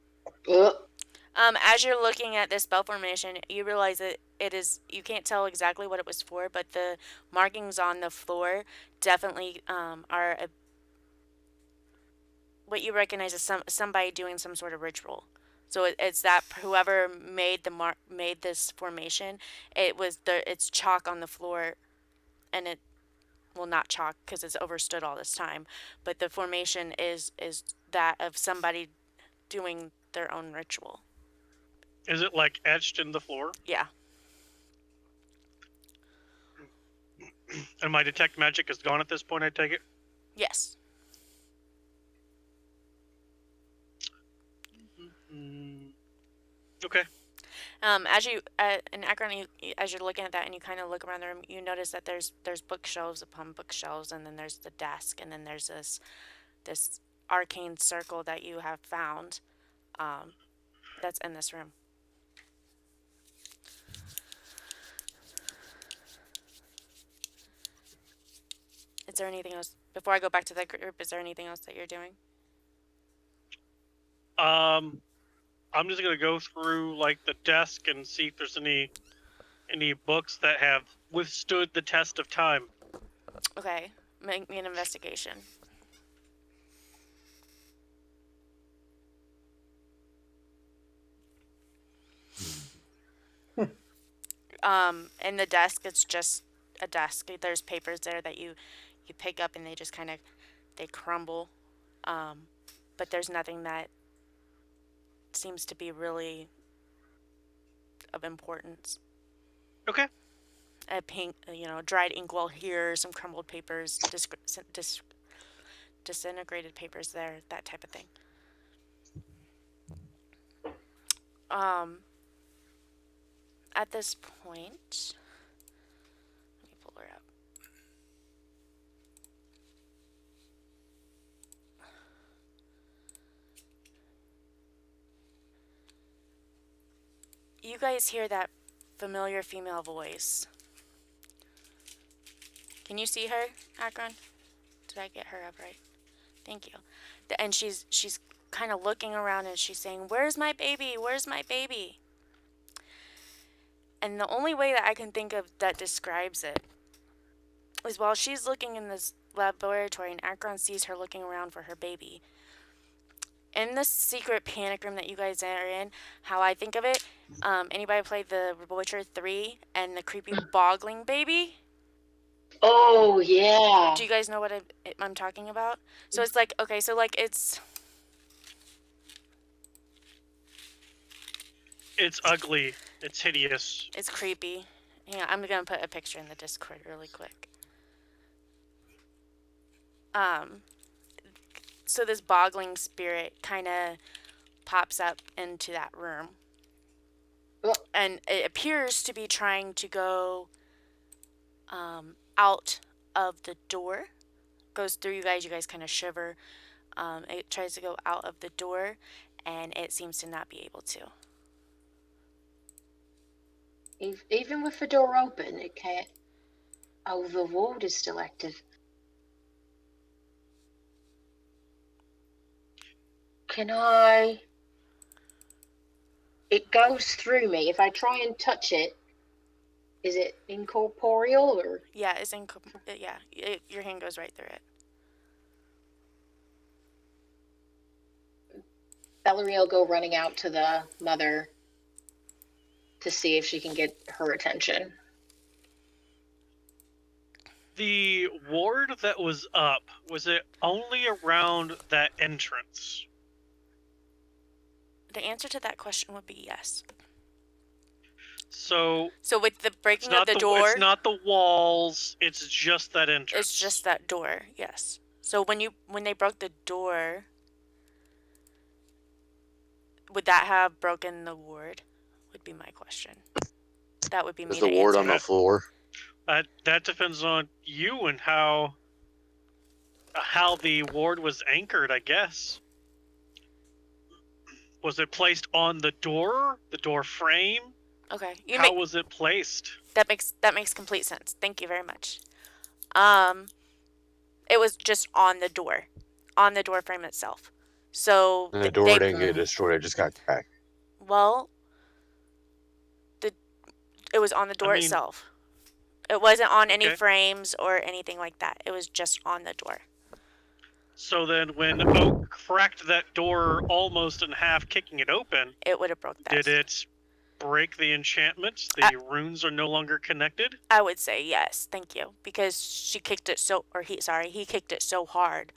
As you're looking at this spell formation, you realize that you can't tell exactly what it was for, but the markings on the floor definitely are what you recognize as somebody doing some sort of ritual. So it's that whoever made this formation, it's chalk on the floor, and it, well, not chalk because it's overstood all this time, but the formation is that of somebody doing their own ritual. Is it like etched in the floor? Yeah. And my detect magic is gone at this point, I take it? Yes. Okay. As you in Akron, as you're looking at that and you kind of look around the room, you notice that there's bookshelves upon bookshelves, and then there's the desk, and then there's this arcane circle that you have found, that's in this room. Is there anything else before I go back to that group? Is there anything else that you're doing? I'm just gonna go through like the desk and see if there's any books that have withstood the test of time. Okay, make me an investigation. In the desk, it's just a desk. There's papers there that you pick up, and they just they crumble. But there's nothing that seems to be really of importance. Okay. A pink, dried inkwell here, some crumbled papers, disintegrated papers there, that type of thing. At this point, let me pull her up. You guys hear that familiar female voice. Can you see her, Akron? Did I get her up right? Thank you. And she's kind of looking around and she's saying, "Where's my baby? Where's my baby?" And the only way that I can think of that describes it is while she's looking in this laboratory and Akron sees her looking around for her baby. In the secret panic room that you guys are in, how I think of it, anybody played the Witcher 3 and the creepy boggling baby? Oh, yeah. Do you guys know what I'm talking about? So it's like, okay, so like it's ugly. It's hideous. It's creepy. Hang on, I'm gonna put a picture in the Discord really quick. So this boggling spirit kind of pops up into that room. And it appears to be trying to go out of the door. Goes through you guys kind of shiver. It tries to go out of the door, and it seems to not be able to. Even with the door open, it can't. Oh, the ward is still active. Can I? It goes through me. If I try and touch it, is it incorporeal or? Yeah, it's your hand goes right through it. Valerie will go running out to the mother to see if she can get her attention. The ward that was up, was it only around that entrance? The answer to that question would be yes. So with the breaking of the door, it's not the walls, it's just that entrance. It's just that door, yes. So when they broke the door, would that have broken the ward? Would be my question. That would be me. Is the ward on the floor? That depends on you and how the ward was anchored, I guess. Was it placed on the door frame? Okay. How was it placed? That makes complete sense. Thank you very much. It was just on the door frame itself. So and the door didn't get destroyed; it just got cracked. Well, it was on the door itself. It wasn't on any frames or anything like that. It was just on the door. So then when Oak cracked that door almost in half, kicking it open, it would have broke that. Did it break the enchantment? The runes are no longer connected? I would say yes, thank you. Because he kicked it so hard,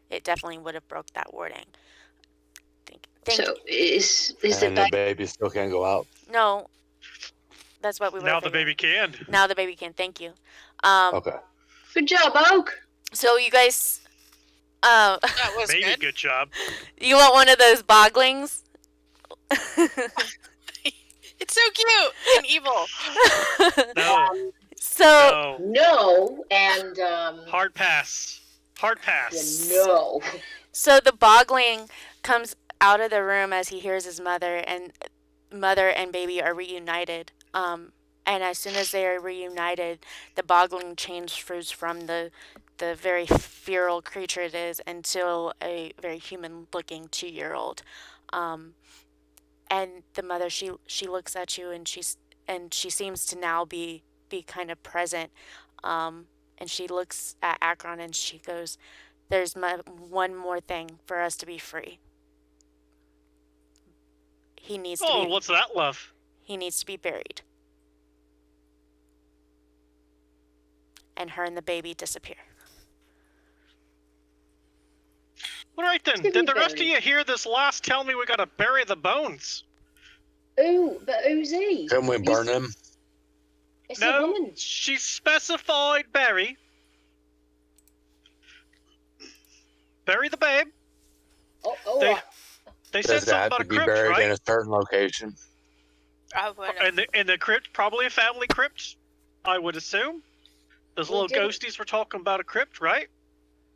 it definitely would have broke that warding. So is and the baby still can't go out? No. That's what we were Now the baby can. Now the baby can, thank you. Okay. Good job, Oak. So you guys that was maybe good job. You want one of those bogglings? It's so cute and evil. No. So no, and hard pass. Yeah, no. So the boggling comes out of the room as he hears his mother and baby are reunited. And as soon as they are reunited, the boggling changes from the very feral creature it is until a very human-looking 2-year-old. And the mother, she looks at you and she seems to now be kind of present. And she looks at Akron and she goes, "There's one more thing for us to be free. He needs to be." Oh, what's that, love? He needs to be buried. And her and the baby disappear. All right then. Should Did we the rest of bury? you hear this last tell me we gotta bury the bones? Ooh, but who's he? Can we burn him? It's a No, woman. she specified bury. Bury the babe. Oh, They- They said Does it something have about to a be crypt, buried right? in a certain location? I wouldn't. In the crypt, probably a family crypt, I would assume. Those We little didn't- ghosties were talking about a crypt, right?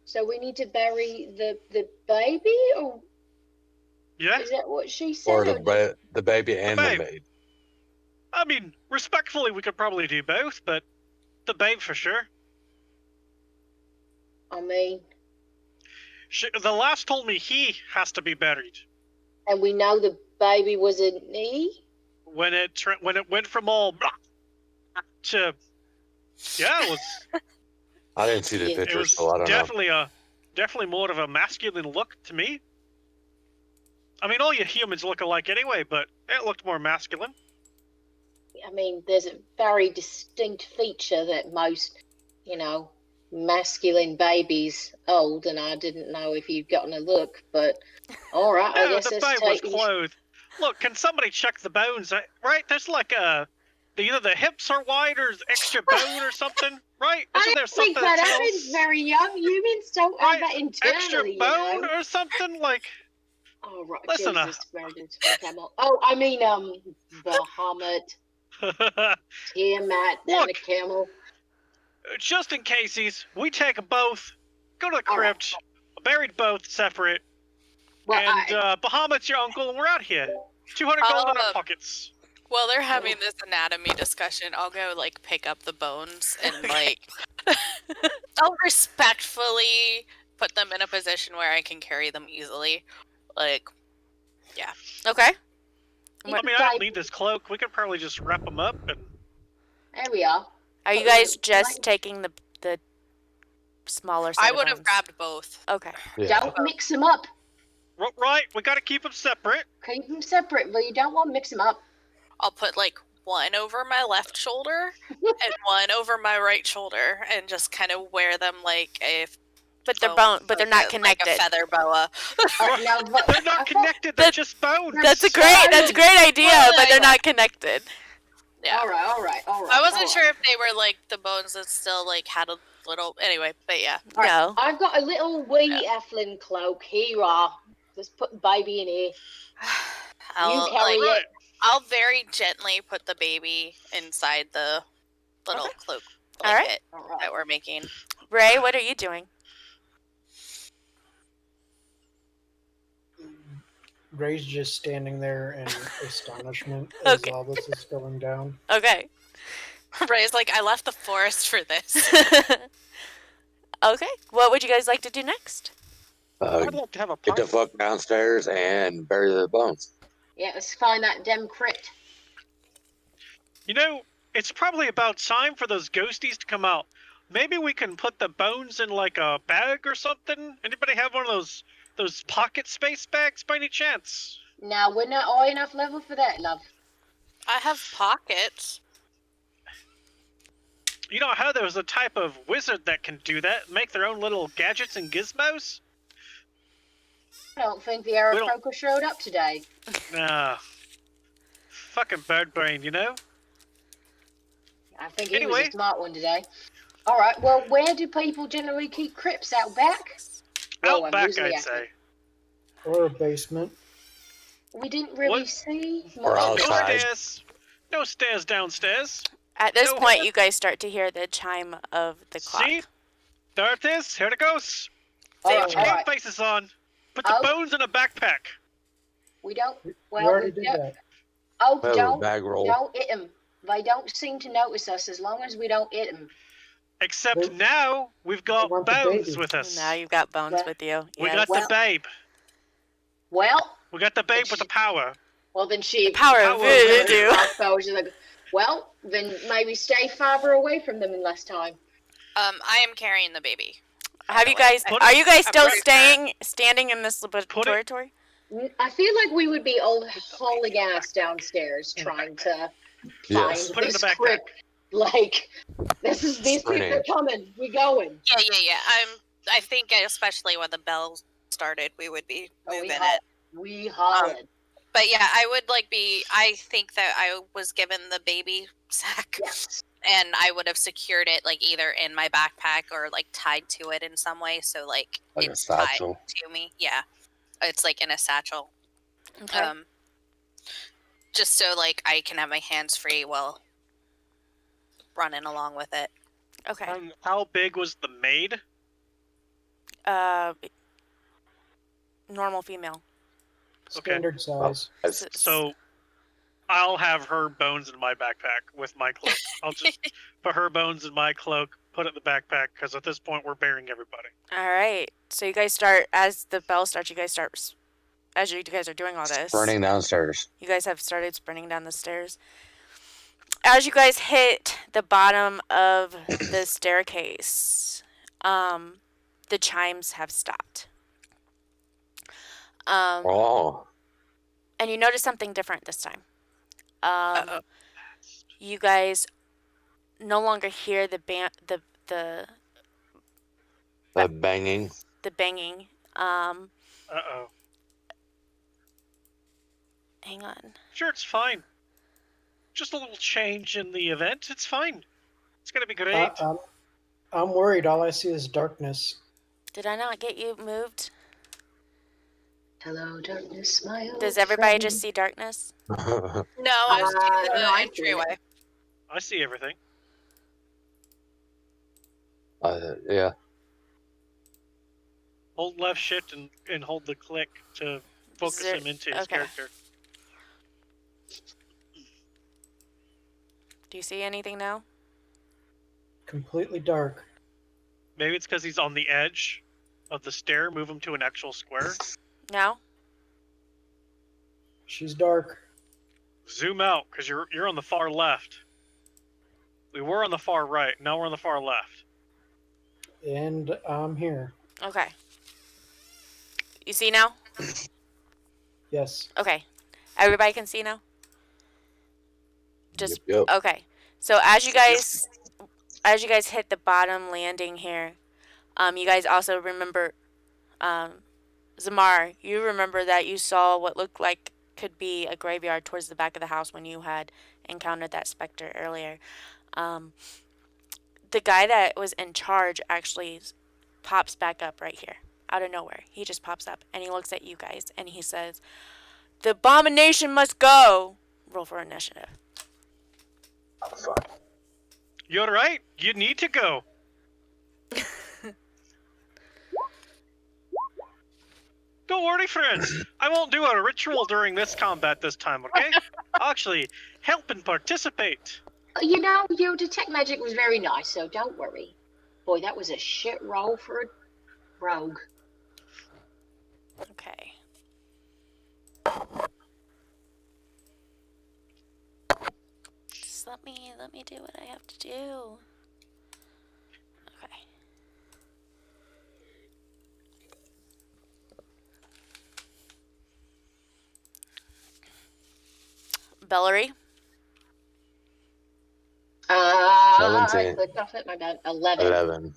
so we need to bury the baby, or Yeah. is that what she said? Or or the baby and the babe. babe? I mean, respectfully, we could probably do both, but the babe for sure. I mean, The last told me he has to be buried. and we know the baby was a he. When it went from all blah to, yeah, it I didn't see the Yeah. picture, was so I don't know. definitely more of a masculine look to me. I mean, all you humans look alike anyway, but it looked more masculine. I mean, there's a very distinct feature that most, masculine babies hold, and I didn't know if you'd gotten a look, but all right, I No, guess the let's babe was take. clothed. Look, can somebody check the bones? Right, there's like either the hips are wide or extra bone or something, right? I Isn't there don't think something that that happens tells very young. Humans don't have Right, that extra internally, bone or something like? Oh, right. Listen, Jesus, very good. Camel. Oh, I mean, Bahamut, Tiamat, and Look. the camel. Just in cases, we take both, go to the All right. crypt, buried both separate, Well, and Bahamut's your uncle, and we're out here. 200 gold in our pockets. While they're having this anatomy discussion, I'll go like pick up the bones and like I'll respectfully put them in a position where I can carry them easily. Like, Okay. I mean, I don't need this cloak. We could probably just wrap them up and. there we are. Are you guys just taking the smaller set I of would have bones? grabbed both. Okay. Yeah. Don't mix them up. Right, we gotta keep them separate. Keep them separate, but you don't want to mix them up. I'll put like one over my left shoulder and one over my right shoulder, and just kind of wear them like a. But they're like they're not a connected. feather boa. No, but They're not connected, they're just bones. That's a great idea, Well, but they're anyway. not connected. Yeah. All right. I wasn't sure if they were like the bones that still like had a little. Anyway, but yeah. All right. No. I've got a little wee Eflin cloak. Here you are. Just put the baby in here. I'll carry like, it. I'll very gently put the baby inside the little cloak All right. blanket All right. that we're making. Ray, what are you doing? Ray's just standing there in astonishment as Okay. all this is going down. Okay. Ray's like, I left the forest for this. Okay. What would you guys like to do next? I'd love to have a Get the party. fuck downstairs and bury the bones. Yeah, let's find that dem crypt. You know, it's probably about time for those ghosties to come out. Maybe we can put the bones in like a bag or something. Anybody have one of those pocket space bags by any chance? Now, we're not high enough level for that, love. I have pockets. You know how there's a type of wizard that can do that, make their own little gadgets and gizmos? I don't think the We don't- Aarakocra showed up today. Nah. Fucking bird brain, you know? I think he was Anyway. a smart one today. All right, well, where do people generally keep crypts? Out back? Well, Out back, usually I'd after- say. Or a basement. We didn't really What? see Or much of outside. No it. stairs. No stairs downstairs. At this No. point, you guys start to hear the chime of the clock. See? There it is. Here it goes. Oh, Put your all game right. faces on. Put the Oh. bones in a backpack. We don't. We Well, already we did don't. that. Oh, Well, don't bag roll. hit them. They don't seem to notice us as long as we don't hit them. Except They- now we've got want the bones baby. with us. Now you've got bones Well, with you. We Yeah. got Well- the babe. Well, We got the babe with the power. then she. Power of Power of voodoo. I suppose you're like, well, then maybe stay farther away from them in less time. I am carrying the baby. Have you guys? Put- Are you guys I'm still pretty standing in this laboratory? I feel like we would be all hauling ass downstairs trying to Yes. find Put it in this the backpack. crypt. Like, these people are Sprinting. coming. We going. Yeah. I think especially when the bells started, we would be Oh, moving it. we hollered. But yeah, I would I think that I was given the baby sack. Yes. And I would have secured it like either in my backpack or like tied to it in some way. So like Like a it's tied satchel. to me. Yeah. It's like in a satchel. Okay. Just so like I can have my hands free while running along with it. Okay. How big was the maid? Normal female. Standard size. So I'll have her bones in my backpack with my cloak. I'll just put her bones in my cloak, put it in the backpack, because at this point we're burying everybody. All right. So you guys start, as the bell starts, you guys start, as you guys are doing all this. Sprinting downstairs. You guys have started sprinting down the stairs. As you guys hit the bottom of the staircase, the chimes have stopped. Oh. And you notice something different this time. Uh-oh. You guys no longer hear the banging. The banging. Uh-oh. Hang on. Sure, it's fine. Just a little change in the event. It's fine. It's gonna be great. I'm worried. All I see is darkness. Did I not get you moved? Hello, darkness, my old Does everybody friend. just see darkness? No, I see the no, I see entryway. I see everything. Yeah. Hold left shift and hold the click to focus him into his character. Do you see anything now? Completely dark. Maybe it's because he's on the edge of the stair. Move him to an actual square. Now? She's dark. Zoom out, because you're on the far left. We were on the far right. Now we're on the far left. And I'm here. Okay. You see now? Yes. Okay. Everybody can see now? Just Yep. okay. So as you guys hit the bottom landing here, you guys also remember Zamar, you remember that you saw what looked like could be a graveyard towards the back of the house when you had encountered that specter earlier. The guy that was in charge actually pops back up right here, out of nowhere. He just pops up, and he looks at you guys, and he says, "The abomination must go!" Roll for initiative. You're right. You need to go. Don't worry, friends. I won't do a ritual during this combat this time, okay? I'll actually help and participate. You know, your detect magic was very nice, so don't worry. Boy, that was a shit roll for a rogue. Okay. Just let me do what I have to do. Okay. Valerie? I clicked off it, my bad. 11.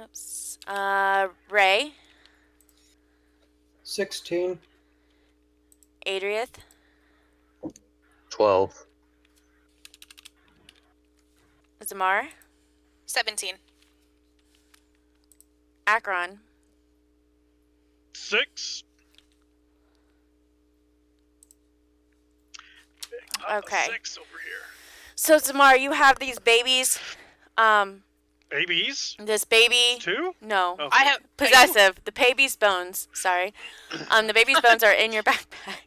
Oops. Ray? 16. Adrieth? 12. Zamar? 17. Akron? 6. Okay. 6 over here. So, Zamar, you have these babies. Babies? This baby. 2? No. Oh. I have Possessive. The baby's bones. Sorry. The baby's bones are in your backpack.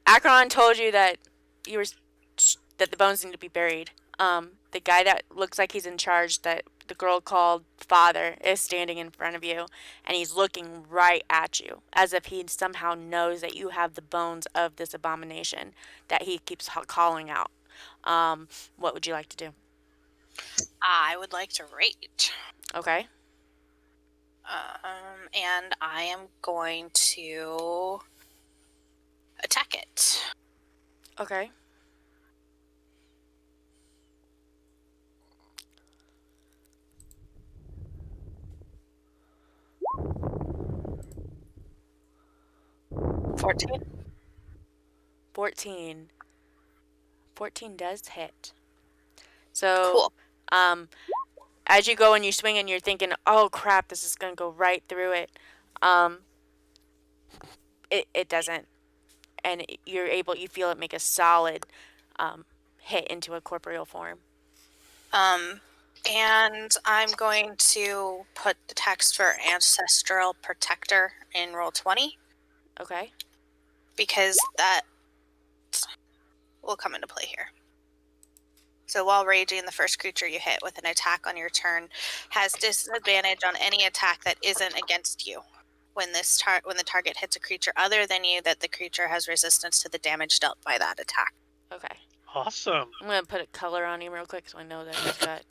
Akron told you that that the bones need to be buried. The guy that looks like he's in charge, that the girl called father, is standing in front of you, and he's looking right at you, as if he somehow knows that you have the bones of this abomination that he keeps calling out. What would you like to do? I would like to rage. Okay. And I am going to attack it. Okay. 14. 14. 14 does hit. So, Cool. as you go and you swing and you're thinking, oh crap, this is going to go right through it, it doesn't. And you feel it make a solid hit into a corporeal form. And I'm going to put the text for Ancestral Protector in roll 20 Okay. because that will come into play here. So while raging, the first creature you hit with an attack on your turn has disadvantage on any attack that isn't against you. When the target hits a creature other than you, that the creature has resistance to the damage dealt by that attack. Okay. Awesome. I'm going to put a color on him real quick so I know that he's got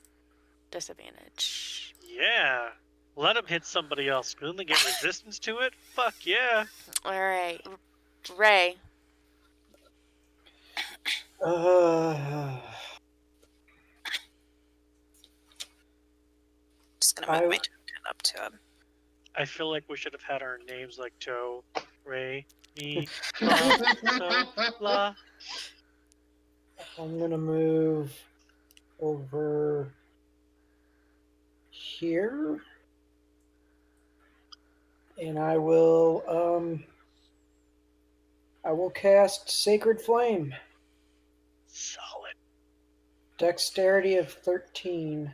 disadvantage. Yeah. Let him hit somebody else. Then they get resistance to it? Fuck yeah. All right. Ray. Just going to move my token up to him. I feel like we should have had our names like Joe, Ray, me, la. I'm gonna move over here, and I will cast Sacred Flame. Solid. Dexterity of 13.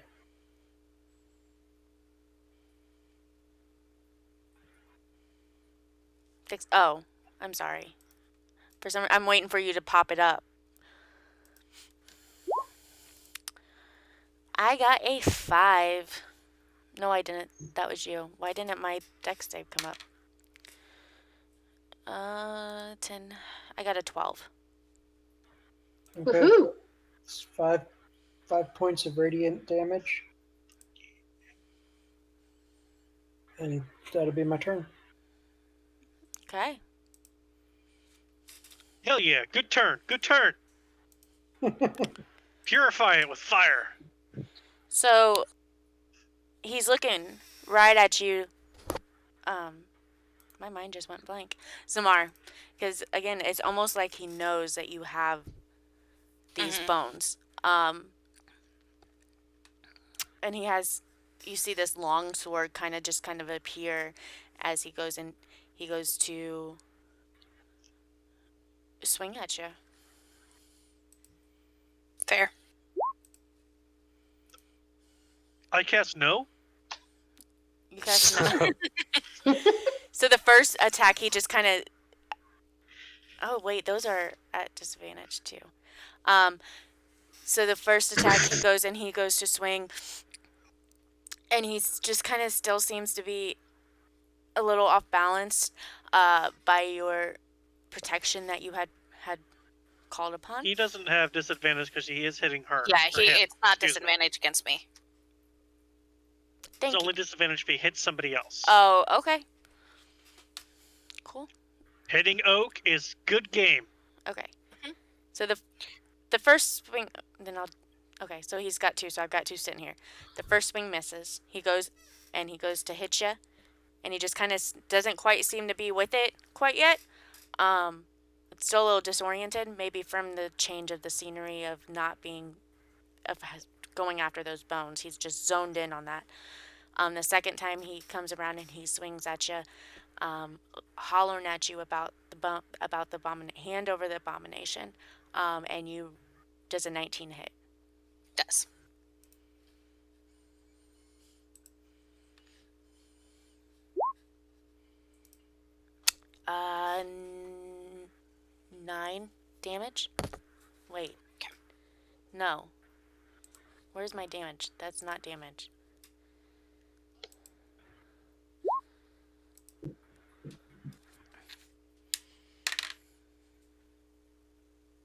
Oh, I'm sorry. I'm waiting for you to pop it up. I got a 5. No, I didn't. That was you. Why didn't my dex save come up? 10. I got a 12. Okay. Woohoo! It's 5 points of radiant damage. And that'll be my turn. Okay. Hell yeah. Good turn. Good turn. Purify it with fire. So he's looking right at you. My mind just went blank. Zamar, because again, it's almost like he knows that you have these bones. And you see this long sword kind of appear as he goes to swing at you. Fair. I cast no. You guys know. So the first attack, he just kind of. Oh wait, those are at disadvantage too. So the first attack, he goes to swing, and he's just kind of still seems to be a little off balance by your protection that you had called upon. He doesn't have disadvantage because he is hitting her. Yeah, him. it's not Excuse me. disadvantage against me. Thank It's you. only disadvantage if he hits somebody else. Oh, okay. Cool. Hitting Oak is good game. Okay. So the first swing, okay, so he's got 2, so I've got 2 sitting here. The first swing misses. He goes to hit you, and he just kind of doesn't quite seem to be with it quite yet. It's still a little disoriented, maybe from the change of the scenery of going after those bones. He's just zoned in on that. The second time he comes around and he swings at you, hollering at you about the hand over the abomination, and you does a 19 hit. Does. Uh, 9 damage. Wait. No. Where's my damage? That's not damage.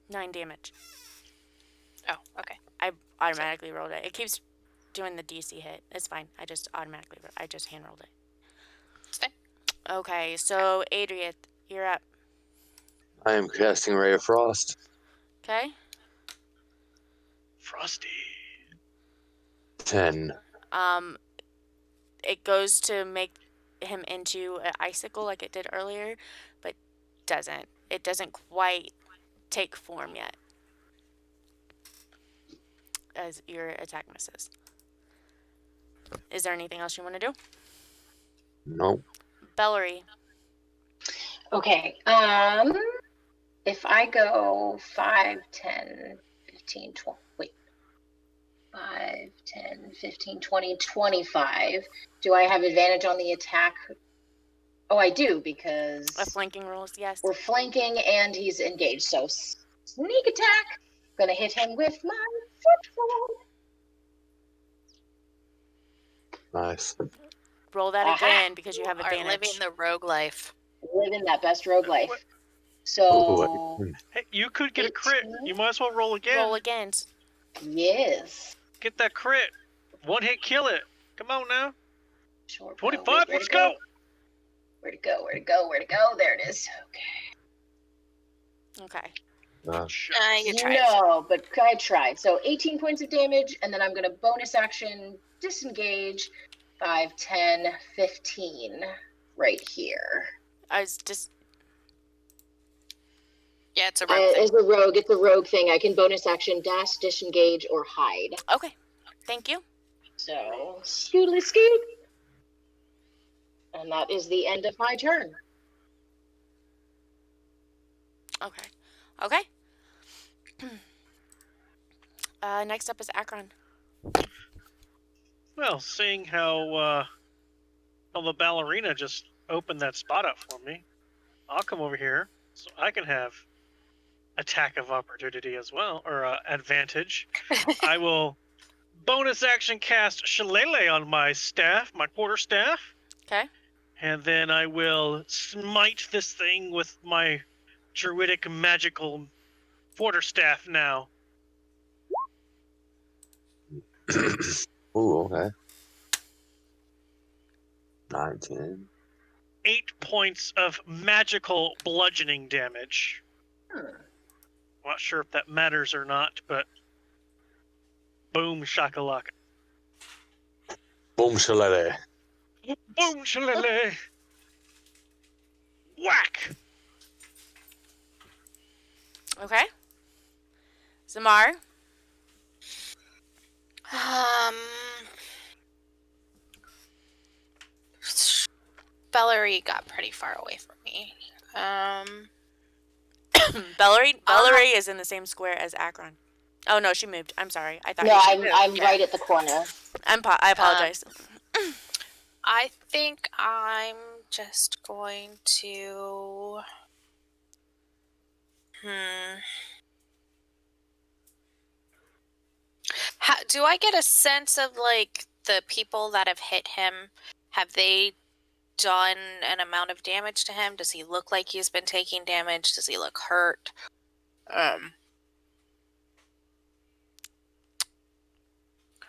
Nine damage. Oh, okay. I automatically rolled it. It keeps doing the DC hit. It's fine. I just hand rolled it. It's fine. Okay, so Adrian, you're up. I am casting Ray of Frost. Okay. Frosty. 10. It goes to make him into an icicle like it did earlier, but doesn't. It doesn't quite take form yet. As your attack misses. Is there anything else you want to do? Nope. Valerie. Okay. If I go 5, 10, 15, 20, wait. 5, 10, 15, 20, 25. Do I have advantage on the attack? Oh, I do, because A flanking rolls, yes. we're flanking and he's engaged. So sneak attack. Gonna hit him with my football. Nice. Roll that Aha. again because you have Are living advantage. the rogue life. Living that best rogue life. What? So, Hey, you could get a crit. 18. You might as well roll again. Roll again. yes. Get that crit. One hit, kill it. Come on now. Sure. 25, let's go. Where'd it go? Where'd it go? Where'd it go? There it is. Okay. Okay. You tried. No, but I tried. So 18 points of damage, and then I'm going to bonus action disengage 5, 10, 15 right here. I was just. Yeah, it's a rogue thing. As a rogue, it's a rogue thing. I can bonus action dash, disengage, or hide. Okay. Thank you. So, scootly scoot. And that is the end of my turn. Okay. Okay. Next up is Akron. Well, seeing how the ballerina just opened that spot up for me, I'll come over here so I can have attack of opportunity as well, or advantage. I will bonus action cast Shillelagh on my staff, my quarterstaff. Okay. And then I will smite this thing with my druidic magical quarterstaff now. Ooh, okay. 19. 8 points of magical bludgeoning damage. Not sure if that matters or not, but boom shakalaka. Boom shillelagh. Boom shillelagh. Whack! Okay. Zamar. Valerie got pretty far away from me. Valerie is in the same square as Akron. Oh no, she moved. I'm sorry. I thought. No, she moved. I'm Yeah. right at the corner. I apologize. I think I'm just going to. Do I get a sense of like the people that have hit him? Have they done an amount of damage to him? Does he look like he's been taking damage? Does he look hurt?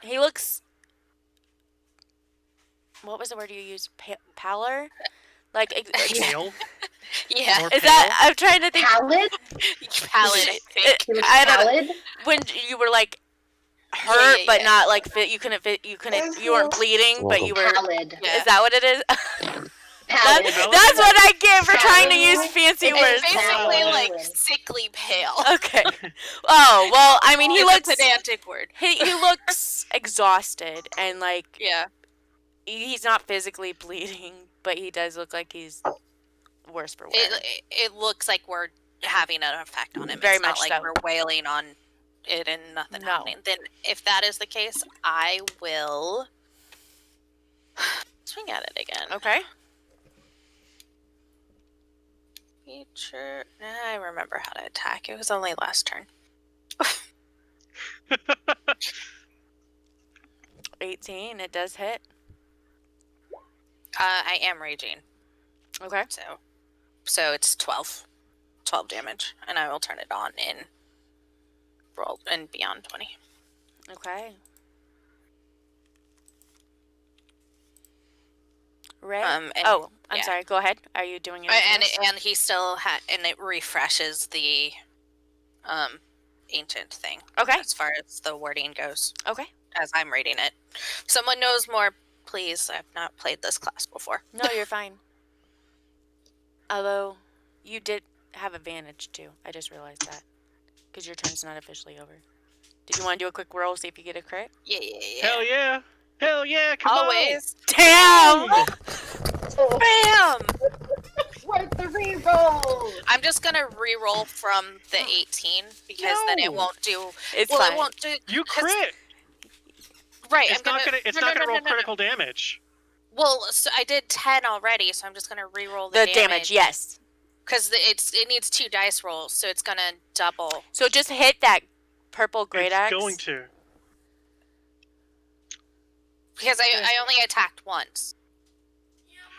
He looks. What was the word you used? Pallor? Like. Pale? Yeah. More Is that? I'm trying to think. Pallid? Pallid, I think. He looks I don't know. pallid? When you were like hurt, Yeah. but not like fit. You couldn't. You weren't bleeding, but you were. Pallid. Yeah. Is that what it is? Pallid. That's what I get for trying to use fancy It's words. Basically, Pallid. like sickly pale. Okay. Oh well, I mean, he It's looks. a pedantic word. He looks exhausted and like Yeah. he's not physically bleeding, but he does look like he's worse for wear. It looks like we're having an effect on him. Very It's not much like so. we're wailing on it and nothing No. happening. Then, if that is the case, I will swing at it again. Okay. Feature. I remember how to attack. It was only last turn. 18. It does hit. I am raging, Okay. so it's 12 damage, and I will turn it on in roll and beyond 20. Okay. Ray. And- I'm yeah. sorry. Go ahead. Are you doing it? And he still and it refreshes the ancient thing. Okay. As far as the wording goes, Okay. as I'm reading it. Someone knows more, please. I've not played this class before. No, you're fine. Although you did have advantage too. I just realized that because your turn's not officially over. Did you want to do a quick roll, see if you get a crit? Yeah. Hell yeah! Hell yeah! Come Always. Damn! Oh, Bam! worth the reroll. I'm just gonna re-roll from the 18 because then it No. won't do. It's well, fine. it won't do. You 'cause- crit. Right. It's not gonna. It's not gonna roll critical damage. Well, so I did 10 already, so I'm just gonna re-roll The the damage, yes. Because it needs 2 dice rolls, so it's gonna double. So just hit that purple great It's axe. going to. Because I only attacked once.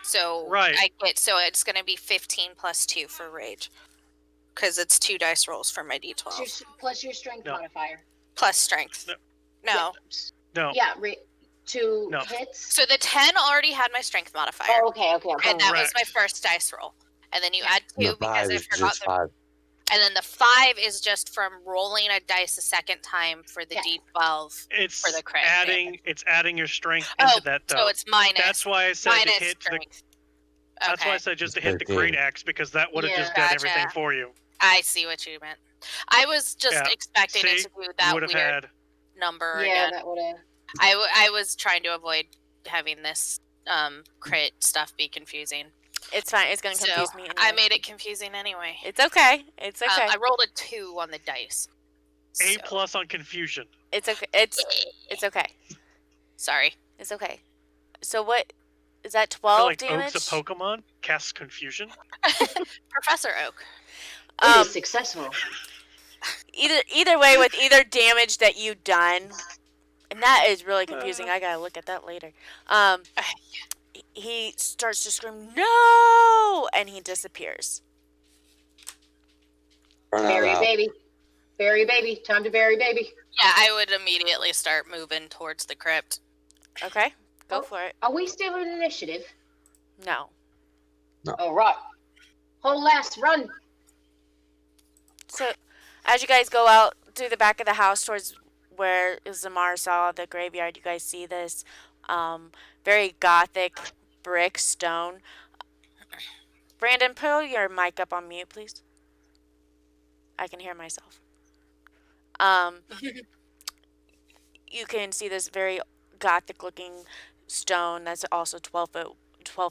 So Right. so it's gonna be 15 plus 2 for rage. Because it's 2 dice rolls for my D12. Plus your strength No. modifier. Plus strength. No. No. Yeah, two No. hits. So the 10 already had my strength modifier. Oh, okay. And that was my Correct. first dice roll. And then you add 2 The because 5 I is forgot just 5. And then the 5 is just from rolling a dice a second time for the Yeah. D12 It's for the crit. adding. It's adding your strength into that though. So it's minus. That's why I said to minus hit the. strength. That's Okay. why I said just to It's hit the 13. great axe because that would have Yeah. just done Gotcha. everything for you. I see what you meant. I was just Yeah. expecting it See? to do You that would weird have had. number Yeah, again. that would have. I was trying to avoid having this crit stuff be confusing. It's fine. It's going to confuse So me anyway. I made it confusing anyway. It's okay. It's okay. I rolled a 2 on the dice. A So- plus on confusion. It's okay. It's okay. Sorry. It's okay. So what is that? I feel 12 like damage? Oak's a Pokemon. Casts confusion. Professor Oak. It is successful. Either way, with either damage that you done, and that is really confusing. I gotta look at that later. He starts to scream no, and he disappears. Run Bury out. baby. Bury baby. Time to bury baby. Yeah, I would immediately start moving towards the crypt. Okay, go Oh. for it. Are we still in initiative? No. All right. Whole ass run. So, as you guys go out through the back of the house towards where Zamar saw the graveyard, you guys see this very gothic brick stone. Brandon, put your mic up on mute, please. I can hear myself. You can see this very gothic-looking stone that's also 12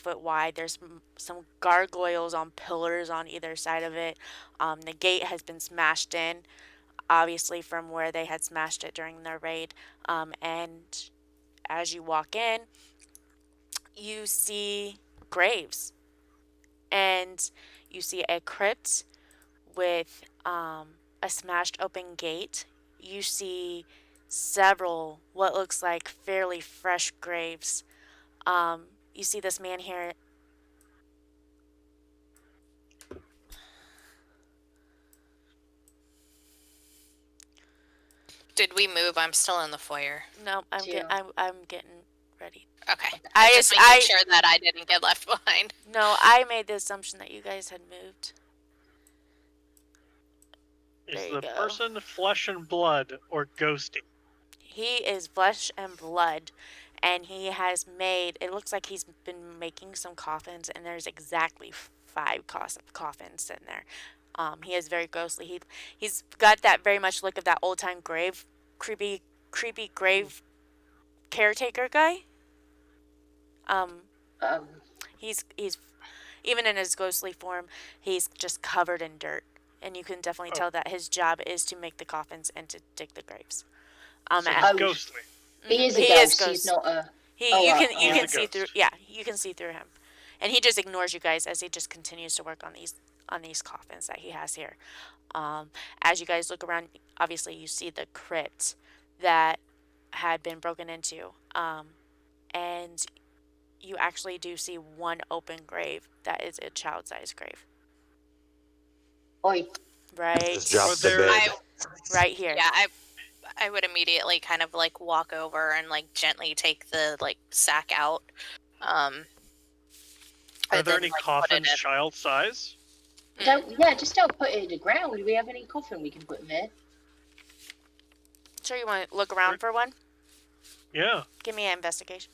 foot wide. There's some gargoyles on pillars on either side of it. The gate has been smashed in, obviously from where they had smashed it during their raid. And as you walk in, you see graves. And you see a crypt with a smashed open gate. You see several what looks like fairly fresh graves. You see this man here. Did we move? I'm still in the foyer. No, I'm Two. I'm getting ready. Okay. I Just just making sure that I didn't get left behind. No, I made the assumption that you guys had moved. Is There you the go. person flesh and blood or ghosting? He is flesh and blood, and he has made. It looks like he's been making some coffins, and there's exactly 5 coffins in there. He is very ghostly. He's got that very much look of that old time grave, creepy grave caretaker guy. He's even in his ghostly form, he's just covered in dirt, and you can definitely tell that his job is to make the coffins and to dig the graves. So And- he's ghostly. He is a He ghost. is ghost. He's not a. you right. can He's a see through. ghost. Yeah, you can see through him, and he just ignores you guys as he just continues to work on these coffins that he has here. As you guys look around, obviously you see the crypt that had been broken into, and you actually do see one open grave that is a child-sized grave, Oi. right, Just drop Or the there- bed. right here. Yeah, I would immediately kind of like walk over and like gently take the like sack out. Are and there then, any like, put it coffins in. child size? Just don't put it in the ground. Do we have any coffin we can put in there? Sure, you want to look around for one? Yeah. Give me an investigation.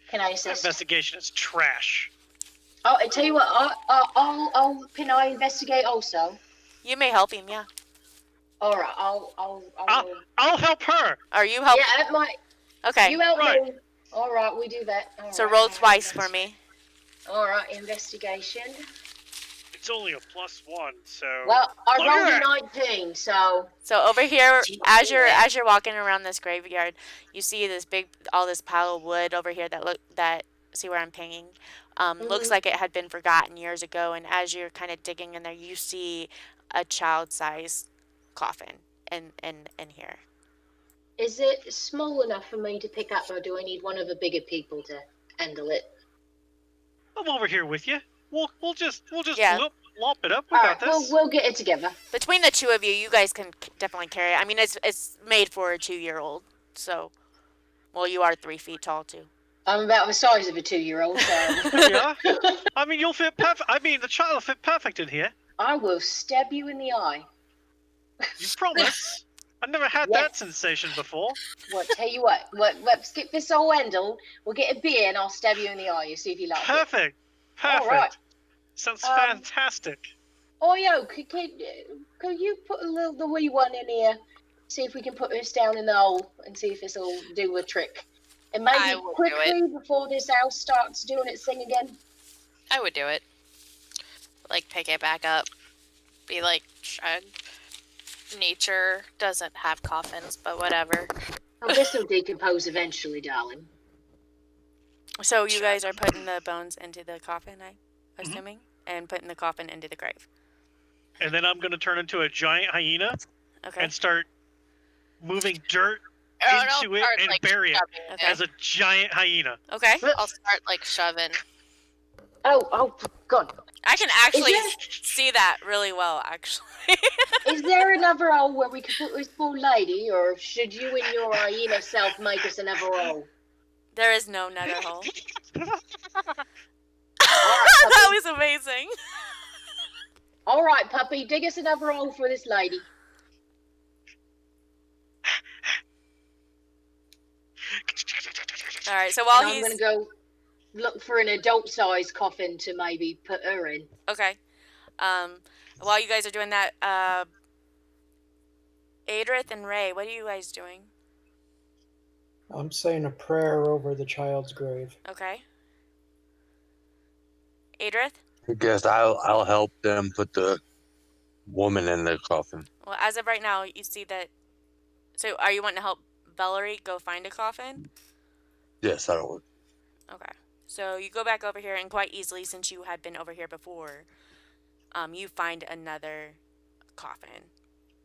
Can I assist? Investigation is trash. Oh, I tell you what, can I investigate also? You may help him, yeah. All right, I'll help her. Are you help? Yeah, that might. Okay. You help Right. me. All right, we do that. All So right, roll twice for me. All right, investigation. It's only a +1, so. Well, I Look rolled at a 19, so. So over here, as you're Yeah. walking around this graveyard, you see all this pile of wood over here that see where I'm pinging. Looks like it had been forgotten years ago. And as you're kind of digging in there, you see a child-sized coffin in here. Is it small enough for me to pick up, or do I need one of the bigger people to handle it? I'm over here with you. We'll just Yeah. lop it up. We All got right, this. we'll get it together. Between the two of you, you guys can definitely carry it. I mean, it's made for a 2-year-old. So, well, you are 3 feet tall too. I'm about the size of a 2-year-old, so. Yeah. I mean, you'll fit perfect. I mean, the child will fit perfect in here. I will stab you in the eye. You promise? I've never had Yes. that sensation before. Well, tell you what, let's skip this whole handle. We'll get a beer and I'll stab you in the eye. You see if you like it. Perfect. All right. Sounds fantastic. Oh, yo, could you put the wee one in here? See if we can put this down in the hole and see if this will do a trick. And maybe I will do quickly before this house starts doing its thing again. I would do it. Like, pick it back up. Be like, shrug. Nature doesn't have coffins, but whatever. Oh, this will decompose eventually, darling. So you guys are putting the bones into the coffin, I'm assuming, and putting the coffin into the grave. And then I'm going to turn into a giant hyena Okay. and start moving dirt I'll into it start, and like, bury it shoving Okay. as a giant hyena. Okay. I'll start, like, shoving. Oh, God. I can actually there- see that really well, actually. Is there another hole where we could put this poor lady, or should you and your hyena self make us another hole? There is no nether hole. All That right, was amazing. All right, puppy, dig us another hole for this lady. All right. So while And I'm he's going to go look for an adult-sized coffin to maybe put her in. okay, while you guys are doing that, Adrith and Ray, what are you guys doing? I'm saying a prayer over the child's grave. Okay. Adrith? I guess I'll help them put the woman in the coffin. Well, as of right now, you see that. So, are you wanting to help Valerie go find a coffin? Yes, that'll work. Okay. So you go back over here, and quite easily, since you had been over here before, you find another coffin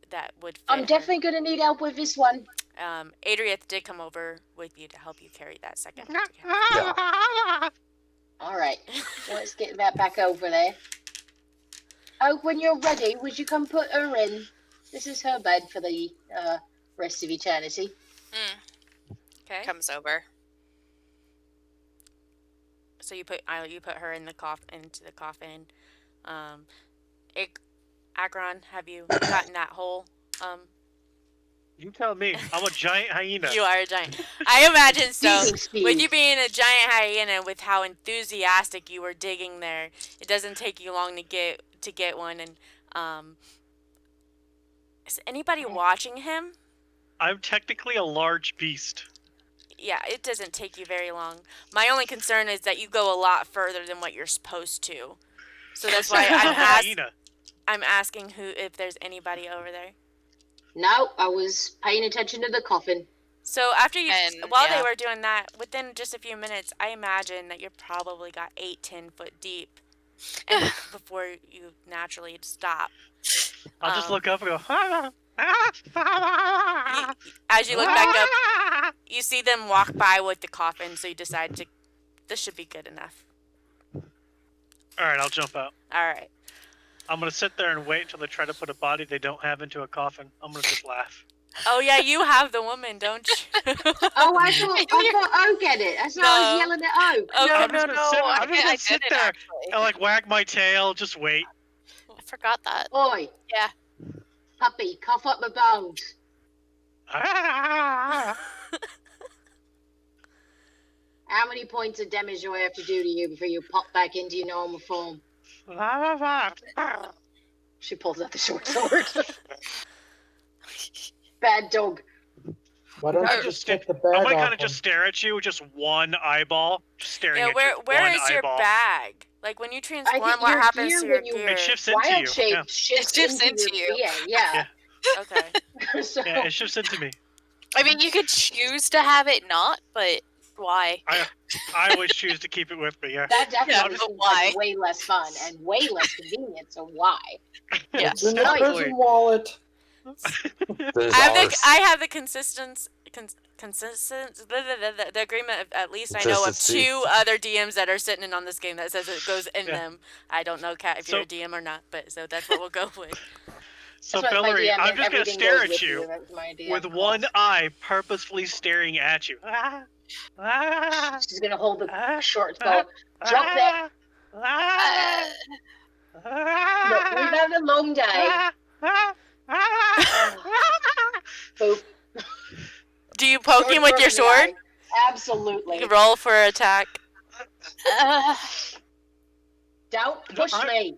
that would fit I'm her. definitely going to need help with this one. Adrieth did come over with you to help you carry that second. Yeah. All right, let's get that back over there. Oh, when you're ready, would you come put her in? This is her bed for the rest of eternity. Okay. Comes over. So you put her in the into the coffin. Akron, have you gotten that hole? You tell me. I'm a giant hyena. You are a giant. I imagine so. Speed. With you being a giant hyena, with how enthusiastic you were digging there, it doesn't take you long to get one. And is anybody watching him? I'm technically a large beast. Yeah, it doesn't take you very long. My only concern is that you go a lot further than what you're supposed to. So that's why I'm asking if there's anybody over there. No, I was paying attention to the coffin. So after they yeah. were doing that, within just a few minutes, I imagine that you're probably got 8-10 foot deep, and before you naturally stop. I'll just look up and go. As you look back up, you see them walk by with the coffin. So you decide this should be good enough. All right, I'll jump out. All right. I'm gonna sit there and wait until they try to put a body they don't have into a coffin. I'm gonna just laugh. Oh yeah, you have the woman, don't you? Oh, I thought O get it. That's why I was yelling at O. Okay. I'm just gonna sit there actually. and like wag my tail, just wait. I forgot that. Oi. Yeah. Puppy, cough up my bones. How many points of damage do I have to do to you before you pop back into your normal form? She pulls out the short sword. Bad dog. Why don't you just take the bag I might off kind of him? just stare at you with just one eyeball, just staring Yeah, at you. where One is your eyeball. bag? Like when you I transform, think what your happens gear to your when you gear? It shifts into wild you. shape Yeah. shifts, shifts into into your you. gear. Yeah. Okay. So Yeah, it shifts into me. I mean, you could choose to have it not, but why? I always choose to keep it with me. Yeah. that definitely but seems why? like way less fun and way less convenient. So why? Yeah. It's in your Nice. prison wallet. There's I have the consistent the agreement of at least I know of Consistency. 2 other DMs that are sitting in on this game that says it goes in Yeah. them. I don't know, Kat, if you're a DM or not, but so that's what we'll go with. So, That's what my Valerie, DM I'm is. just going to Everything stare goes at with you That's my DM with class. one eye purposefully staring at you. She's gonna hold the short bow. Drop that. Look, we've had a long day. Boop. Do you poke him with your Sword in the sword? eye. Absolutely. You roll for attack. Don't push me.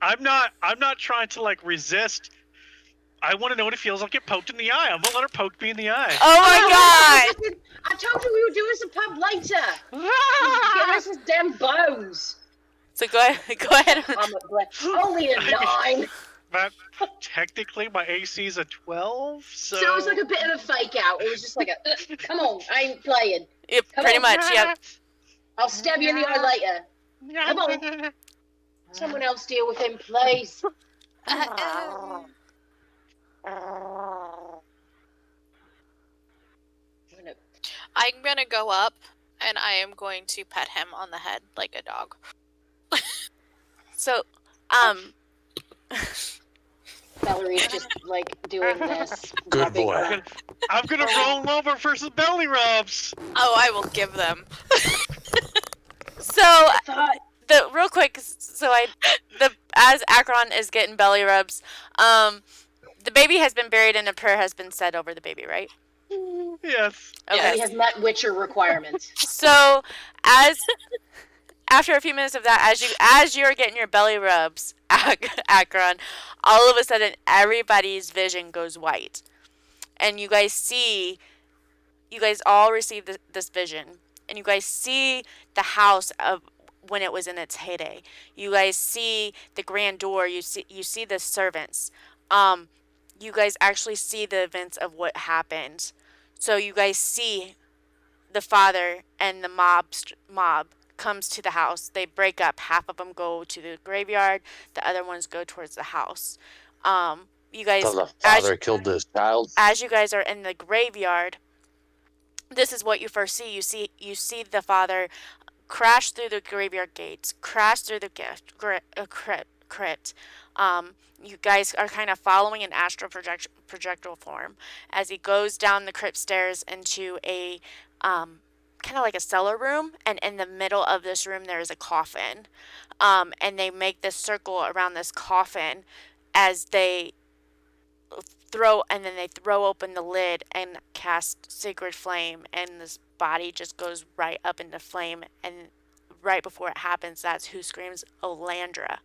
I'm not trying to like resist. I want to know what it feels like to get poked in the eye. I'm gonna let her poke me in the eye. Oh my god! I told you we would do this a pub later. Give us his damn bones. So go ahead. I'm only a 9. But technically, my AC is a 12, so. So it was like a bit of a fake out. It was just like a, come on, I ain't playing. Yep, Come pretty on. much, yep. I'll stab you in the eye later. Come on. Someone else deal with him, please. I'm gonna go up and I am going to pet him on the head like a dog. So, Valerie's just like doing this. Good rubbing boy. her. I'm gonna roll him over for some belly rubs. Oh, I will give them. so Thought, the real quick, as Akron is getting belly rubs, the baby has been buried and a prayer has been said over the baby, right? Yes. Okay. he has met Witcher requirements. So, after a few minutes of that, as you're getting your belly rubs, Akron, all of a sudden everybody's vision goes white, and you guys all receive this vision, and you guys see the house of when it was in its heyday. You guys see the grand door. You see the servants. You guys actually see the events of what happened. So you guys see the father and the mob comes to the house. They break up. Half of them go to the graveyard. The other ones go towards the house. You guys, So the father killed his child. as you guys are in the graveyard, this is what you first see. You see the father crash through the graveyard gates, crash through the crypt. You guys are kind of following an astral projectile form as he goes down the crypt stairs into a kind of like a cellar room, and in the middle of this room there is a coffin, and they make this circle around this coffin as they throw open the lid and cast sacred flame, and this body just goes right up into flame, and right before it happens, that's who screams Olandra.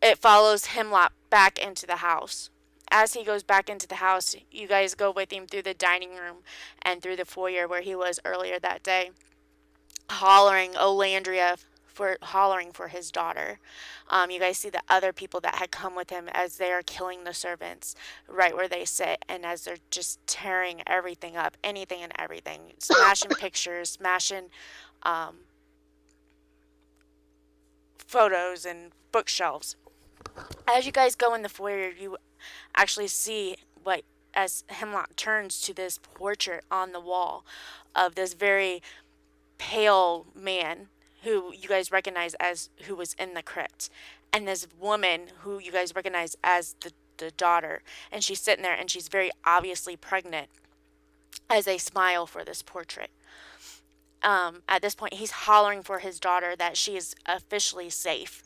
It follows Hemlock back into the house. As he goes back into the house, you guys go with him through the dining room and through the foyer where he was earlier that day, hollering for his daughter. You guys see the other people that had come with him as they are killing the servants right where they sit, and as they're just tearing everything up, anything and everything, smashing pictures, smashing photos and bookshelves. As you guys go in the foyer, you actually see as Hemlock turns to this portrait on the wall of this very pale man who you guys recognize as who was in the crypt, and this woman who you guys recognize as the daughter, and she's sitting there and she's very obviously pregnant as they smile for this portrait. At this point, he's hollering for his daughter that she is officially safe.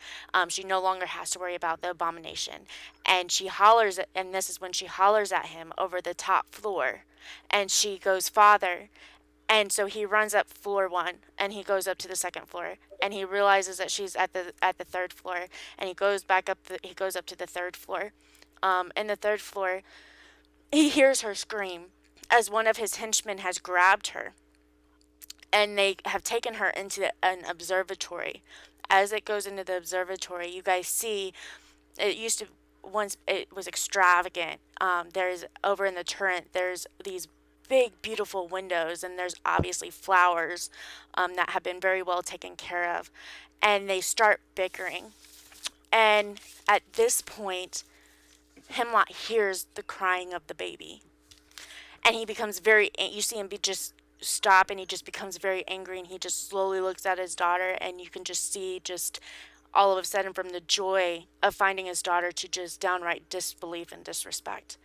She no longer has to worry about the abomination. And she hollers, and this is when she hollers at him over the top floor. And she goes, "Father," And so he runs up floor 1 and he goes up to the second floor and he realizes that she's at the third floor and he goes back up he goes up to the third floor. In the third floor, he hears her scream as one of his henchmen has grabbed her and they have taken her into an observatory. As it goes into the observatory, you guys see it used to once it was extravagant. There's over in the turret, there's these big, beautiful windows, and there's obviously flowers that have been very well taken care of. And they start bickering. And at this point, Hemlock hears the crying of the baby. And he becomes you see him just stop and he just becomes very angry and he just slowly looks at his daughter and you can just see just all of a sudden from the joy of finding his daughter to just downright disbelief and disrespect.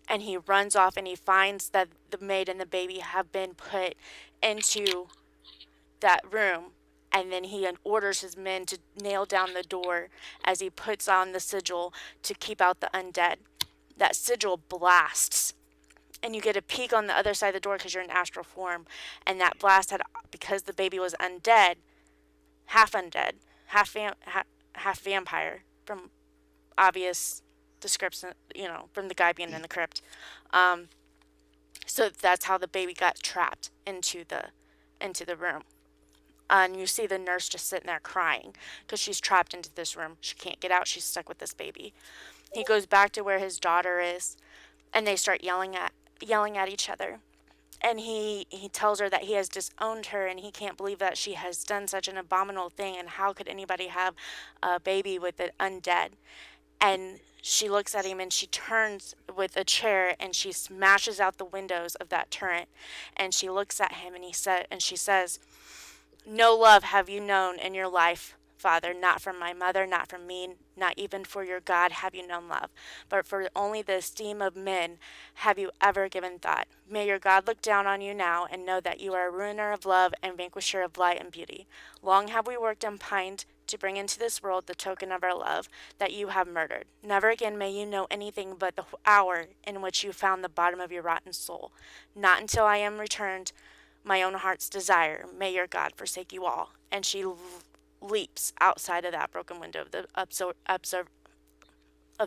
And he runs off and he finds that the maid and the baby have been put into that room. And then he orders his men to nail down the door as he puts on the sigil to keep out the undead. That sigil blasts. And you get a peek on the other side of the door because you're in astral form. And that blast had, because the baby was undead, half vampire, from obvious description, from the guy being in the crypt. So that's how the baby got trapped into the room. And you see the nurse just sitting there crying because she's trapped into this room. She can't get out. She's stuck with this baby. He goes back to where his daughter is, and they start yelling at each other. And he tells her that he has disowned her and he can't believe that she has done such an abominable thing and how could anybody have a baby with an undead. And she looks at him and she turns with a chair and she smashes out the windows of that turret. And she looks at him and she says, "No love have you known in your life, Father, not from my mother, not from me, not even for your God have you known love, but for only the esteem of men have you ever given thought. May your God look down on you now and know that you are a ruiner of love and vanquisher of light and beauty. Long have we worked and pined to bring into this world the token of our love that you have murdered. Never again may you know anything but the hour in which you found the bottom of your rotten soul. Not until I am returned my own heart's desire, may your God forsake you all." And she leaps outside of that broken window of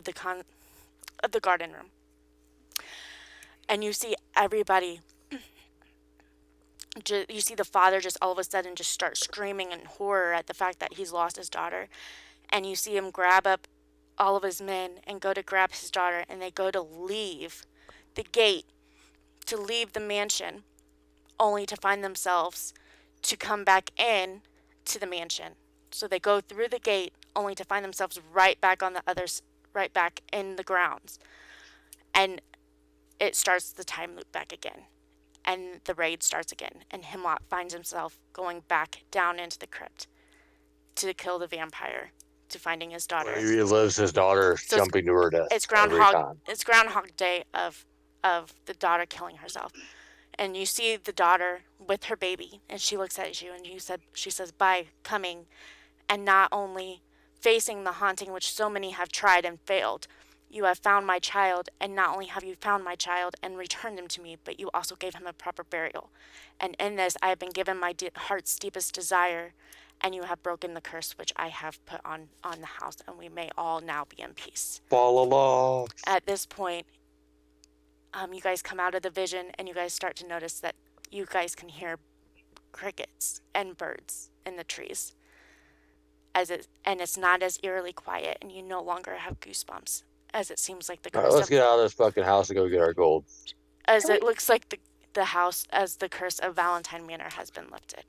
the garden room. And you see everybody. You see the father just all of a sudden just start screaming in horror at the fact that he's lost his daughter. And you see him grab up all of his men and go to grab his daughter, and they go to leave the gate, to leave the mansion, only to find themselves to come back in to the mansion. So they go through the gate only to find themselves right back in the grounds. And it starts the time loop back again. And the raid starts again. And Hemlock finds himself going back down into the crypt to kill the vampire, to finding his daughter. He relives his daughter jumping to her death. It's Groundhog Day of the daughter killing herself. And you see the daughter with her baby, and she looks at you, and she says, "By coming, and not only facing the haunting which so many have tried and failed, you have found my child, and not only have you found my child and returned him to me, but you also gave him a proper burial. And in this I have been given my heart's deepest desire, and you have broken the curse which I have put on the house, and we may all now be in peace." Follow. At this point, you guys come out of the vision and you guys start to notice that you guys can hear crickets and birds in the trees. And it's not as eerily quiet, and you no longer have goosebumps, as it seems like the curse. All right, let's get out of this fucking house and go get our gold. As it looks like the house, as the curse of Valentyne Manor has been lifted.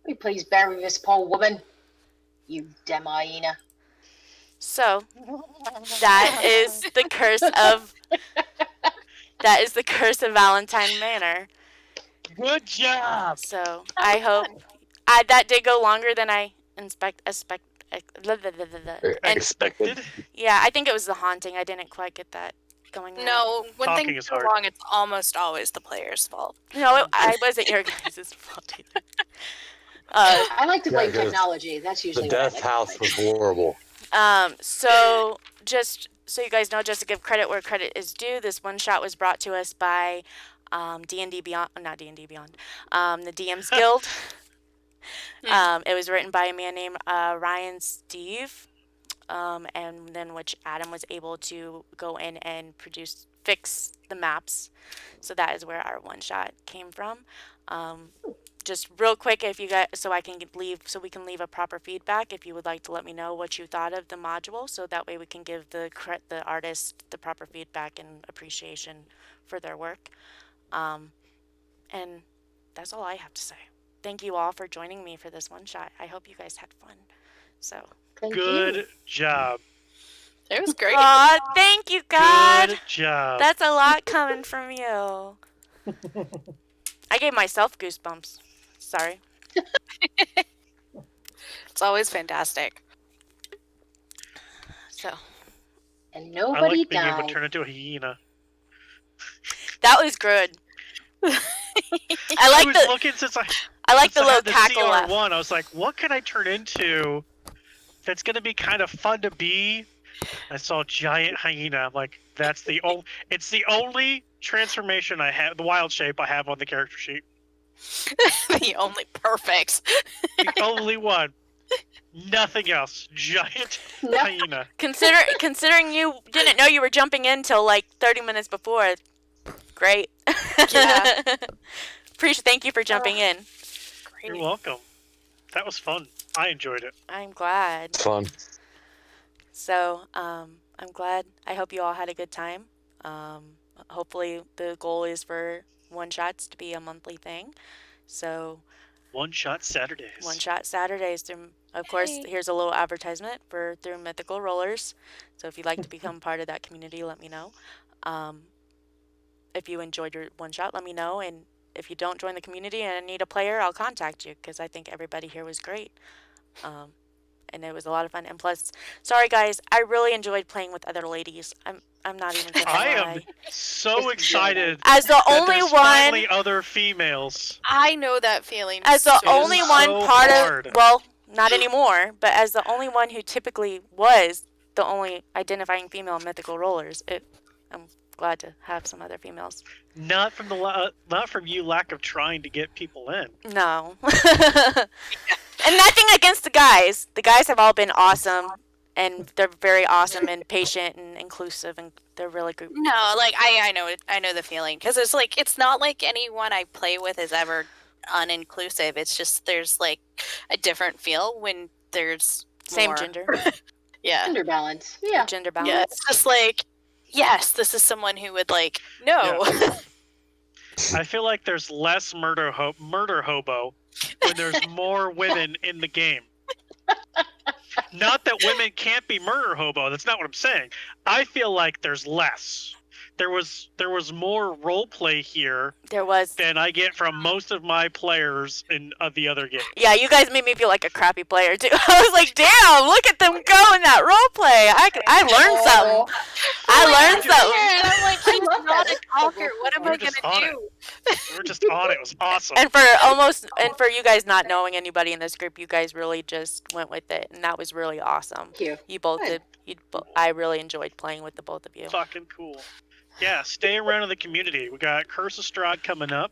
Will you please bury this poor woman, you damn hyena. So that is the curse of Valentyne Manor. Good job. So I hope that did go longer than I Expected. Yeah, I think it was the haunting. I didn't quite get that going. No, when Talking things is go hard. wrong, it's almost always the player's fault. No, I wasn't your guys' fault either. I like to blame 'cause technology. That's The usually what I death like to house blame. was horrible. So just so you guys know, just to give credit where credit is due, this one shot was brought to us by D&D Beyond, not D&D Beyond, the DM's Guild. It was written by a man named Ryan Steve, and then which Adam was able to go in and fix the maps. So that is where our one shot came from. Just real quick, if you guys, so we can leave a proper feedback. If you would like to let me know what you thought of the module, so that way we can give the artist the proper feedback and appreciation for their work. And that's all I have to say. Thank you all for joining me for this one shot. I hope you guys had fun. So Good job. It was great. aw, thank you, God. Good job. That's a lot coming from you. I gave myself goosebumps. Sorry. It's always fantastic. So And I nobody like being able died. to turn into a hyena. that was good. I I like was the looking since I little had the cackle laugh. CR1. I was like, what can I turn into that's going to be kind of fun to be? I saw giant hyena. I'm like, it's the only transformation I have, the wild shape I have on the character sheet. The only perfect. The only one. Nothing else. Giant hyena. Considering you didn't know you were jumping in till like 30 minutes before. Great. Yeah. Thank you for jumping in. You're welcome. That was fun. I enjoyed it. I'm glad. It's fun. So, I'm glad. I hope you all had a good time. Hopefully the goal is for one shots to be a monthly thing. So, One Shot Saturdays. one shot Saturdays through, of course, Hey. here's a little advertisement through Mythical Rollers. So if you'd like to become part of that community, let me know. If you enjoyed your one shot, let me know. And if you don't join the community and need a player, I'll contact you because I think everybody here was great. And it was a lot of fun. And plus, sorry guys, I really enjoyed playing with other ladies. I'm not even gonna I lie. am so excited As the that only there's one, finally other females. I know that feeling. as the so only so one part hard. of, well, not anymore, but as the only one who typically was the only identifying female in Mythical Rollers, I'm glad to have some other females. Not from you lack of trying to get people in. No. And nothing against the guys. The guys have all been awesome, and they're very awesome and patient and inclusive, and they're really good. No, like I know the feeling because it's not like anyone I play with is ever uninclusive. It's just there's like a different feel when there's Same more. gender. Yeah. Gender balance. Yeah. Gender Yeah, balance. it's just like, yes, this is someone who would like, no. I feel like there's less murder hobo when there's more women in the game. Not that women can't be murder hobo. That's not what I'm saying. I feel like there's less. There was more role play here There was. than I get from most of my players in the other game. Yeah, you guys made me feel like a crappy player too. I was like, damn, look at them go in that role play. I learned something. I learned something. And I'm like, I he's love not that. a talker. What am We're I just gonna on do? We're just on it. It was awesome. And for you guys not knowing anybody in this group, you guys really just went with it, and that was really awesome. Thank you. You both Good. did. I really enjoyed playing with the both of you. Fucking cool. Yeah, stay around in the community. We got Curse of Strahd coming up.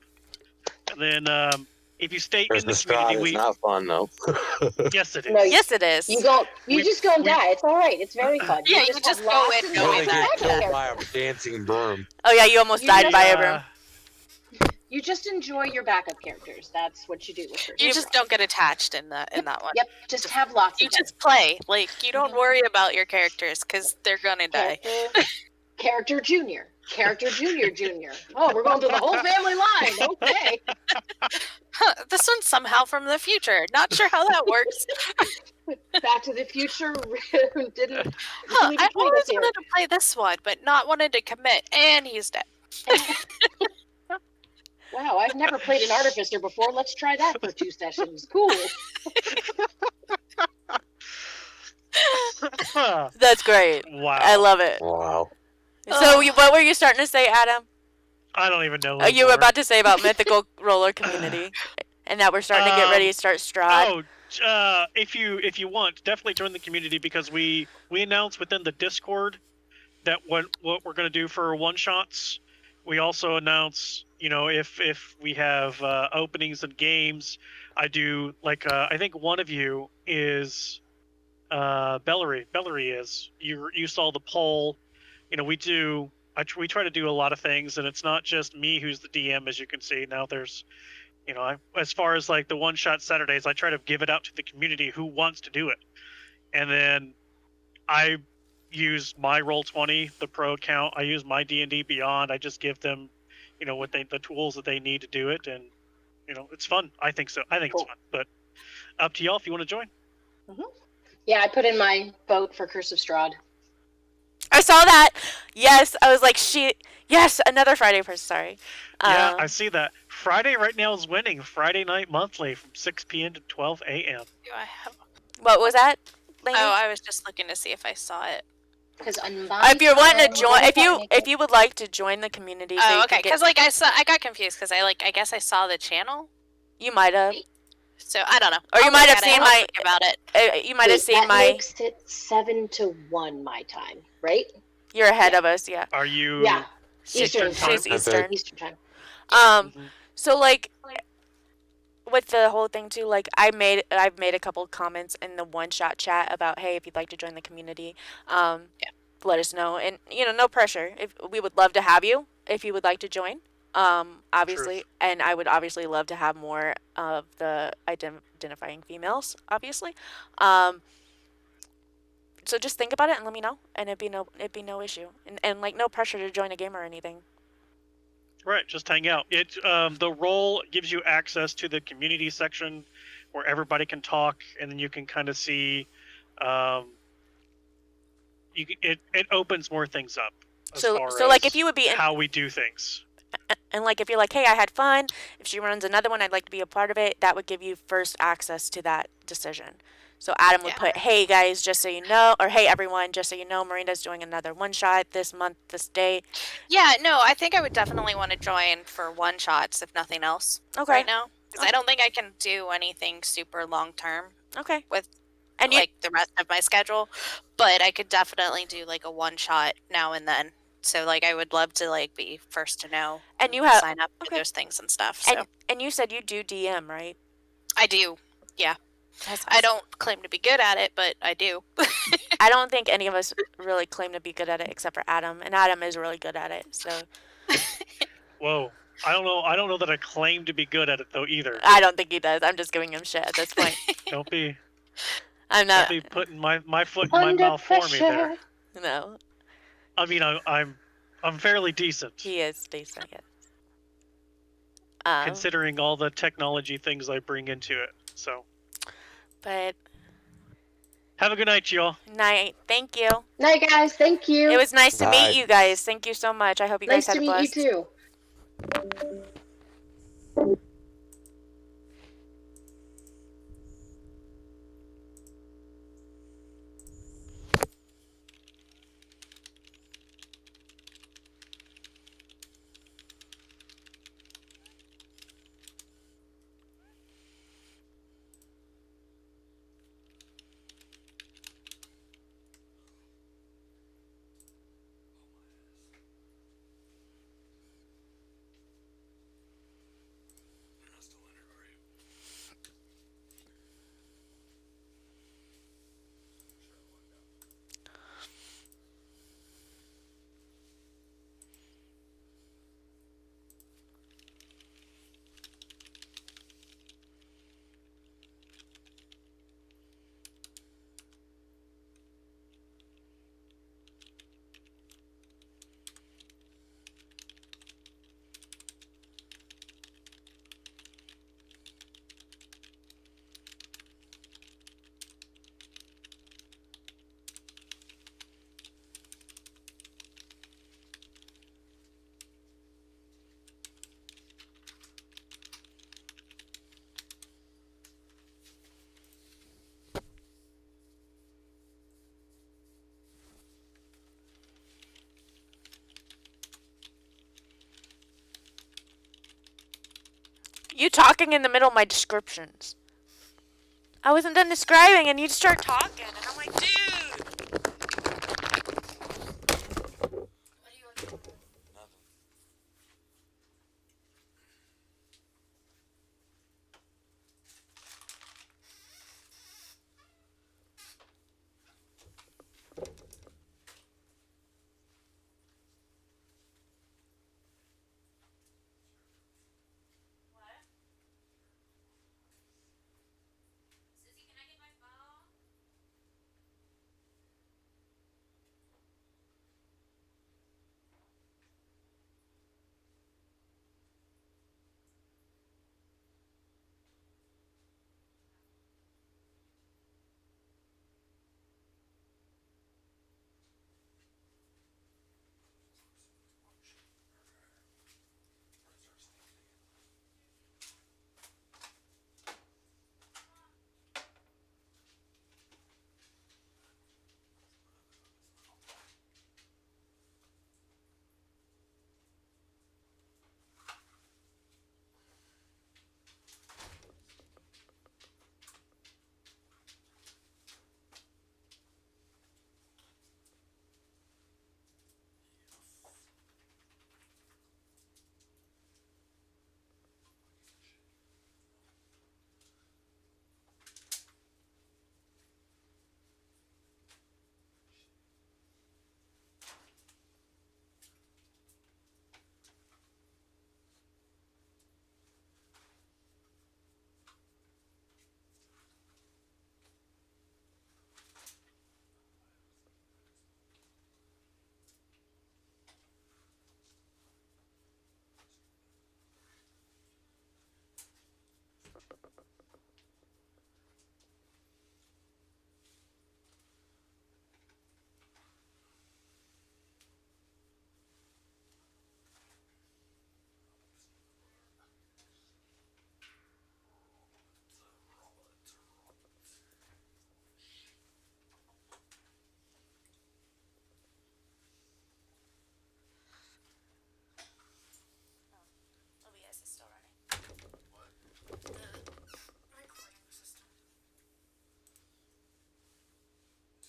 And then if you stay There's in the the Strahd community, is not fun though. yes, it is. No, Yes, it is. You We- just go and we- die. It's all right. It's very fun. Yeah, you have just go lots in, and go Or lots they of get backup killed characters. by a dancing broom. Oh yeah, you almost You died just- by a broom. You just enjoy your backup characters. That's what you do with You just don't get attached in that one. Yep. Just have lots You of them. just play. Like you don't worry about your characters because they're gonna die. Character Junior. Character Junior. Oh, we're going through the whole family line. Okay. Huh, this one's somehow from the future. Not sure how that works. Back to the Future didn't. Huh, we I didn't play always this here. wanted to play this one, but not wanted to commit, and he's dead. Wow, I've never played an Artificer before. Let's try that for 2 sessions. Cool. That's great. Wow. I love it. Wow. So, what were you starting to say, Adam? I don't even know. You were anymore. about to say about Mythical Roller Community, and that we're starting to get ready to start Strahd. If you want, definitely join the community because we announced within the Discord that what we're going to do for one shots. We also announce, if we have openings and games. I do I think one of you is Valerie. Valerie is. You saw the poll. We try to do a lot of things, and it's not just me who's the DM, as you can see. Now there's, as far as like the one-shot Saturdays, I try to give it out to the community who wants to do it, and then I use my Roll20, the pro account. I use my D&D Beyond. I just give them, the tools that they need to do it, and it's fun. I think so. I think Cool. it's fun, but up to y'all if you want to join. Yeah, I put in my vote for Curse of Strahd. I saw that. Yes, I was like, yes, another Friday person. Sorry. Yeah, I see that. Friday right now is winning. Friday night monthly from 6 p.m. to 12 a.m. Do I have? What was that, Lainey? Oh, I was just looking to see if I saw it. Because on my if you're wanting to join, if if you would like to join the community, Oh, okay. Because I got confused because I guess I saw the channel. You might have. So I don't know. Or you might have seen my about it. You might have seen that my. Makes it 7 to 1 my time, right? You're ahead of us, yeah. Are you? Yeah. Eastern time? She's Eastern. Eastern time. So like, with the whole thing too, like I've made a couple of comments in the one-shot chat about, hey, if you'd like to join the community, let us know, and no pressure. If we would love to have you, if you would like to join, obviously, Truth. and I would obviously love to have more of the identifying females, obviously. So just think about it and let me know, and it'd be no issue, and like no pressure to join a game or anything. Right, just hang out. The role gives you access to the community section where everybody can talk, and then you can kind of see. It opens more things up. So like if you would be how we do things. And like if you're like, hey, I had fun. If she runs another one, I'd like to be a part of it. That would give you first access to that decision. So Adam would put, hey guys, just so you know, or hey everyone, just so you know, Marina's doing another one shot this month, this day. Yeah, no, I think I would definitely want to join for one shots, if nothing else, right now. Because I don't think I can do anything super long term. Okay. With the rest of my schedule, but I could definitely do like a one shot now and then. So like I would love to like be first to know and you have sign up for those things and stuff. So and you said you do DM, right? I do. Yeah. Awesome. I don't claim to be good at it, but I do. I don't think any of us really claim to be good at it except for Adam, and Adam is really good at it. So. Whoa. I don't know that I claim to be good at it though either. I don't think he does. I'm just giving him shit at this point. Don't be. I'm not. Don't be putting my foot in my mouth for me there. No. I mean, I'm fairly decent. He is decent, yes. Considering all the technology things I bring into it, so. But. Have a good night, y'all. Night. Thank you. Night, guys. Thank you. It was nice to meet you guys. Thank you so much. I hope you guys had a blast. Nice to meet you too. You talking in the middle of my descriptions. I wasn't done describing and you start talking.